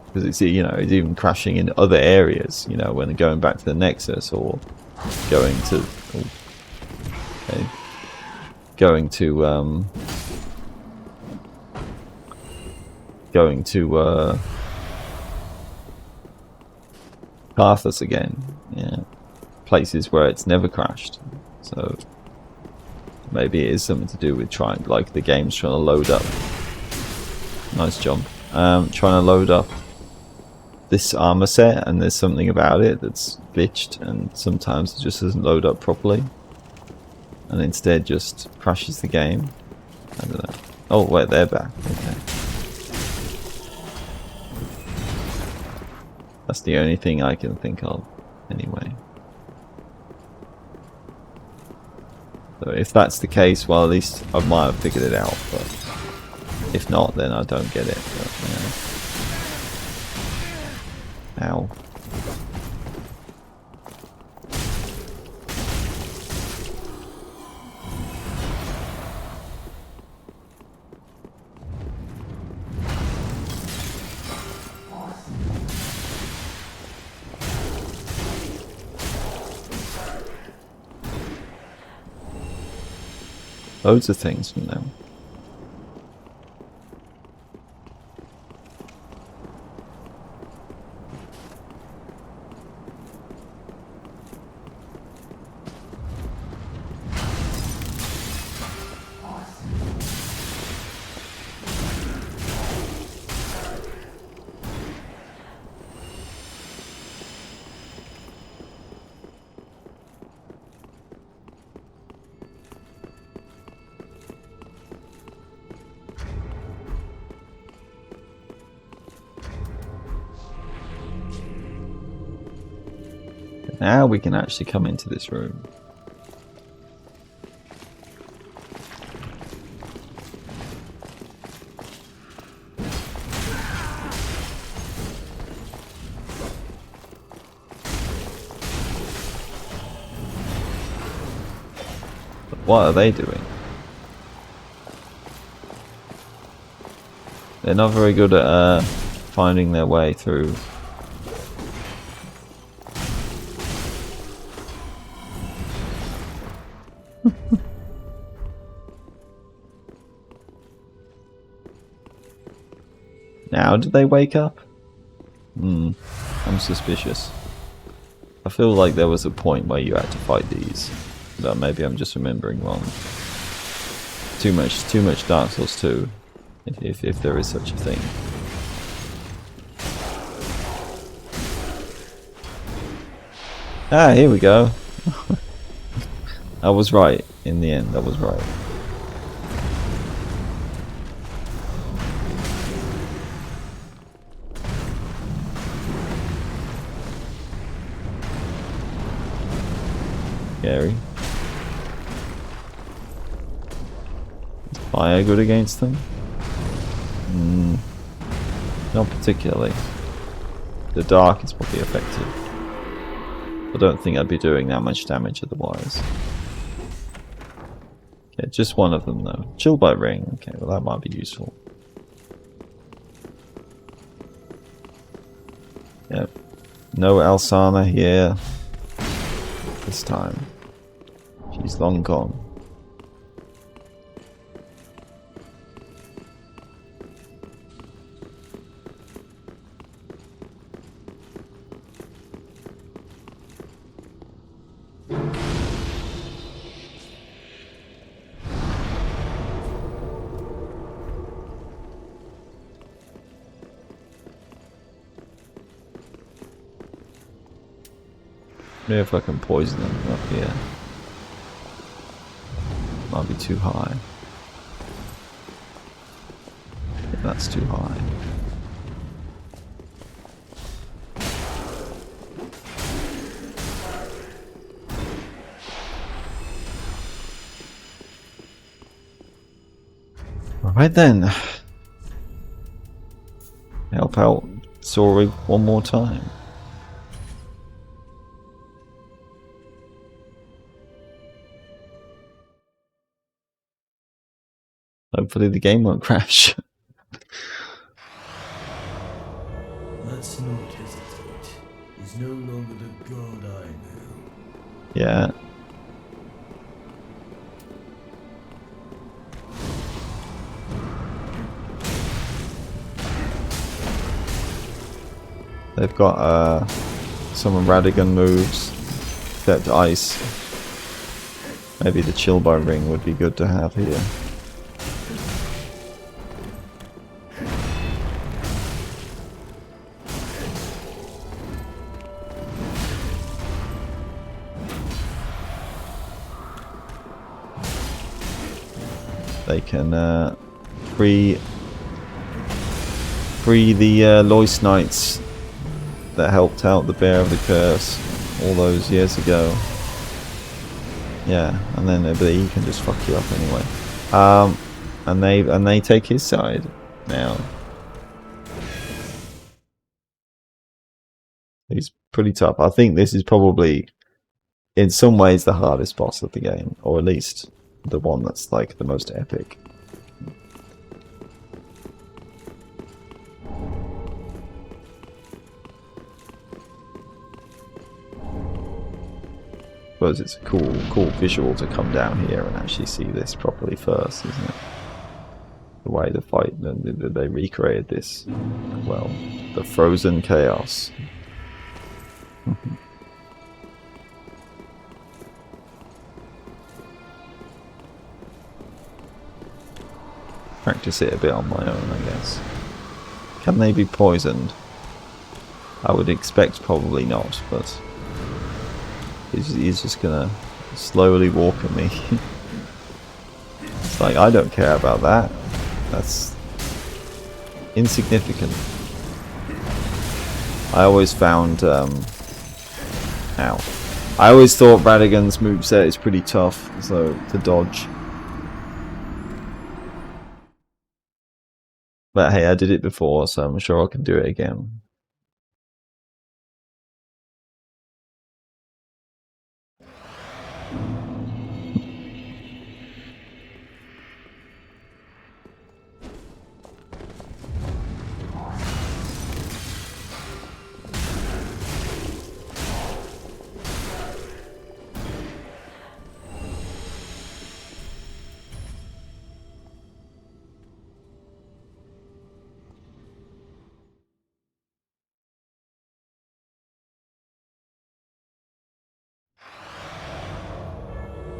A: Because it's, you know, it's even crashing in other areas, you know, when going back to the Nexus or going to Carthus again. Yeah, places where it's never crashed. So maybe it is something to do with trying, like the game's trying to load up. Nice jump. Trying to load up this armor set, and there's something about it that's glitched, and sometimes it just doesn't load up properly, and instead just crashes the game. I don't know. Oh wait, they're back. Okay. That's the only thing I can think of, anyway. So if that's the case, well, at least I might have figured it out, but if not, then I don't get it. But, yeah. Ow. Loads of things from them. Now we can actually come into this room. But what are they doing? They're not very good at finding their way through. Now did they wake up? I'm suspicious. I feel like there was a point where you had to fight these, but maybe I'm just remembering wrong. Too much Dark Souls 2, if there is such a thing. Ah, here we go. I was right in the end. I was right. Scary. Is fire good against them? Not particularly. The dark is probably effective. I don't think I'd be doing that much damage otherwise. Okay, just one of them though. Chill by ring. Okay, well that might be useful. Yep. No Alsana here. This time. She's long gone. Maybe if I can poison them up here. Might be too high. Yeah, that's too high. Alright then. Help out Sori one more time. Hopefully the game won't crash.
B: Let's not hesitate. He's no longer the god I knew.
A: Yeah. They've got some Radigan moves. Except ice. Maybe the chill by ring would be good to have here. They can free the Lois Knights that helped out the Bear of the Curse all those years ago. Yeah, and then he can just fuck you up anyway. And they take his side now. He's pretty tough. I think this is probably, in some ways, the hardest boss of the game, or at least the one that's like the most epic. I suppose it's a cool visual to come down here and actually see this properly first, isn't it? The way the fight, they recreated this well. The frozen chaos. Practice it a bit on my own, I guess. Can they be poisoned? I would expect probably not, but he's just gonna slowly walk at me. It's like, I don't care about that. That's insignificant. I always found, I always thought Radagon's moveset is pretty tough, so to dodge. But hey, I did it before, so I'm sure I can do it again.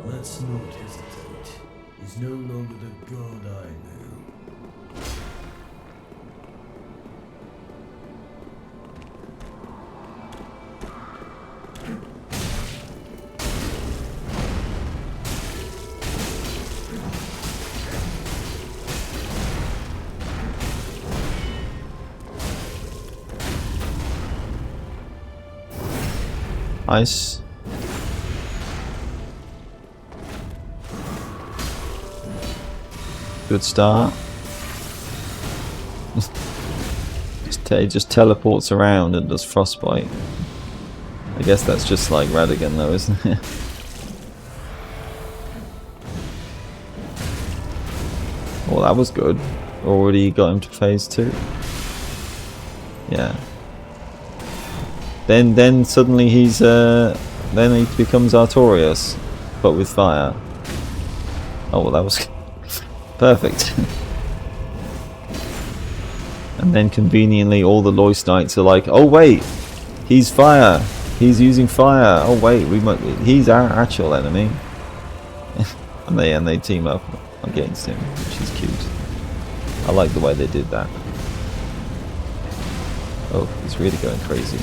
B: Let's not hesitate. He's no longer the god I knew.
A: Nice. Good start. Just teleports around and does frostbite. I guess that's just like Radagon though, isn't it? Well, that was good. Already got him to phase 2. Yeah. Then suddenly he's then he becomes Artorias, but with fire. Oh well, that was perfect. And then conveniently all the Loist Knights are like, oh wait, he's fire. He's using fire. Oh wait, he's our actual enemy. and they team up against him, which is cute. I like the way they did that. Oh, he's really going crazy.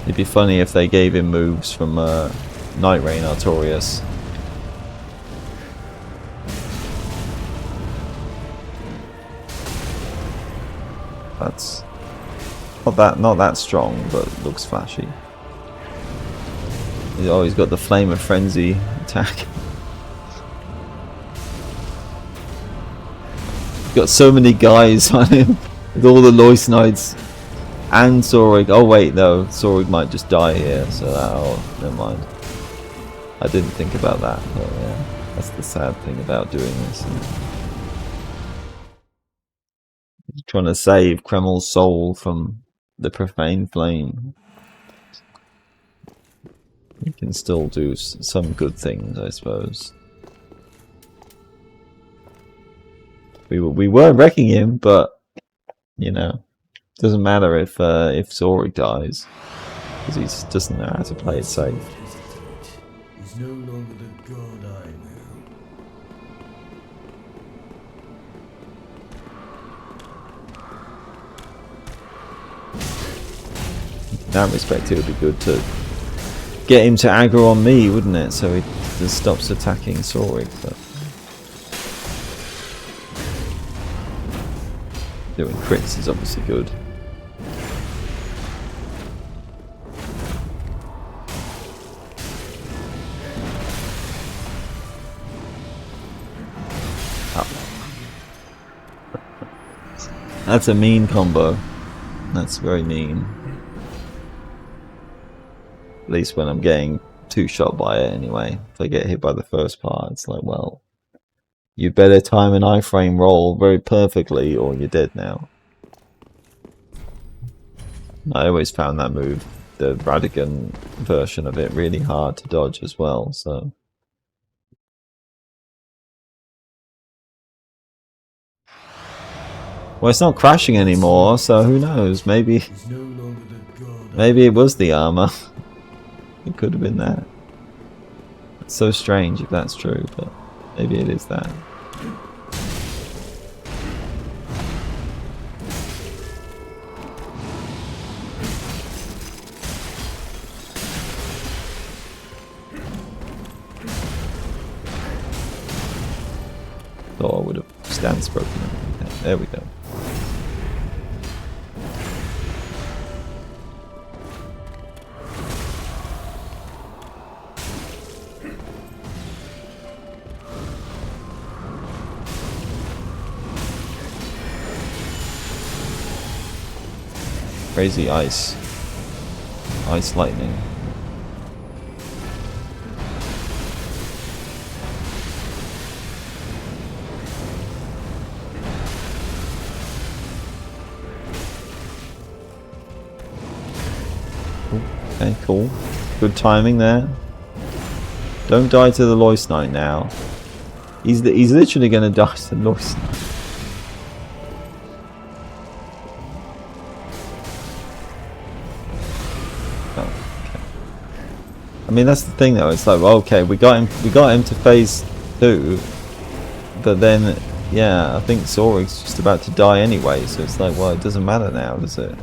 A: It'd be funny if they gave him moves from Night Rain Artorias. That's not that strong, but looks flashy. Oh, he's got the Flame of Frenzy attack. Got so many guys on him with all the Loist Knights and Zorig. Oh wait, no, Zorig might just die here, so never mind. I didn't think about that, but yeah, that's the sad thing about doing this. He's trying to save Kremel's soul from the profane flame. You can still do some good things, I suppose. We were wrecking him, but you know, doesn't matter if Zorig dies, because he doesn't know how to play it safe.
B: He's no longer the god I knew.
A: In that respect, it would be good to get him to aggro on me, wouldn't it? So he just stops attacking Zorig. But doing crits is obviously good. That's a mean combo. That's very mean. At least when I'm getting two-shot by it anyway. If I get hit by the first part, it's like, well, you better time an iframe roll very perfectly or you're dead now. I always found that move, the Radigan version of it, really hard to dodge as well, so... Well, it's not crashing anymore, so who knows? Maybe it was the armor. It could have been that. It's so strange if that's true, but maybe it is that. Thought I would have stance broken it. Okay, there we go. Crazy ice lightning. Okay, cool. Good timing there. Don't die to the Loist Knight now. He's literally going to die to the Loist Knight. I mean, that's the thing though, it's like, well, okay, we got him to phase 2, but then, yeah, I think Sorig's just about to die anyway, so it's like, well, it doesn't matter now, does it?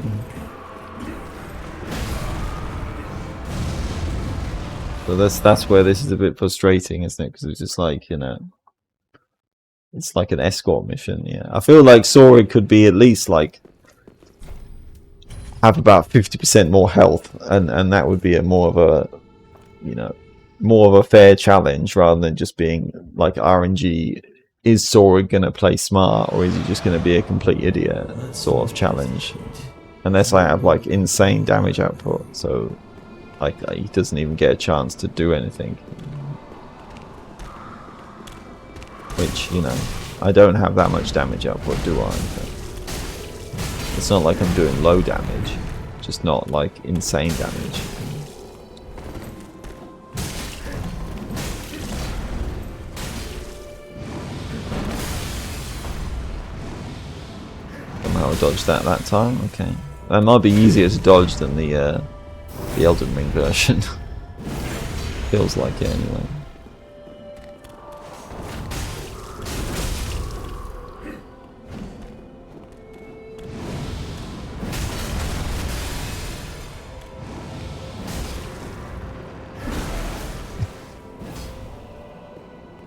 A: So that's where this is a bit frustrating, isn't it? Because it's just like, you know, it's like an escort mission, yeah. I feel like Sorig could be at least like, have about 50% more health, and that would be a more of a, you know, more of a fair challenge rather than just being like RNG. Is Sorig going to play smart or is he just going to be a complete idiot sort of challenge? Unless I have like insane damage output, so like he doesn't even get a chance to do anything. Which, you know, I don't have that much damage output, do I? But it's not like I'm doing low damage, just not like insane damage. Somehow I dodged that time. Okay, that might be easier to dodge than the Elden Ring version. Feels like it anyway.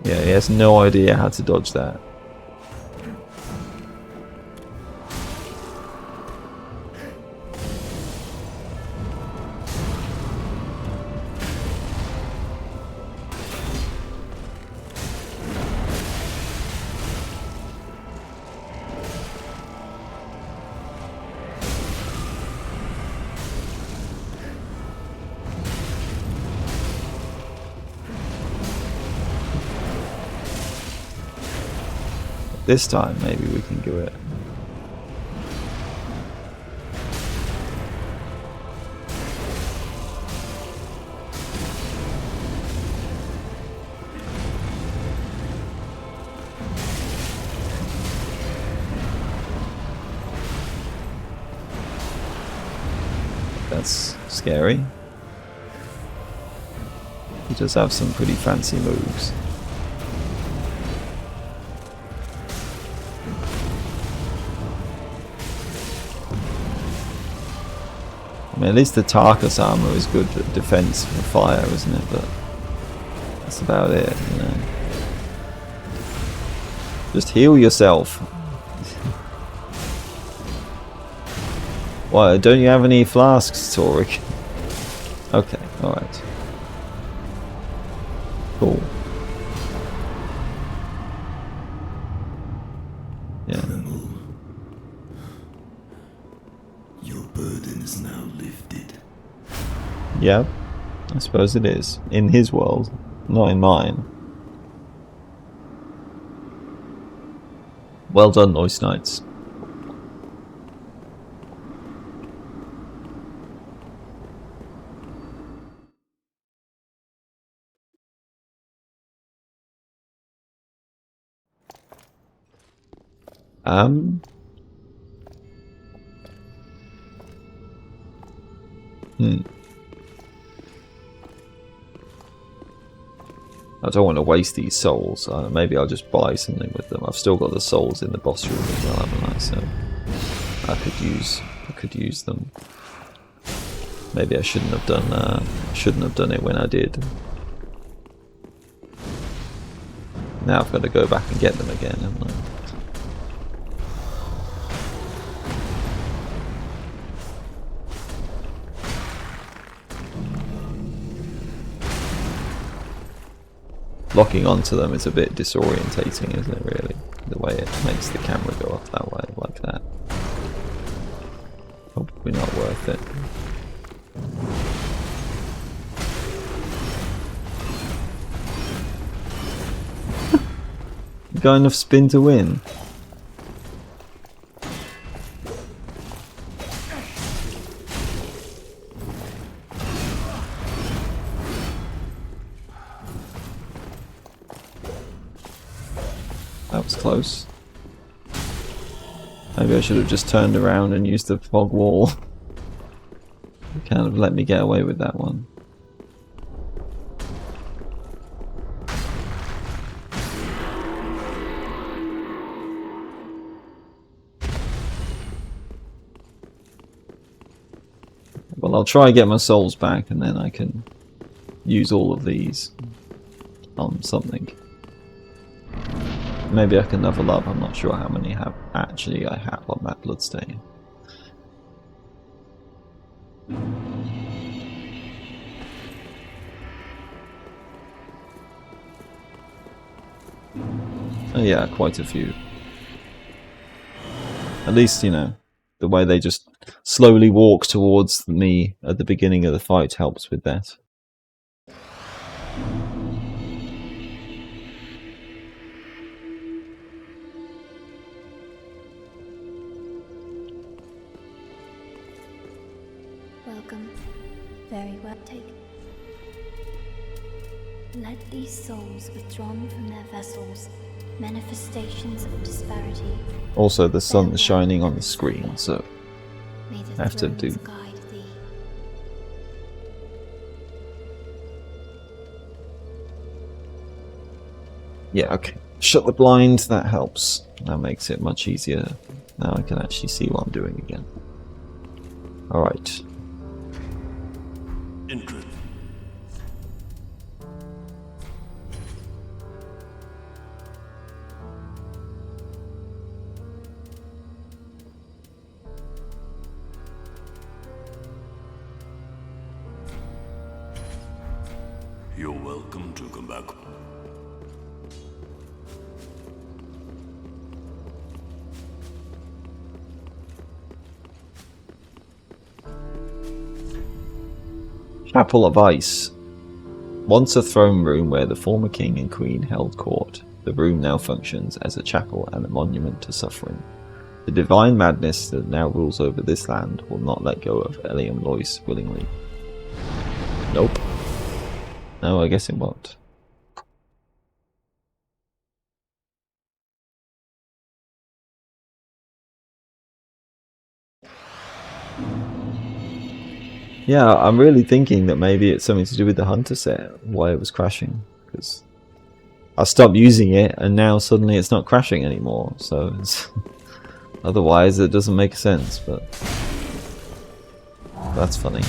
A: Yeah, he has no idea how to dodge that. This time, maybe we can do it. That's scary. He does have some pretty fancy moves. I mean, at least the Tarkus armor is good at defense from fire, isn't it? But that's about it, you know. Just heal yourself. Why, don't you have any flasks, Sorig? Okay, alright. Cool. Yeah. Yeah, I suppose it is. In his world, not in mine. Well done, Noise Knights. I don't want to waste these souls. Maybe I'll just buy something with them. I've still got the souls in the boss room as well, haven't I? So I could use them. Maybe I shouldn't have done it when I did. Now I've got to go back and get them again, haven't I? Locking onto them is a bit disorientating, isn't it, really? The way it makes the camera go off that way, like that. Probably not worth it. Got enough spin to win. That was close. Maybe I should have just turned around and used the fog wall. It kind of let me get away with that one. Well, I'll try and get my souls back and then I can use all of these on something. Maybe I can level up. I'm not sure how many I have on that bloodstain. Oh yeah, quite a few. At least, you know, the way they just slowly walk towards me at the beginning of the fight helps with that.
E: Welcome. Very well taken. Let these souls withdrawn from their vessels, manifestations of disparity.
A: Also, the sun's shining on the screen, so I have to do.
E: Guide thee.
A: Yeah, okay. Shut the blind, that helps. That makes it much easier. Now I can actually see what I'm doing again. Alright.
G: Intrude. You're welcome to come back.
A: Chapel of Ice. Once a throne room where the former king and queen held court, the room now functions as a chapel and a monument to suffering. The divine madness that now rules over this land will not let go of Eliam Lois willingly. Nope. No, I guess it won't. Yeah, I'm really thinking that maybe it's something to do with the Hunter set, why it was crashing. Because I stopped using it and now suddenly it's not crashing anymore. So it's otherwise it doesn't make sense, but that's funny.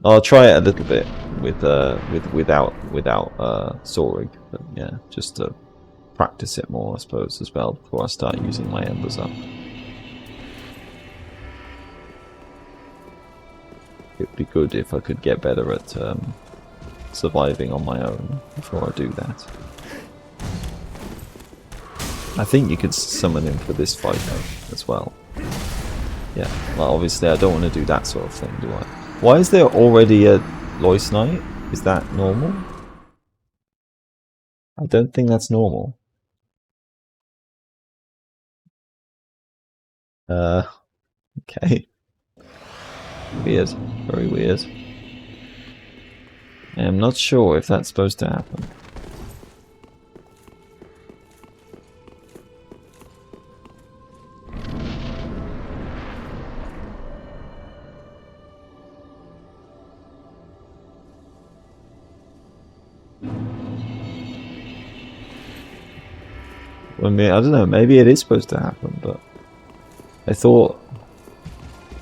A: I'll try it a little bit without Sorig, but yeah, just to practice it more, I suppose, as well before I start using my embers up. It'd be good if I could get better at surviving on my own before I do that. I think you could summon him for this fight though, as well. Yeah, well obviously I don't want to do that sort of thing, do I? Why is there already a Lois Knight? Is that normal? I don't think that's normal. Okay. Weird. Very weird. I'm not sure if that's supposed to happen. I mean, I don't know, maybe it is supposed to happen, but I thought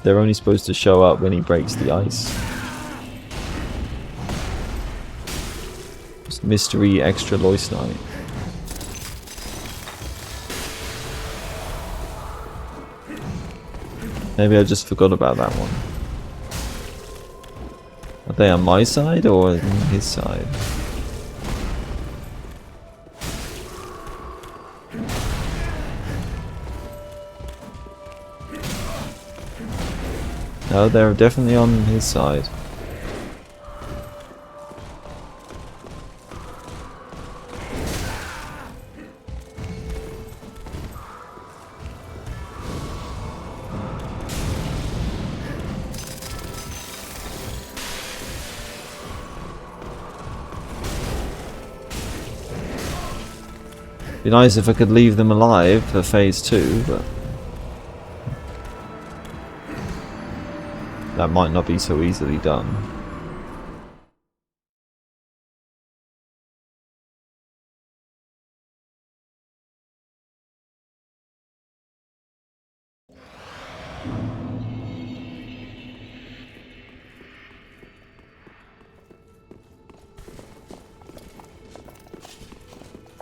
A: they're only supposed to show up when he breaks the ice. Just mystery extra Lois Knight. Maybe I just forgot about that one. Are they on my side or on his side? No, they're definitely on his side. Be nice if I could leave them alive for phase 2, but that might not be so easily done.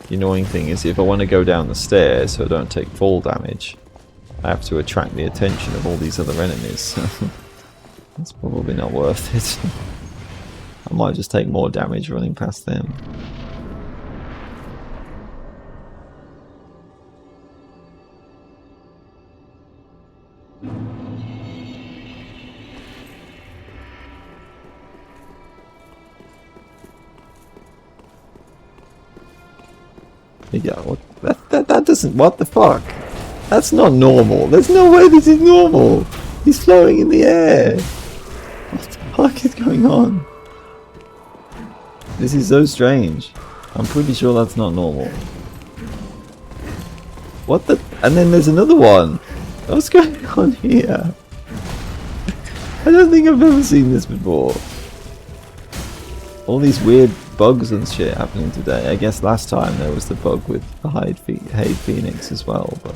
A: The annoying thing is if I want to go down the stairs so I don't take fall damage, I have to attract the attention of all these other enemies. It's probably not worth it. I might just take more damage running past them. Yeah, what? That doesn't... What the fuck? That's not normal. There's no way this is normal. He's floating in the air. What the fuck is going on? This is so strange. I'm pretty sure that's not normal. What the... And then there's another one. What's going on here? I don't think I've ever seen this before. All these weird bugs and shit happening today. I guess last time there was the bug with the Hade Phoenix as well, but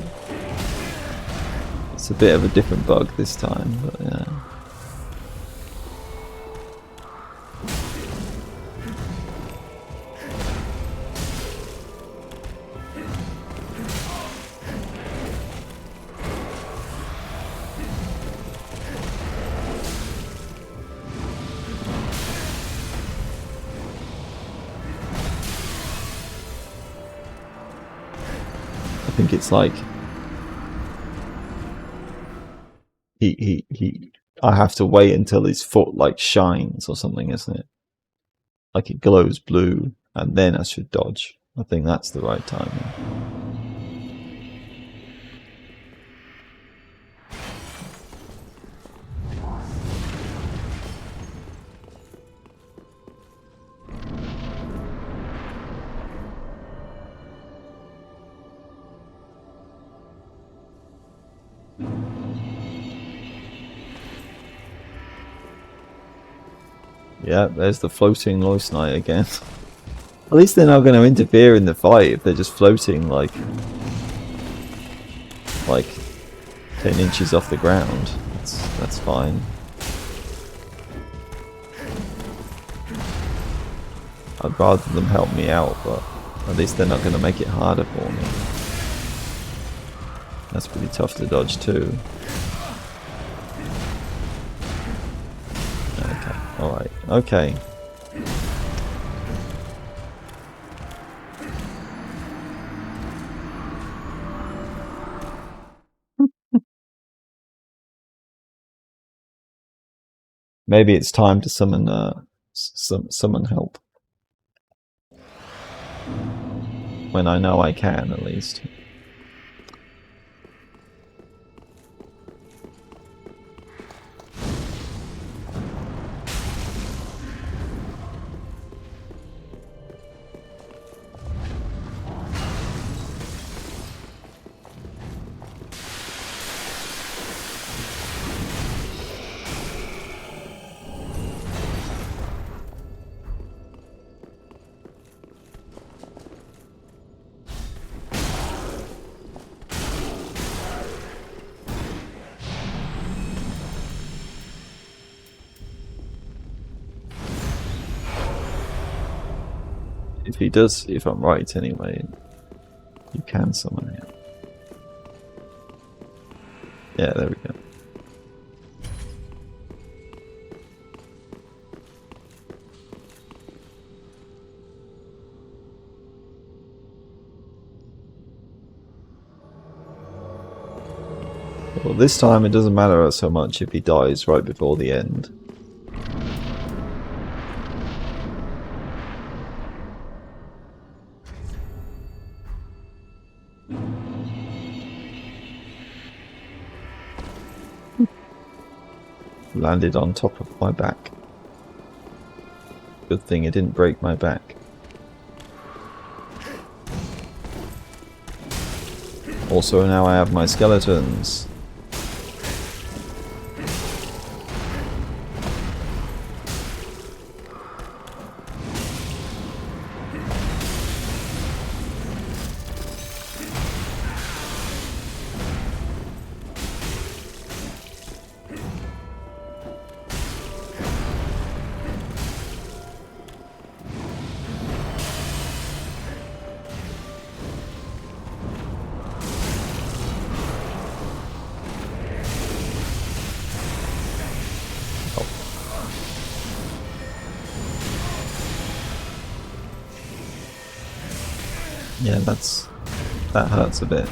A: it's a bit of a different bug this time, but yeah. I think it's like I have to wait until his foot like shines or something, isn't it? Like it glows blue and then I should dodge. I think that's the right timing. Yeah, there's the floating Lois Knight again. At least they're not going to interfere in the fight if they're just floating like 10 inches off the ground. That's fine. I'd rather them help me out, but at least they're not going to make it harder for me. That's pretty tough to dodge too. Okay, alright, okay. Maybe it's time to summon summon help. When I know I can, at least. If he does, if I'm right anyway, you can summon him. Yeah, there we go. Well, this time it doesn't matter so much if he dies right before the end. Landed on top of my back. Good thing it didn't break my back. Also, now I have my skeletons. Yeah, that hurts a bit.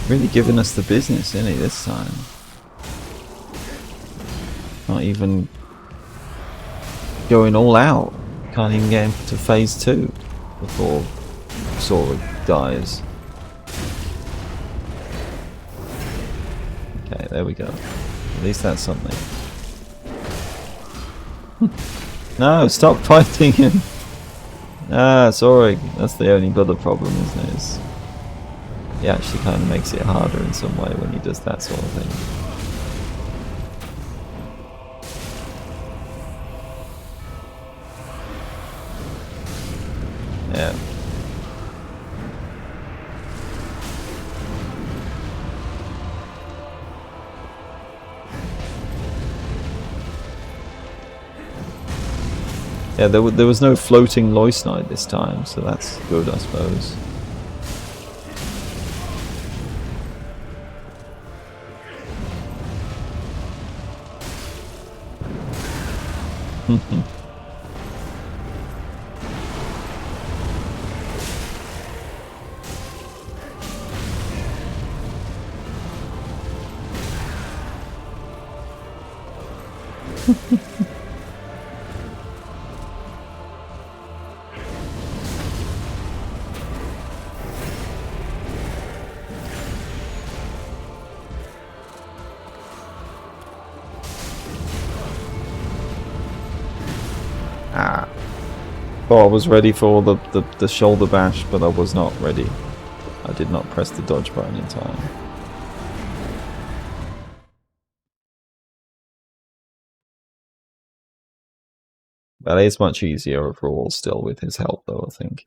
A: Really giving us the business, isn't he, this time? Not even going all out. Can't even get into phase 2 before Sora dies. Okay, there we go. At least that's something. No, stop fighting him! Ah, Sora, that's the only other problem, isn't it? He actually kind of makes it harder in some way when he does that sort of thing. Yeah. Yeah, there was no floating Lois Knight this time, so that's good, I suppose. Oh, I was ready for the shoulder bash, but I was not ready. I did not press the dodge button in time. That is much easier overall still with his help though, I think.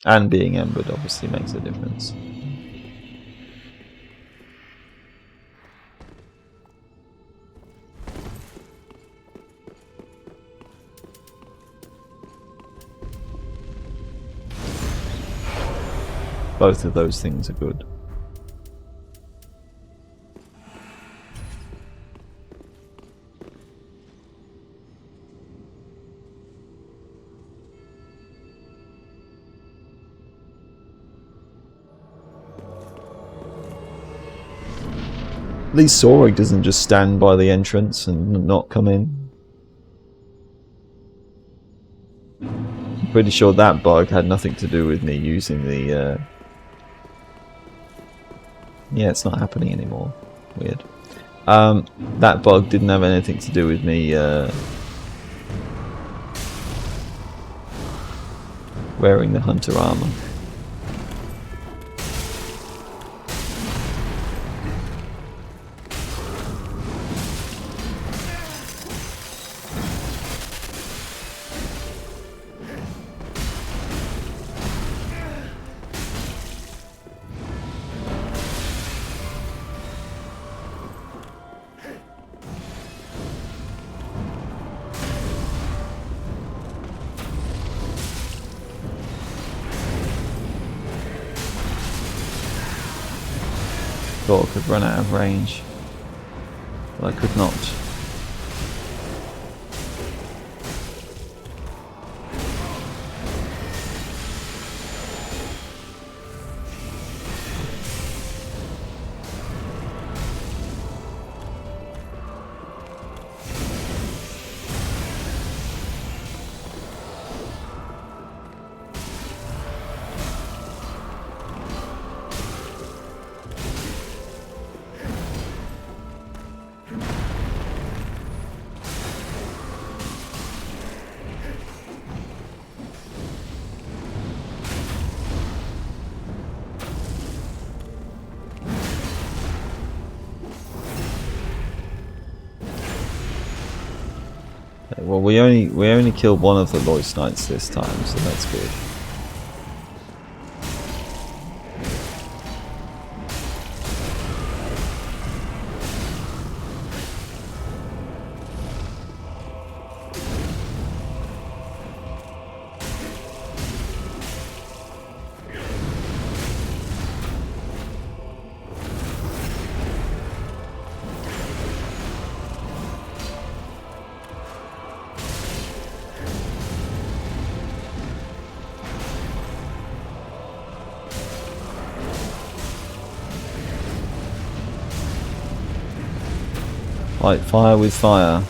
A: And being embered obviously makes a difference. Both of those things are good. At least Sorag doesn't just stand by the entrance and not come in. I'm pretty sure that bug had nothing to do with me using the... Yeah, it's not happening anymore. Weird. That bug didn't have anything to do with me wearing the hunter armor. Thought I could run out of range, but I could not. Well, we only killed one of the Loist Knights this time, so that's good. Fight fire with fire.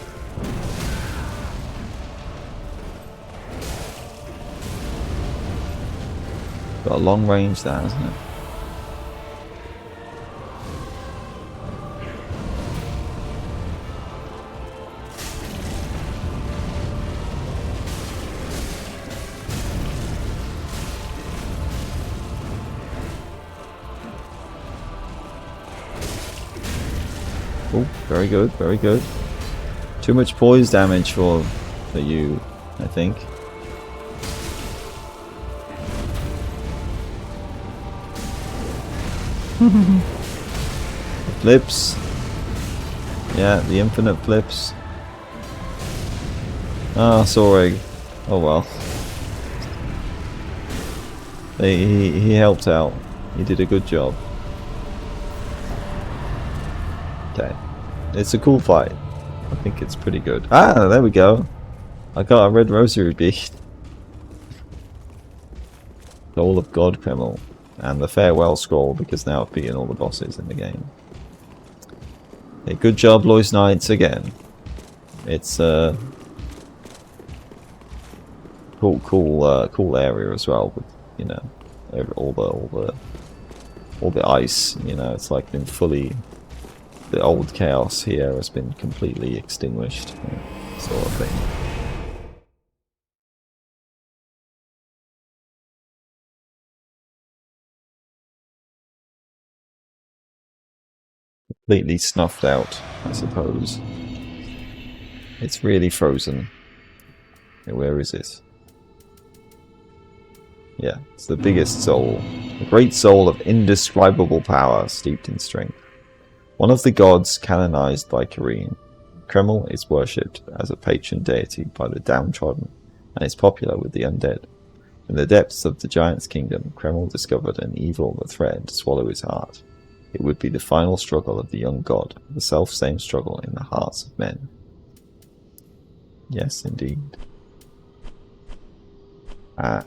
A: Got a long range there, hasn't it? Oh, very good, very good. Too much poise damage for you, I think. Flips. Yeah, the infinite flips. Ah, Sorag. Oh well. He helped out. He did a good job. Okay. It's a cool fight. I think it's pretty good. Ah, there we go. I got a red rosary bead. Soul of God Kreml. And the farewell scroll, because now I've beaten all the bosses in the game. Okay, good job, Loist Knights, again. It's a cool area as well, with, you know, all the ice. You know, it's like been fully. The old chaos here has been completely extinguished, sort of thing. Completely snuffed out, I suppose. It's really frozen. Okay, where is it? Yeah, it's the biggest soul. A great soul of indescribable power, steeped in strength. One of the gods canonized by Kareen. Kreml is worshipped as a patron deity by the downtrodden, and is popular with the undead. In the depths of the giant's kingdom, Kreml discovered an evil that threatened to swallow his heart. It would be the final struggle of the young god, the self-same struggle in the hearts of men. Yes, indeed. The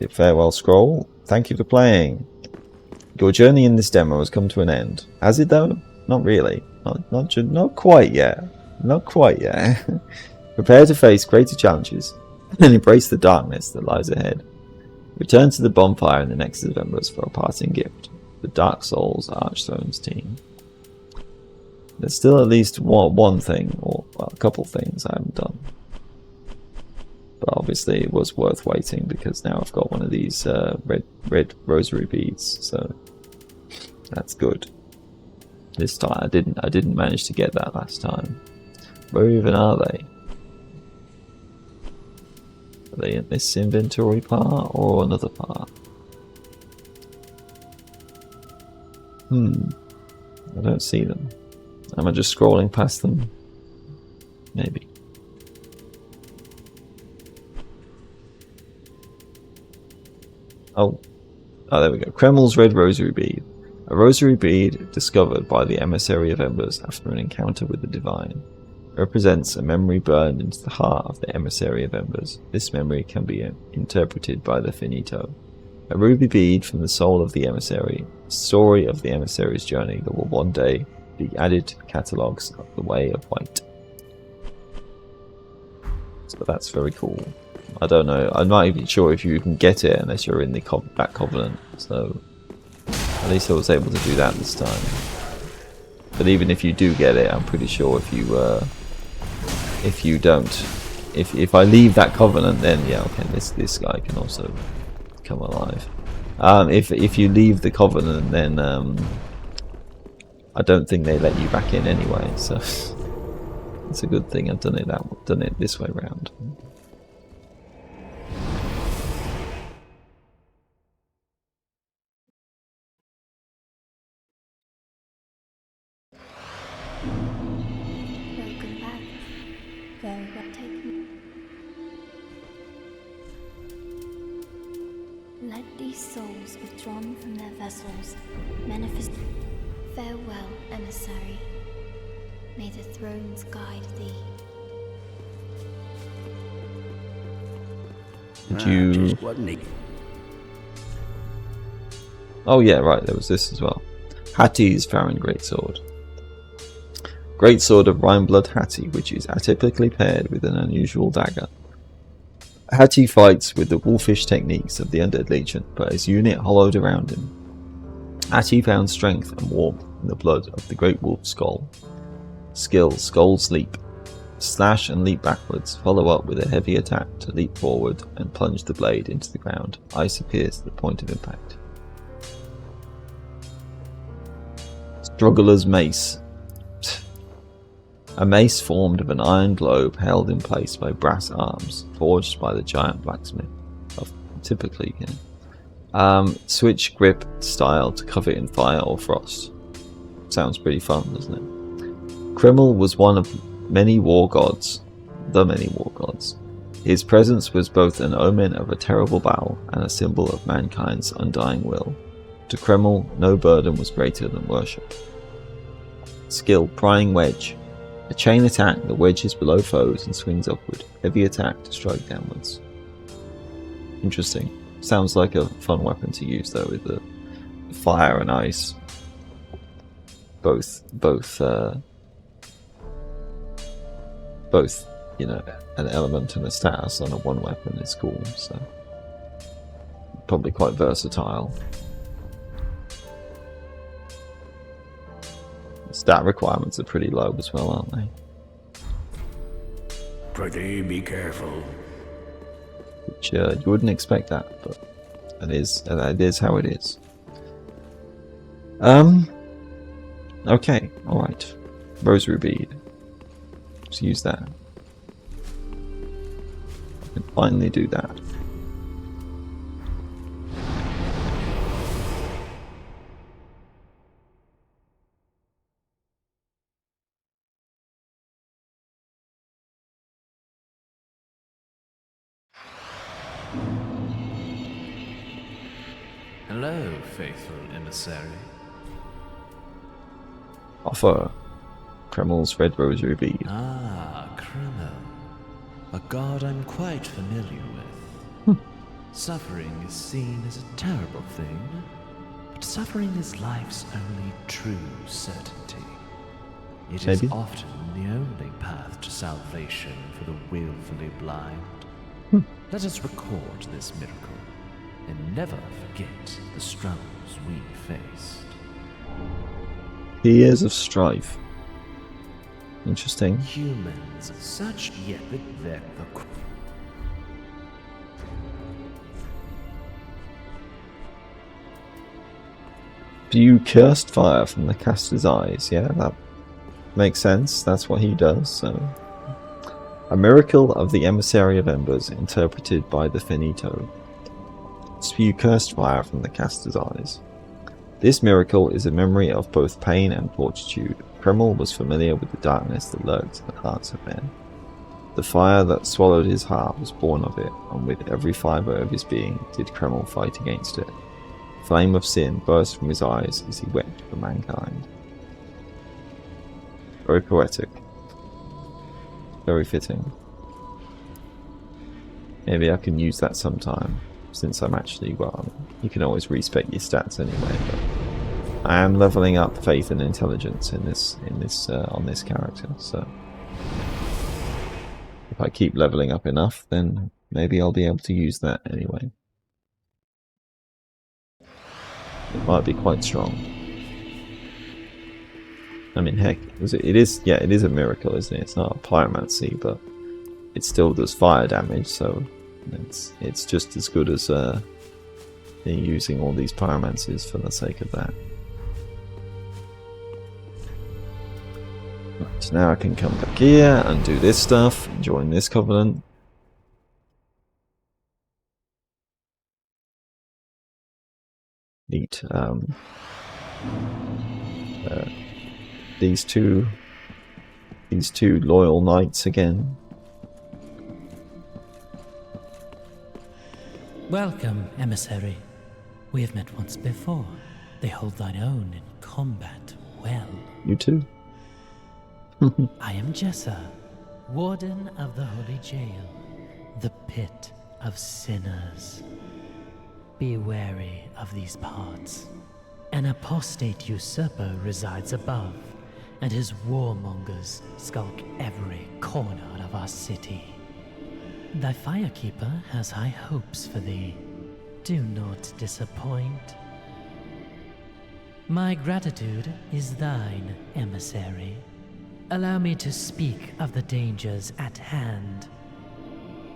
A: farewell scroll. Thank you for playing. Your journey in this demo has come to an end. Has it though? Not really. Not quite yet. Not quite yet. Prepare to face greater challenges and embrace the darkness that lies ahead. Return to the bonfire in the next November's for a parting gift. The Dark Souls Archthrones team. There's still at least one thing, or well, a couple things I haven't done. But obviously it was worth waiting because now I've got one of these red rosary beads, so that's good. This time I didn't manage to get that last time. Where even are they? Are they in this inventory part or another part? I don't see them. Am I just scrolling past them? Maybe. Oh, there we go. Kreml's Red Rosary Bead. A rosary bead discovered by the Emissary of Embers after an encounter with the Divine. It represents a memory burned into the heart of the Emissary of Embers. This memory can be interpreted by the Finito. A ruby bead from the soul of the Emissary. A story of the Emissary's journey that will one day be added to the catalogues of the Way of White. So that's very cool. I don't know. I'm not even sure if you can get it unless you're in the that covenant. So at least I was able to do that this time. But even if you do get it, I'm pretty sure if you don't, if I leave that covenant, then yeah, okay, this guy can also come alive. If you leave the covenant, then I don't think they let you back in anyway. So it's a good thing I've done it this way round.
E: Welcome back. Very well taken. Let these souls withdrawn from their vessels manifest. Farewell, emissary. May the thrones guide thee.
A: Did you?
G: Just wasn't he?
A: Oh yeah, right. There was this as well. Hattie's Farron Greatsword. Greatsword of Rhineblood Hattie, which is atypically paired with an unusual dagger. Hattie fights with the wolfish techniques of the Undead Legion, but his unit hollowed around him. Hattie found strength and warmth in the blood of the Great Wolf Skull. Skill, Skull's Leap. Slash and leap backwards, follow up with a heavy attack to leap forward and plunge the blade into the ground. Ice appears at the point of impact. Struggler's Mace. A mace formed of an iron globe held in place by brass arms, forged by the giant blacksmith. Typically, switch grip style to cover in fire or frost. Sounds pretty fun, doesn't it? Kreml was one of many war gods. His presence was both an omen of a terrible battle and a symbol of mankind's undying will. To Kreml, no burden was greater than worship. Skill, Prying Wedge. A chain attack that wedges below foes and swings upward. Heavy attack to strike downwards. Interesting. Sounds like a fun weapon to use though, with the fire and ice. Both, you know, an element and a status on a one weapon is cool, so probably quite versatile. Stat requirements are pretty low as well, aren't they?
G: Pretty be careful.
A: Which you wouldn't expect that, but it is how it is. Okay, alright. Rosary bead. Let's use that. I can finally do that.
I: Hello, faithful emissary.
A: Offer Kremel's red rosary bead.
I: Ah, Kreml. A god I'm quite familiar with. Suffering is seen as a terrible thing, but suffering is life's only true certainty. It is
A: Maybe.
I: often the only path to salvation for the willfully blind. Let us record this miracle and never forget the struggles we faced.
A: Years of strife. Interesting.
I: Humans, such yet the
A: You cursed fire from the caster's eyes. Yeah, that makes sense. That's what he does. So, a miracle of the emissary of embers, interpreted by the finito. Spew cursed fire from the caster's eyes. This miracle is a memory of both pain and fortitude. Kreml was familiar with the darkness that lurked in the hearts of men. The fire that swallowed his heart was born of it, and with every fibre of his being did Kreml fight against it. The flame of sin burst from his eyes as he wept for mankind. Very poetic. Very fitting. Maybe I can use that sometime, since I'm actually, well, you can always respec your stats anyway, but I am leveling up faith and intelligence on this character, so if I keep leveling up enough, then maybe I'll be able to use that anyway. It might be quite strong. I mean, heck, it is a miracle, isn't it? It's not a pyromancy, but it still does fire damage, so it's just as good as using all these pyromancies for the sake of that. Right, so now I can come back here and do this stuff, and join this covenant. Neat. These two loyal knights again.
J: Welcome, emissary. We have met once before. They hold thine own in combat well.
A: You too.
J: I am Jessa, warden of the Holy Jail, the pit of sinners. Be wary of these parts. An apostate usurper resides above, and his warmongers skulk every corner of our city. Thy firekeeper has high hopes for thee. Do not disappoint. My gratitude is thine, emissary. Allow me to speak of the dangers at hand.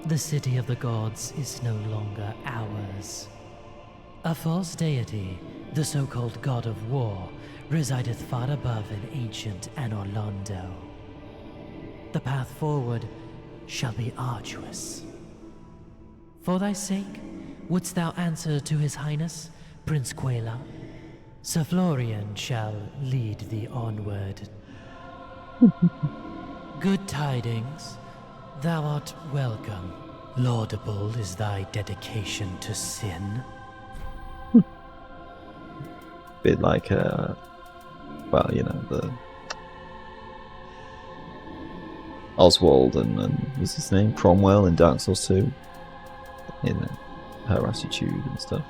J: The city of the gods is no longer ours. A false deity, the so-called god of war, resideth far above in ancient Anor Londo. The path forward shall be arduous. For thy sake, wouldst thou answer to his highness, Prince Quayla? Sir Florian shall lead thee onward. Good tidings. Thou art welcome. Laudable is thy dedication to sin.
A: Bit like, well, you know, the Oswald and what's his name? Cromwell in Dark Souls 2. You know, her attitude and stuff.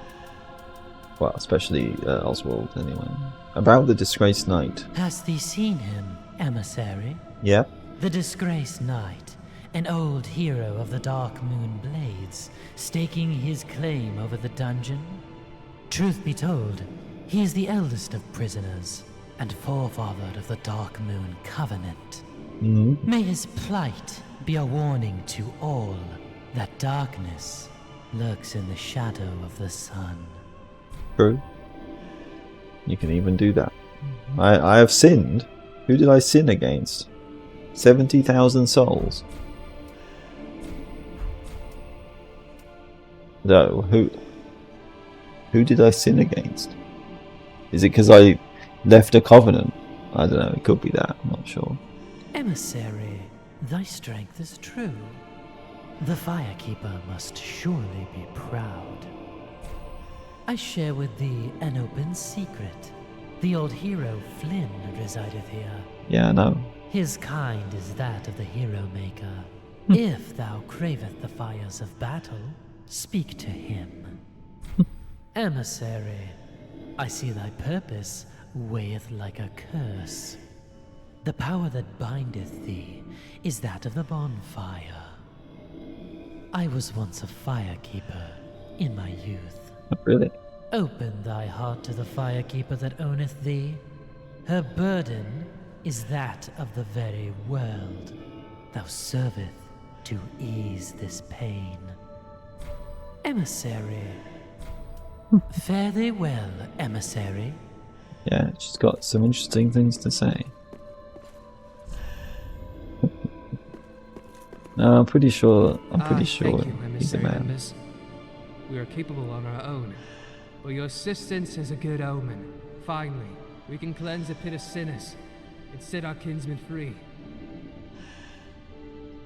A: Well, especially Oswald, anyway. About the Disgraced Knight.
J: Hast thee seen him, emissary?
A: Yep.
J: The Disgraced Knight, an old hero of the Dark Moon Blades, staking his claim over the dungeon. Truth be told, he is the eldest of prisoners, and forefather of the Dark Moon Covenant. May his plight be a warning to all that darkness lurks in the shadow of the sun.
A: True. You can even do that. I have sinned. Who did I sin against? 70,000 souls. No, who did I sin against? Is it because I left a covenant? I don't know, it could be that, I'm not sure.
J: Emissary, thy strength is true. The Firekeeper must surely be proud. I share with thee an open secret. The old hero Flynn resideth here.
A: Yeah, I know.
J: His kind is that of the hero maker. If thou craveth the fires of battle, speak to him. Emissary, I see thy purpose weigheth like a curse. The power that bindeth thee is that of the bonfire. I was once a firekeeper in my youth.
A: Not really.
J: Open thy heart to the firekeeper that owneth thee. Her burden is that of the very world. Thou serveth to ease this pain. Emissary. Fare thee well, emissary.
A: Yeah, she's got some interesting things to say. No, I'm pretty sure.
K: Thank you,
A: he's a
K: Emissary
A: man.
K: Embers. We are capable on our own, but your assistance is a good omen. Finally, we can cleanse the pit of sinners and set our kinsmen free.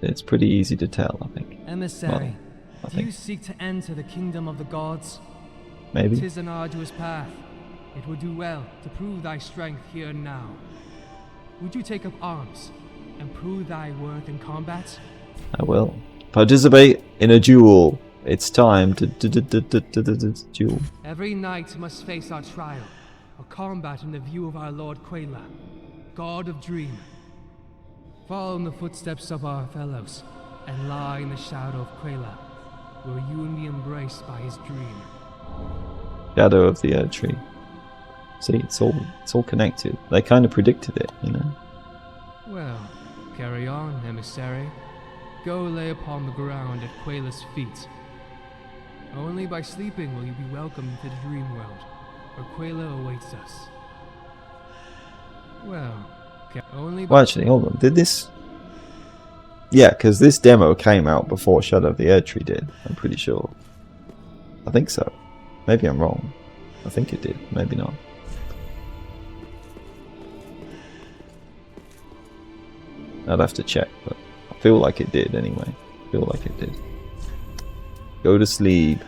A: It's pretty easy to tell, I think.
K: Emissary,
A: Well,
K: do you seek to enter the kingdom of the gods?
A: Maybe.
K: 'Tis an arduous path. It would do well to prove thy strength here and now. Would you take up arms and prove thy worth in combat?
A: I will. Participate in a duel. It's time to duel.
K: Every knight must face our trial, a combat in the view of our Lord Quayla, God of Dream. Follow in the footsteps of our fellows, and lie in the shadow of Quayla, where you will be embraced by his dream.
A: Shadow of the Erd Tree. See, it's all connected. They kind of predicted it, you know.
K: Well, carry on, emissary. Go lay upon the ground at Quayla's feet. Only by sleeping will you be welcomed to the dream world, where Quayla awaits us. Well, only by...
A: Well, actually, hold on. Did this... Yeah, because this demo came out before Shadow of the Erd Tree did. I'm pretty sure. I think so. Maybe I'm wrong. I think it did. Maybe not. I'd have to check, but I feel like it did anyway. I feel like it did. Go to sleep.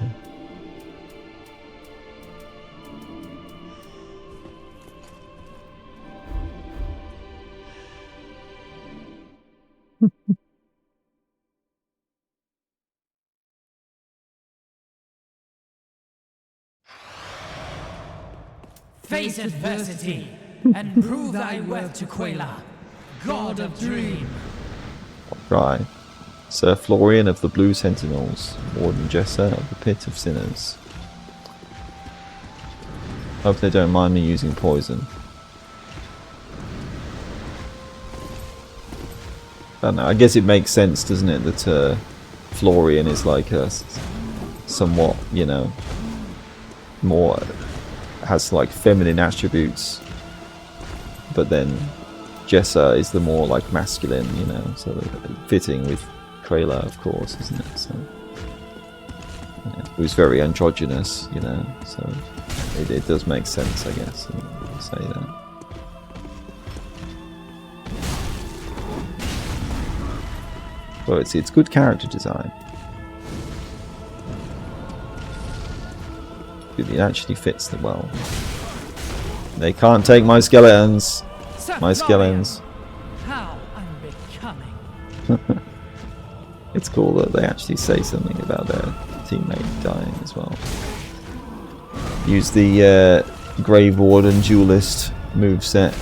J: Face adversity and prove thy worth to Quayla, God of Dream.
A: Right. Sir Florian of the Blue Sentinels, Warden Jessa of the Pit of Sinners. Hope they don't mind me using poison. I don't know, I guess it makes sense, doesn't it, that Florian is like a somewhat, you know, more, has like feminine attributes, but then Jessa is the more like masculine, you know, so fitting with Quayla, of course, isn't it? So, yeah, who's very androgynous, you know, so it does make sense, I guess, to say that. Well, it's good character design. It actually fits them well. They can't take my skeletons. My skeletons.
J: How unbecoming.
A: It's cool that they actually say something about their teammate dying as well. Use the Grave Warden Duelist moveset.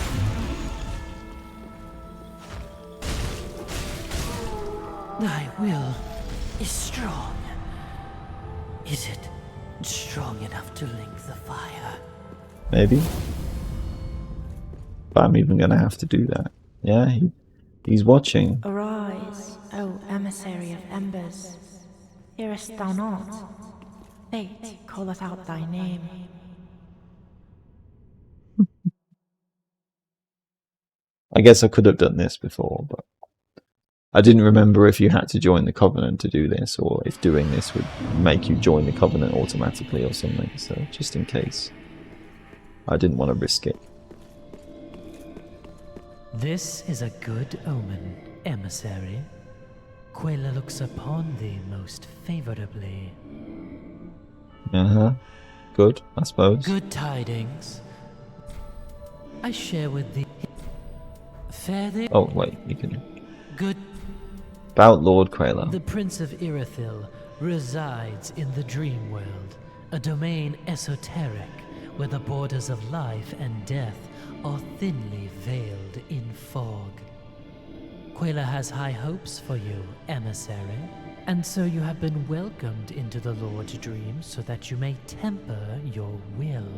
J: Thy will is strong. Is it strong enough to link the fire?
A: Maybe. But I'm even going to have to do that. Yeah, he's watching.
L: Arise, O emissary of embers. Hearest thou not? Fate calleth out thy name.
A: I guess I could have done this before, but I didn't remember if you had to join the Covenant to do this, or if doing this would make you join the Covenant automatically or something, so just in case. I didn't want to risk it.
J: This is a good omen, emissary. Quayla looks upon thee most favorably.
A: good, I suppose.
J: Good tidings. I share with thee. Fare thee.
A: Oh, wait, you can...
J: Good.
A: About Lord Quayla.
J: The Prince of Irithyll resides in the dream world, a domain esoteric where the borders of life and death are thinly veiled in fog. Quayla has high hopes for you, emissary, and so you have been welcomed into the Lord's dream so that you may temper your will.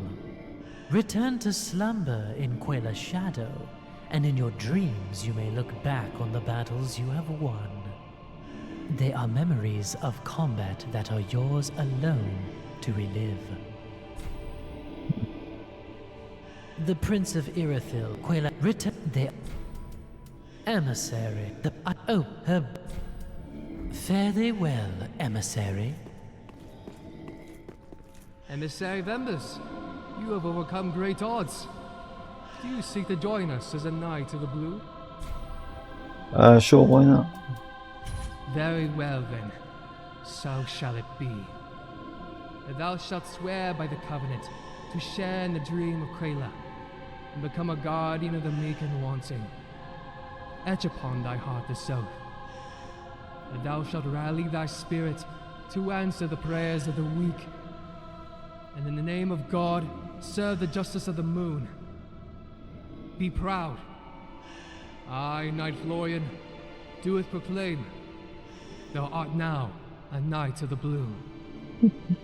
J: Return to slumber in Quayla's shadow, and in your dreams you may look back on the battles you have won. They are memories of combat that are yours alone to relive. The Prince of Irithyll, Quayla, return the emissary. Her. Fare thee well, emissary.
K: Emissary of Embers, you have overcome great odds. Do you seek to join us as a Knight of the Blue?
A: Sure, why not?
K: Very well then, so shall it be. That thou shalt swear by the covenant to share in the dream of Quayla, and become a guardian of the meek and wanting. Etch upon thy heart this oath, that thou shalt rally thy spirit to answer the prayers of the weak, and in the name of God serve the justice of the moon. Be proud. I, Knight Florian, doeth proclaim, thou art now a Knight of the Blue.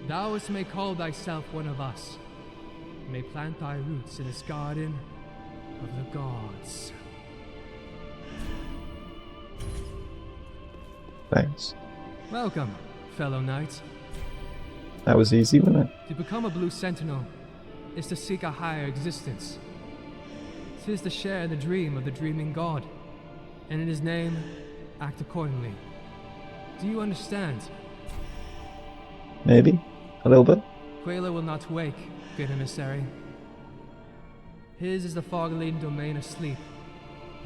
K: Thou may call thyself one of us, and may plant thy roots in this garden of the gods.
A: Thanks.
K: Welcome, fellow knight.
A: That was easy, wasn't it?
K: To become a Blue Sentinel is to seek a higher existence. 'Tis to share in the dream of the dreaming god, and in his name, act accordingly. Do you understand?
A: Maybe. A little bit.
K: Quayla will not wake, good emissary. His is the fog-laden domain of sleep,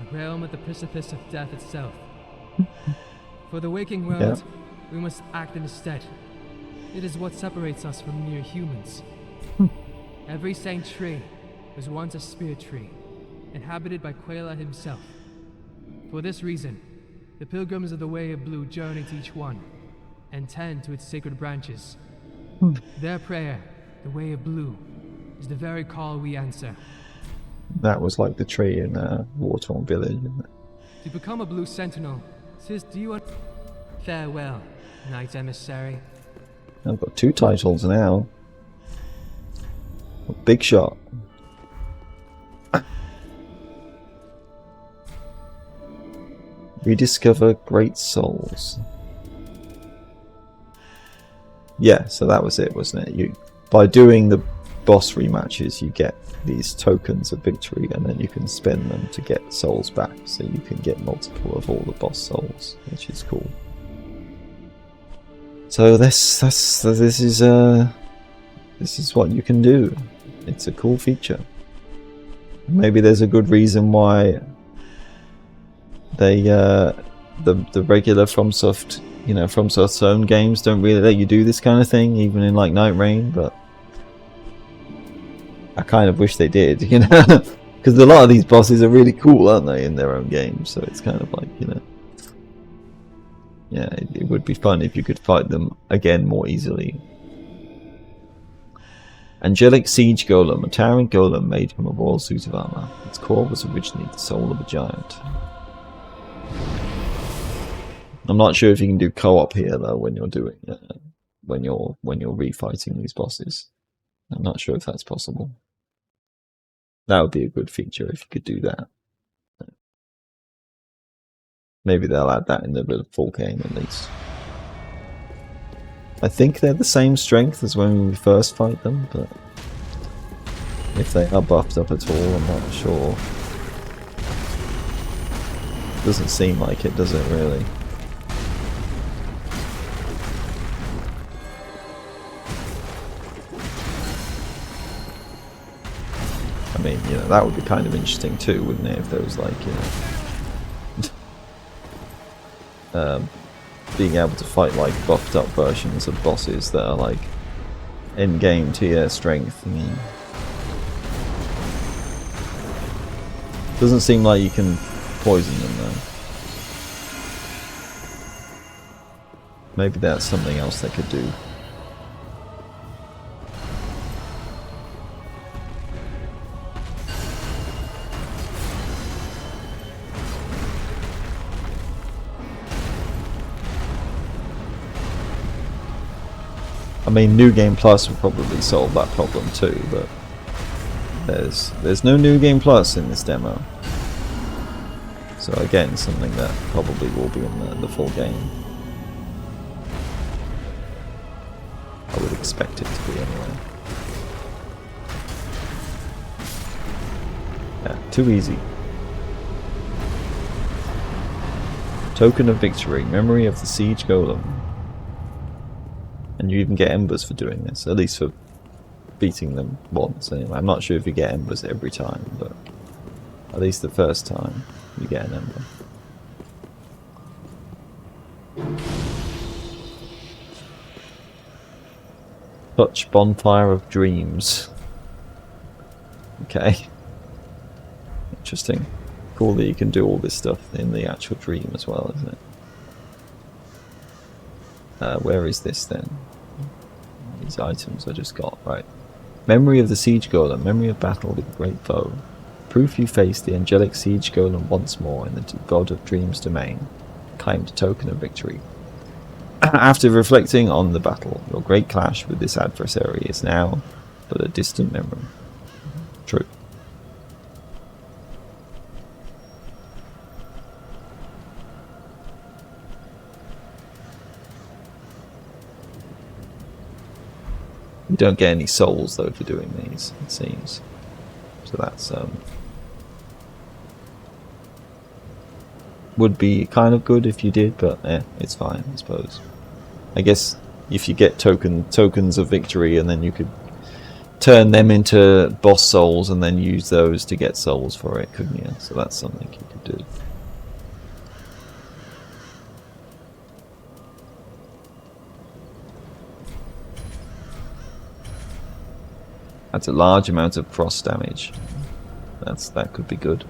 K: a realm at the precipice of death itself. For the waking world, we must act instead. It is what separates us from mere humans. Every saint tree was once a spirit tree, inhabited by Quayla himself. For this reason, the pilgrims of the Way of Blue journey to each one, and tend to its sacred branches. Their prayer, the Way of Blue, is the very call we answer.
A: That was like the tree in Wartorn Village, isn't it?
K: To become a Blue Sentinel, do you farewell, Knight Emissary.
A: I've got 2 titles now. Big shot. Rediscover great souls. Yeah, so that was it, wasn't it? You, by doing the boss rematches, you get these tokens of victory, and then you can spend them to get souls back, so you can get multiple of all the boss souls, which is cool. So this is what you can do. It's a cool feature. Maybe there's a good reason why they the regular FromSoft, you know, FromSoft's own games don't really let you do this kind of thing, even in like Night Rain, but I kind of wish they did, you know, because a lot of these bosses are really cool, aren't they, in their own games, so it's kind of like, you know, yeah, it would be fun if you could fight them again more easily. Angelic Siege Golem, a towering golem made from a royal suit of armor. Its core was originally the soul of a giant. I'm not sure if you can do co-op here though when you're doing when you're refighting these bosses. I'm not sure if that's possible. That would be a good feature if you could do that. Maybe they'll add that in the full game at least. I think they're the same strength as when we first fight them, but if they are buffed up at all, I'm not sure. Doesn't seem like it, does it really? I mean, you know, that would be kind of interesting too, wouldn't it, if there was like, you know, being able to fight like buffed up versions of bosses that are like in-game tier strength. I mean, doesn't seem like you can poison them though. Maybe that's something else they could do. I mean, New Game Plus would probably solve that problem too, but there's no New Game Plus in this demo. So again, something that probably will be in the full game. I would expect it to be anyway. Yeah, too easy. Token of Victory, Memory of the Siege Golem. And you even get embers for doing this, at least for beating them once anyway. I'm not sure if you get embers every time, but at least the first time you get an ember. Touch Bonfire of Dreams. Okay. Interesting. Cool that you can do all this stuff in the actual dream as well, isn't it? Where is this then? These items I just got, right. Memory of the Siege Golem, memory of battle with a great foe. Proof you faced the angelic Siege Golem once more in the God of Dreams domain. Claimed token of victory. After reflecting on the battle, your great clash with this adversary is now but a distant memory. True. You don't get any souls though for doing these, it seems. So that's would be kind of good if you did, but it's fine, I suppose. I guess if you get tokens of victory, and then you could turn them into boss souls and then use those to get souls for it, couldn't you? So that's something you could do. That's a large amount of cross damage. That could be good.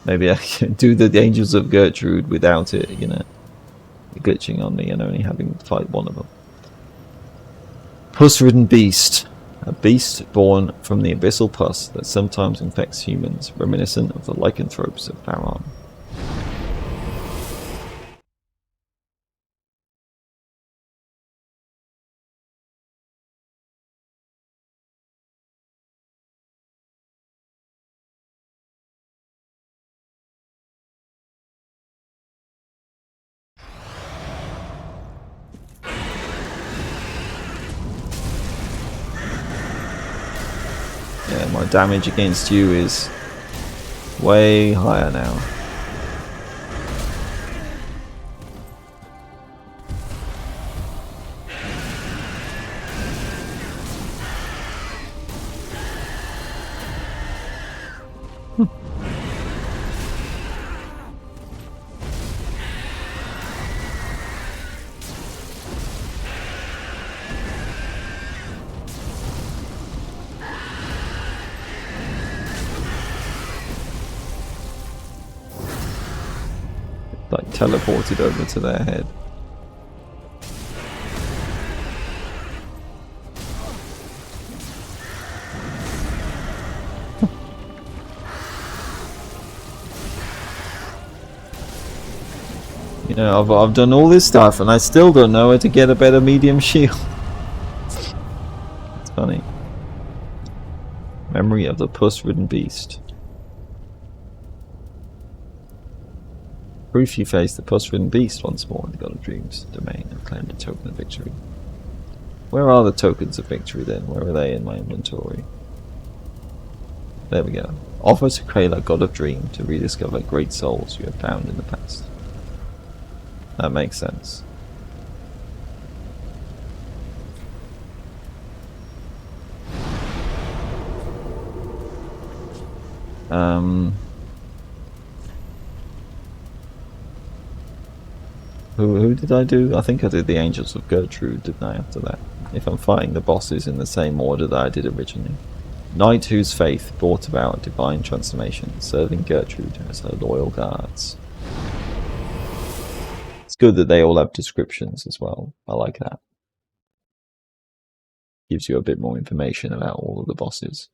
A: Maybe I can do the Angels of Gertrude without it, you know, glitching on me and only having to fight one of them. Pus-ridden beast. A beast born from the abyssal pus that sometimes infects humans, reminiscent of the lycanthropes of Pharaon. Yeah, my damage against you is way higher now. Like teleported over to their head. You know, I've done all this stuff and I still don't know how to get a better medium shield. It's funny. Memory of the pus-ridden beast. Proof you faced the pus-ridden beast once more in the God of Dreams domain and claimed a token of victory. Where are the tokens of victory then? Where are they in my inventory? There we go. Offer to Quayla, God of Dream, to rediscover great souls you have found in the past. That makes sense. Who did I do? I think I did the Angels of Gertrude, didn't I, after that? If I'm fighting the bosses in the same order that I did originally. Knight whose faith brought about divine transformation, serving Gertrude as her loyal guards. It's good that they all have descriptions as well. I like that. Gives you a bit more information about all of the bosses.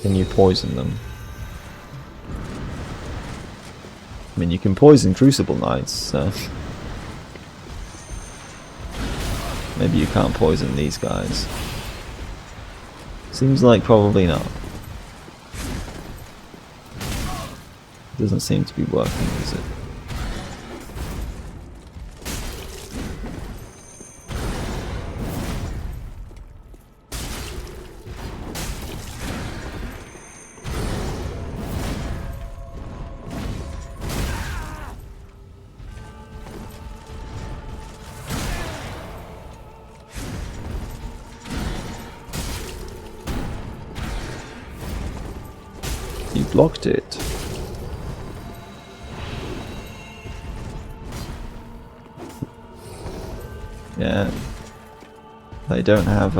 A: Can you poison them? I mean, you can poison Crucible Knights, so... maybe you can't poison these guys. Seems like probably not. Doesn't seem to be working, does it? You blocked it. Yeah. They don't have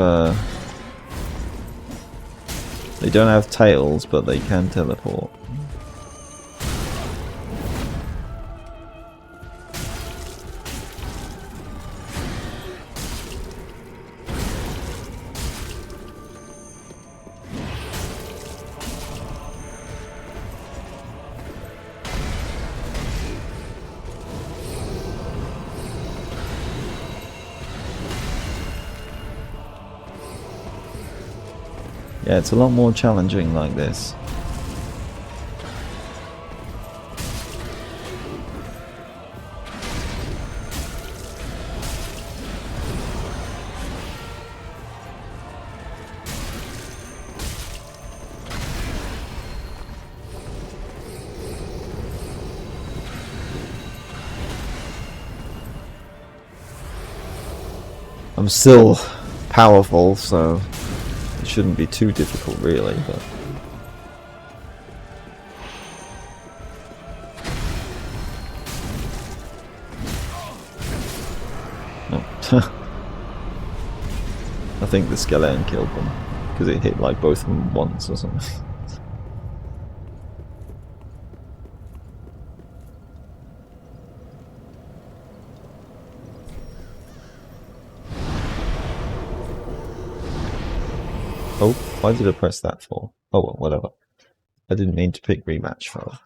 A: they don't have tails, but they can teleport. Yeah, it's a lot more challenging like this. I'm still powerful, so it shouldn't be too difficult really, but... Oh. I think the skeleton killed them, because it hit like both of them once or something. Oh, why did I press that for? Oh well, whatever. I didn't mean to pick rematch for.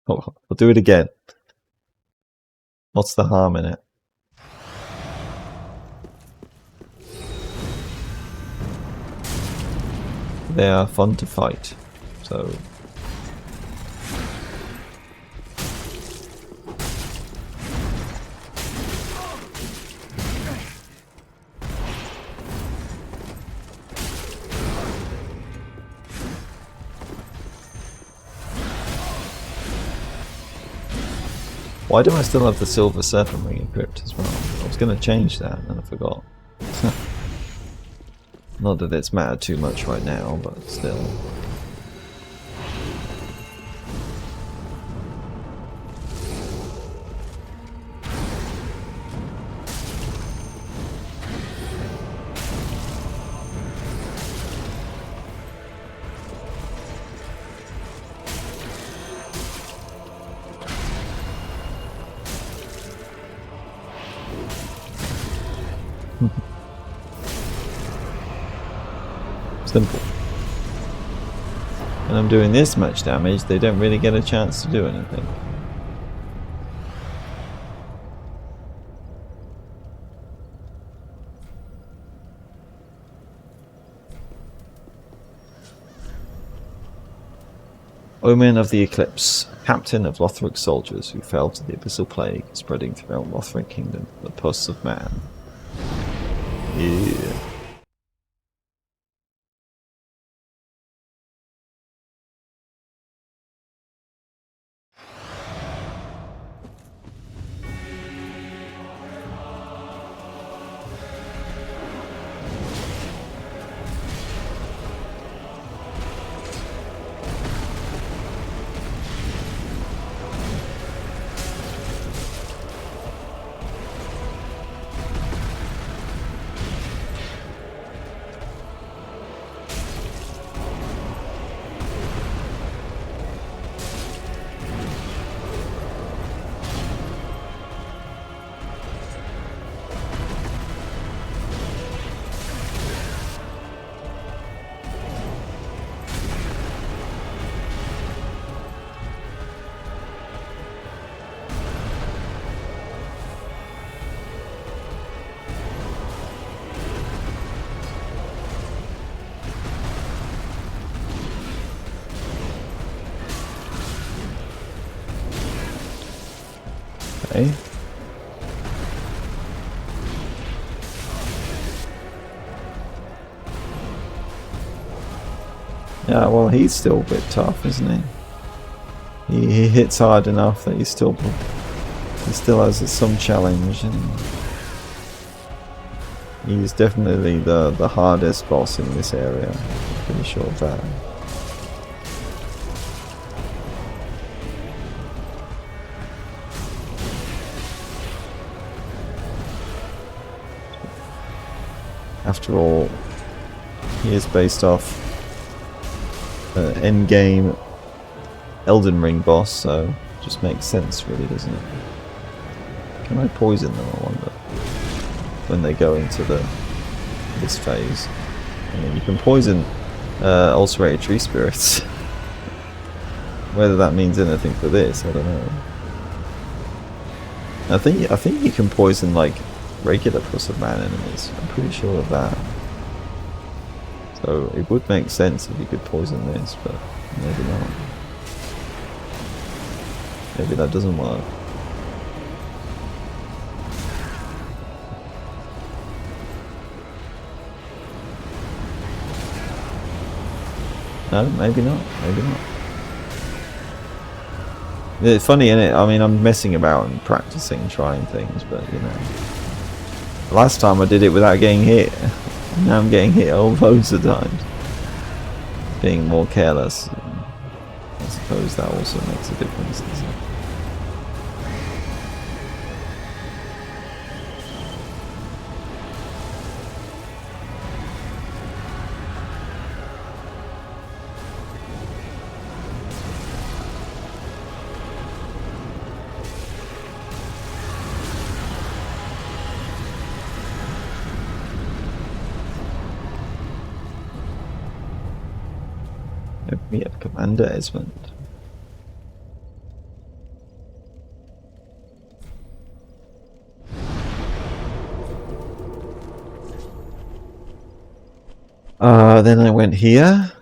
A: Oh well, I'll do it again. What's the harm in it? They are fun to fight, so... Why do I still have the Silver Serpent Ring equipped as well? I was going to change that and I forgot. Not that it's mattered too much right now, but still. Simple. When I'm doing this much damage, they don't really get a chance to do anything. Omen of the Eclipse, captain of Lothric's soldiers who fell to the abyssal plague spreading throughout Lothric Kingdom, the pus of man. Yeah. Okay. Yeah, well, he's still a bit tough, isn't he? He hits hard enough that he still has some challenge, and he's definitely the hardest boss in this area. I'm pretty sure of that. After all, he is based off endgame Elden Ring boss, so it just makes sense, really, doesn't it? Can I poison them, I wonder, when they go into this phase? I mean, you can poison ulcerated tree spirits. Whether that means anything for this, I don't know. I think you can poison like regular Puss of Man enemies. I'm pretty sure of that. So it would make sense if you could poison this, but maybe not. Maybe that doesn't work. No, maybe not. Maybe not. It's funny, isn't it? I mean, I'm messing about and practicing, trying things, but you know. Last time I did it without getting hit. Now I'm getting hit loads of times. Being more careless. I suppose that also makes a difference, doesn't it? We have Commander Esmond. Then I went here.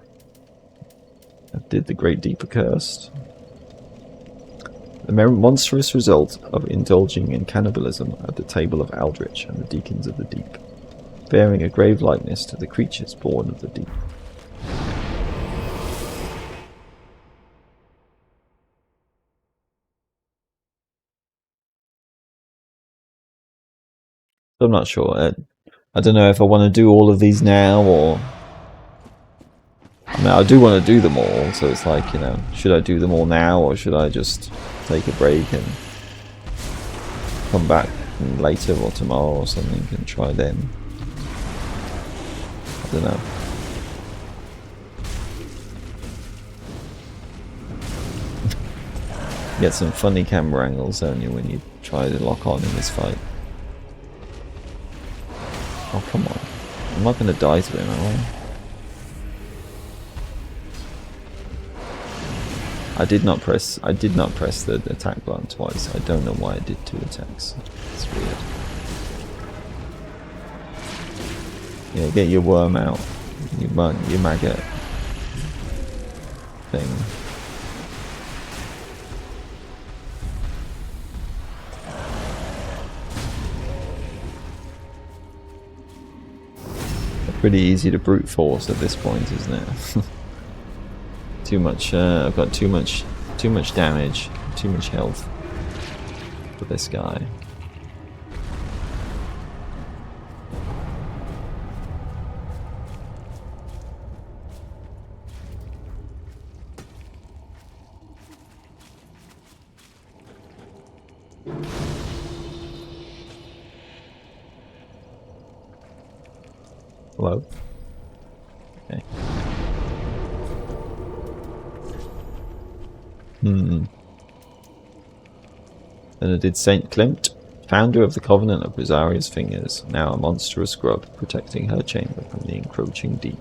A: I did the Great Deep Accursed. The monstrous result of indulging in cannibalism at the table of Aldrich and the Deacons of the Deep, bearing a grave likeness to the creatures born of the deep. I'm not sure. I don't know if I want to do all of these now, or... I mean, I do want to do them all, so it's like, you know, should I do them all now, or should I just take a break and come back later or tomorrow or something and try then? I don't know. Get some funny camera angles, don't you, when you try to lock on in this fight. Oh, come on. I'm not going to die to him, am I? I did not press the attack button twice. I don't know why I did 2 attacks. It's weird. Yeah, get your worm out. Your maggot thing. Pretty easy to brute force at this point, isn't it? Too much. I've got too much damage, too much health for this guy. Hello? Okay. Then I did Saint Klimt, founder of the Covenant of Rosaria's Fingers, now a monstrous grub protecting her chamber from the encroaching deep.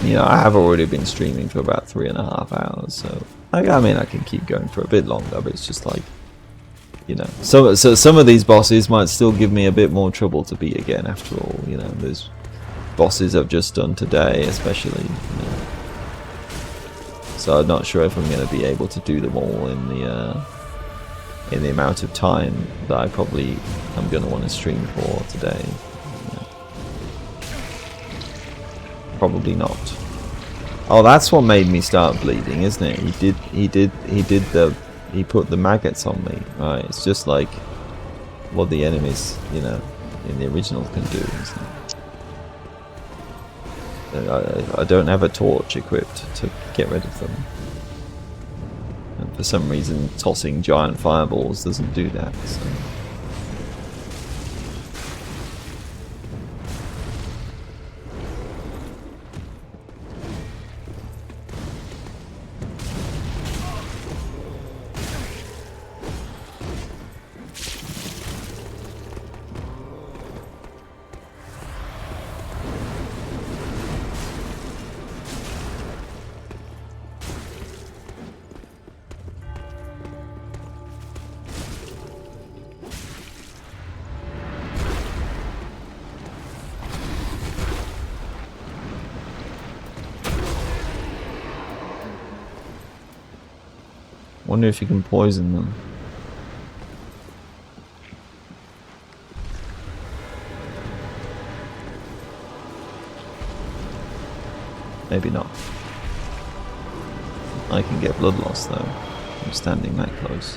A: You know, I have already been streaming for about 3.5 hours, so I mean, I can keep going for a bit longer, but it's just like, you know, so some of these bosses might still give me a bit more trouble to beat again. After all, you know, those bosses I've just done today, especially. You know. So I'm not sure if I'm going to be able to do them all in the amount of time that I probably am going to want to stream for today. You know. Probably not. Oh, that's what made me start bleeding, isn't it? He put the maggots on me. Right, it's just like what the enemies, you know, in the original can do, isn't it? I don't have a torch equipped to get rid of them. And for some reason, tossing giant fireballs doesn't do that, so. Wonder if you can poison them. Maybe not. I can get blood loss though. I'm standing that close.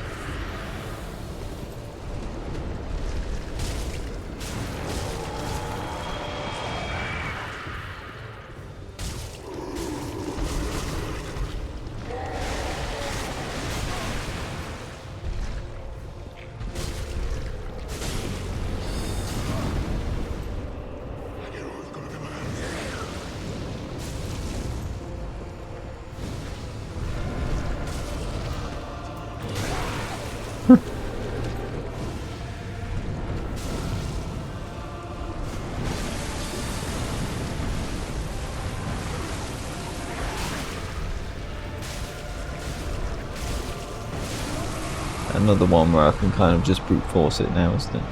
A: Another one where I can kind of just brute force it now, isn't it?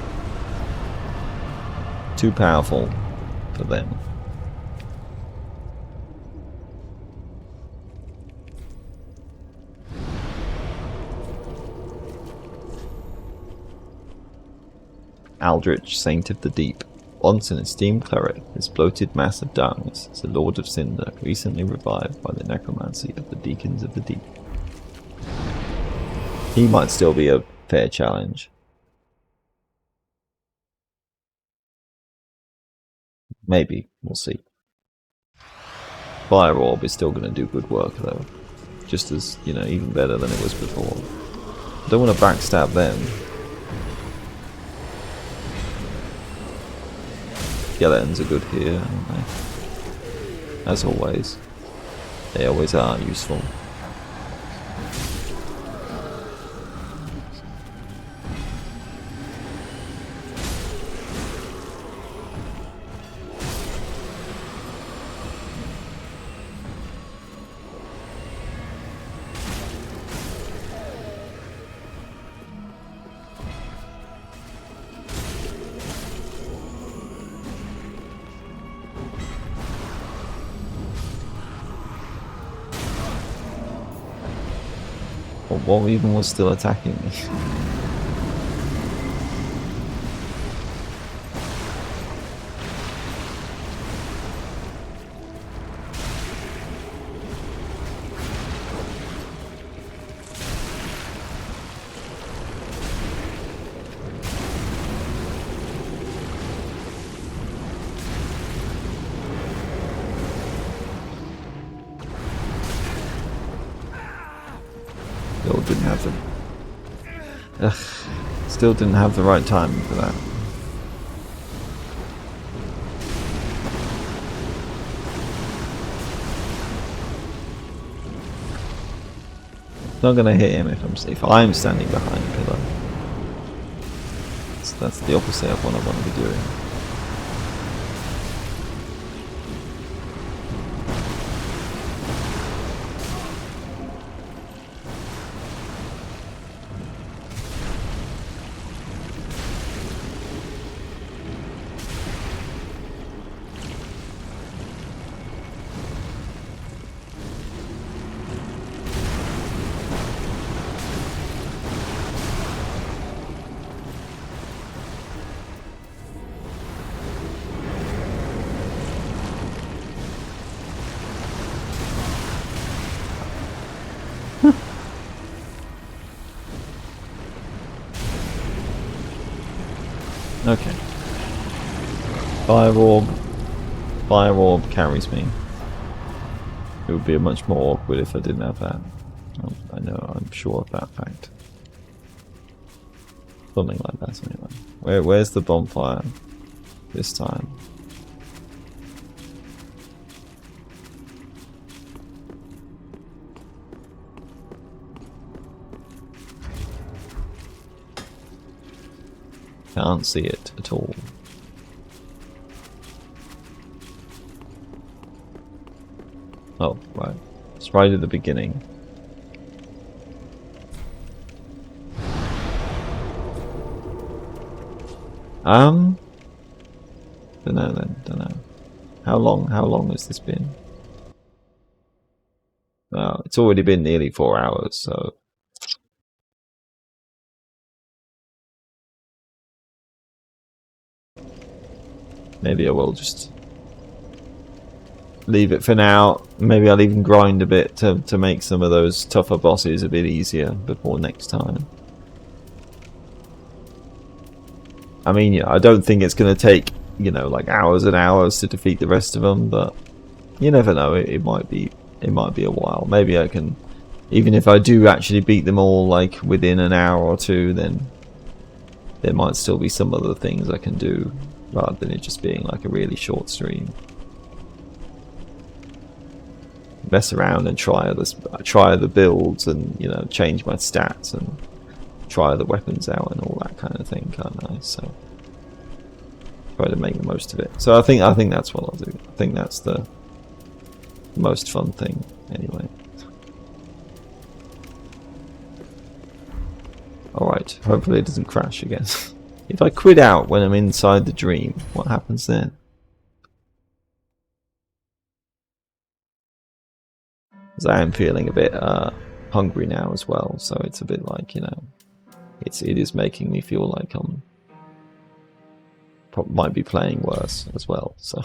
A: Too powerful for them. Aldrich, Saint of the Deep. Once an esteemed cleric, this bloated mass of darkness is a Lord of Cinder, recently revived by the necromancy of the Deacons of the Deep. He might still be a fair challenge. Maybe, we'll see. Fire Orb is still going to do good work though. Just as, you know, even better than it was before. Don't want to backstab them. Skeletons are good here, aren't they? As always. They always are useful. What even was still attacking me? Still didn't have the right timing for that. Not gonna hit him if I'm standing behind a pillar. So that's the opposite of what I want to be doing. Okay. Fire orb. Fire orb carries me. It would be much more awkward if I didn't have that. I know, I'm sure of that fact. Something like that anyway. Where's the bonfire this time? Can't see it at all. Oh, right. It's right at the beginning. Dunno then, dunno. How long has this been? Well, it's already been nearly 4 hours, so... Maybe I will just leave it for now. Maybe I'll even grind a bit to make some of those tougher bosses a bit easier before next time. I mean, yeah, I don't think it's going to take, you know, like hours and hours to defeat the rest of them, but you never know. It might be a while. Maybe I can, even if I do actually beat them all like within an hour or two, then there might still be some other things I can do rather than it just being like a really short stream. Mess around and try the builds and, you know, change my stats and try the weapons out and all that kind of thing, can't I? So try to make the most of it. So I think that's what I'll do. I think that's the most fun thing anyway. Alright, hopefully it doesn't crash again. If I quit out when I'm inside the dream, what happens then? Because I am feeling a bit hungry now as well, so it's a bit like, you know, it is making me feel like I'm might be playing worse as well, so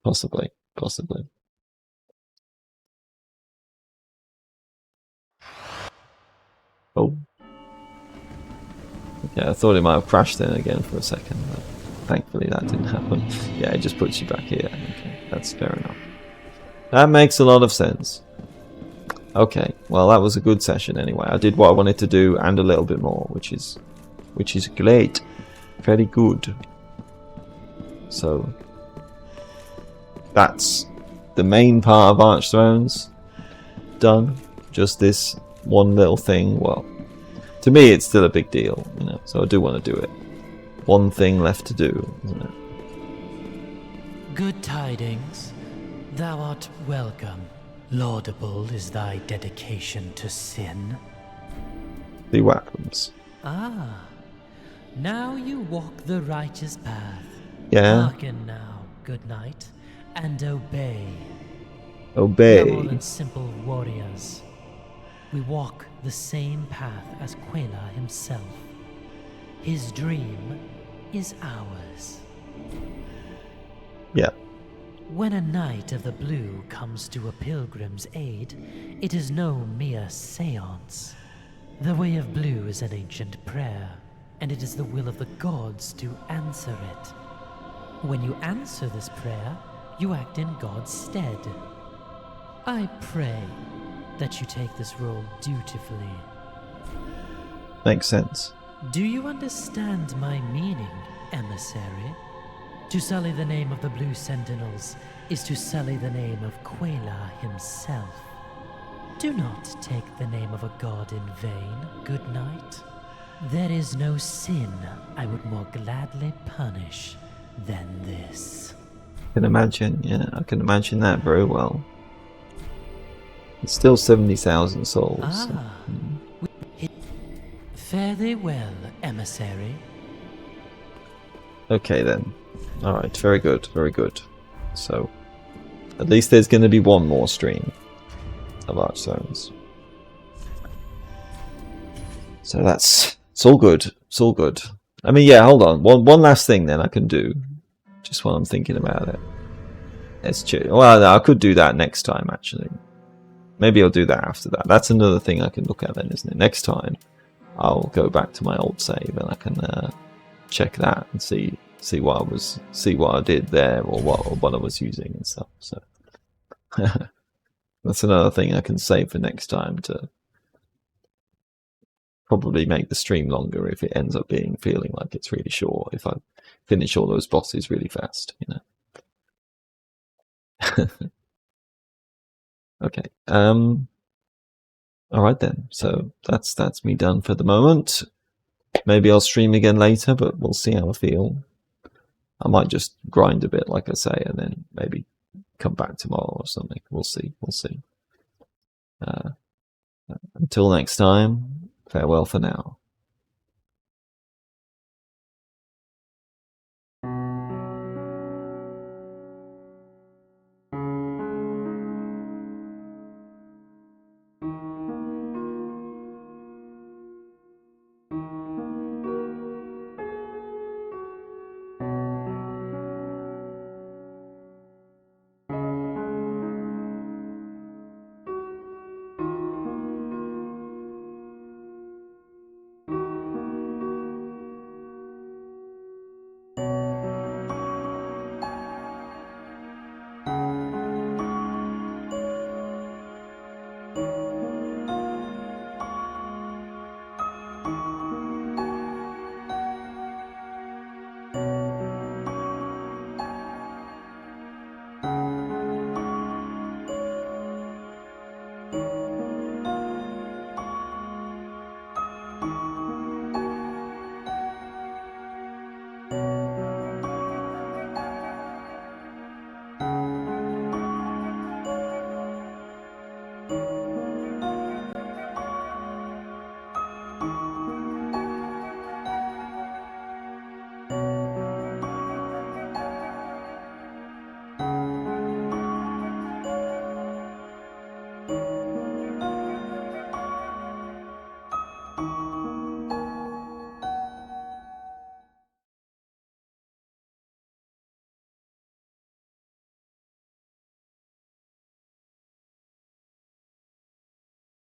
A: possibly. Oh. Yeah, I thought it might have crashed then again for a second, but thankfully that didn't happen. Yeah, it just puts you back here. Okay, that's fair enough. That makes a lot of sense. Okay, well that was a good session anyway. I did what I wanted to do and a little bit more, which is great. Very good. So that's the main part of Archthrones done. Just this one little thing. Well, to me it's still a big deal, you know, so I do want to do it. One thing left to do, isn't it?
J: Good tidings. Thou art welcome. Laudable is thy dedication to sin.
A: See what happens.
J: Ah, now you walk the righteous path.
A: Yeah.
J: Hearken now, good knight, and obey.
A: Obey.
J: We are more than simple warriors. We walk the same path as Quayla himself. His dream is ours.
A: Yeah.
J: When a knight of the blue comes to a pilgrim's aid, it is no mere seance. The way of blue is an ancient prayer, and it is the will of the gods to answer it. When you answer this prayer, you act in God's stead. I pray that you take this role dutifully.
A: Makes sense.
J: Do you understand my meaning, emissary? To sully the name of the Blue Sentinels is to sully the name of Quayla himself. Do not take the name of a god in vain, good knight. There is no sin I would more gladly punish than this.
A: I can imagine, yeah, I can imagine that very well. It's still 70,000 souls.
J: Ah, so. Fare thee well, emissary.
A: Okay then. Alright, very good, very good. So, at least there's going to be one more stream of Archthrones. So it's all good, it's all good. I mean, yeah, hold on. One last thing then I can do, just while I'm thinking about it. Let's check. Well, no, I could do that next time, actually. Maybe I'll do that after that. That's another thing I can look at then, isn't it? Next time, I'll go back to my old save and I can check that and see what I did there, or what I was using and stuff. So that's another thing I can save for next time to probably make the stream longer if it ends up feeling like it's really short, if I finish all those bosses really fast, you know. Okay. All right then. So that's me done for the moment. Maybe I'll stream again later, but we'll see how I feel. I might just grind a bit, like I say, and then maybe come back tomorrow or something. We'll see. We'll see. Until next time, farewell for now.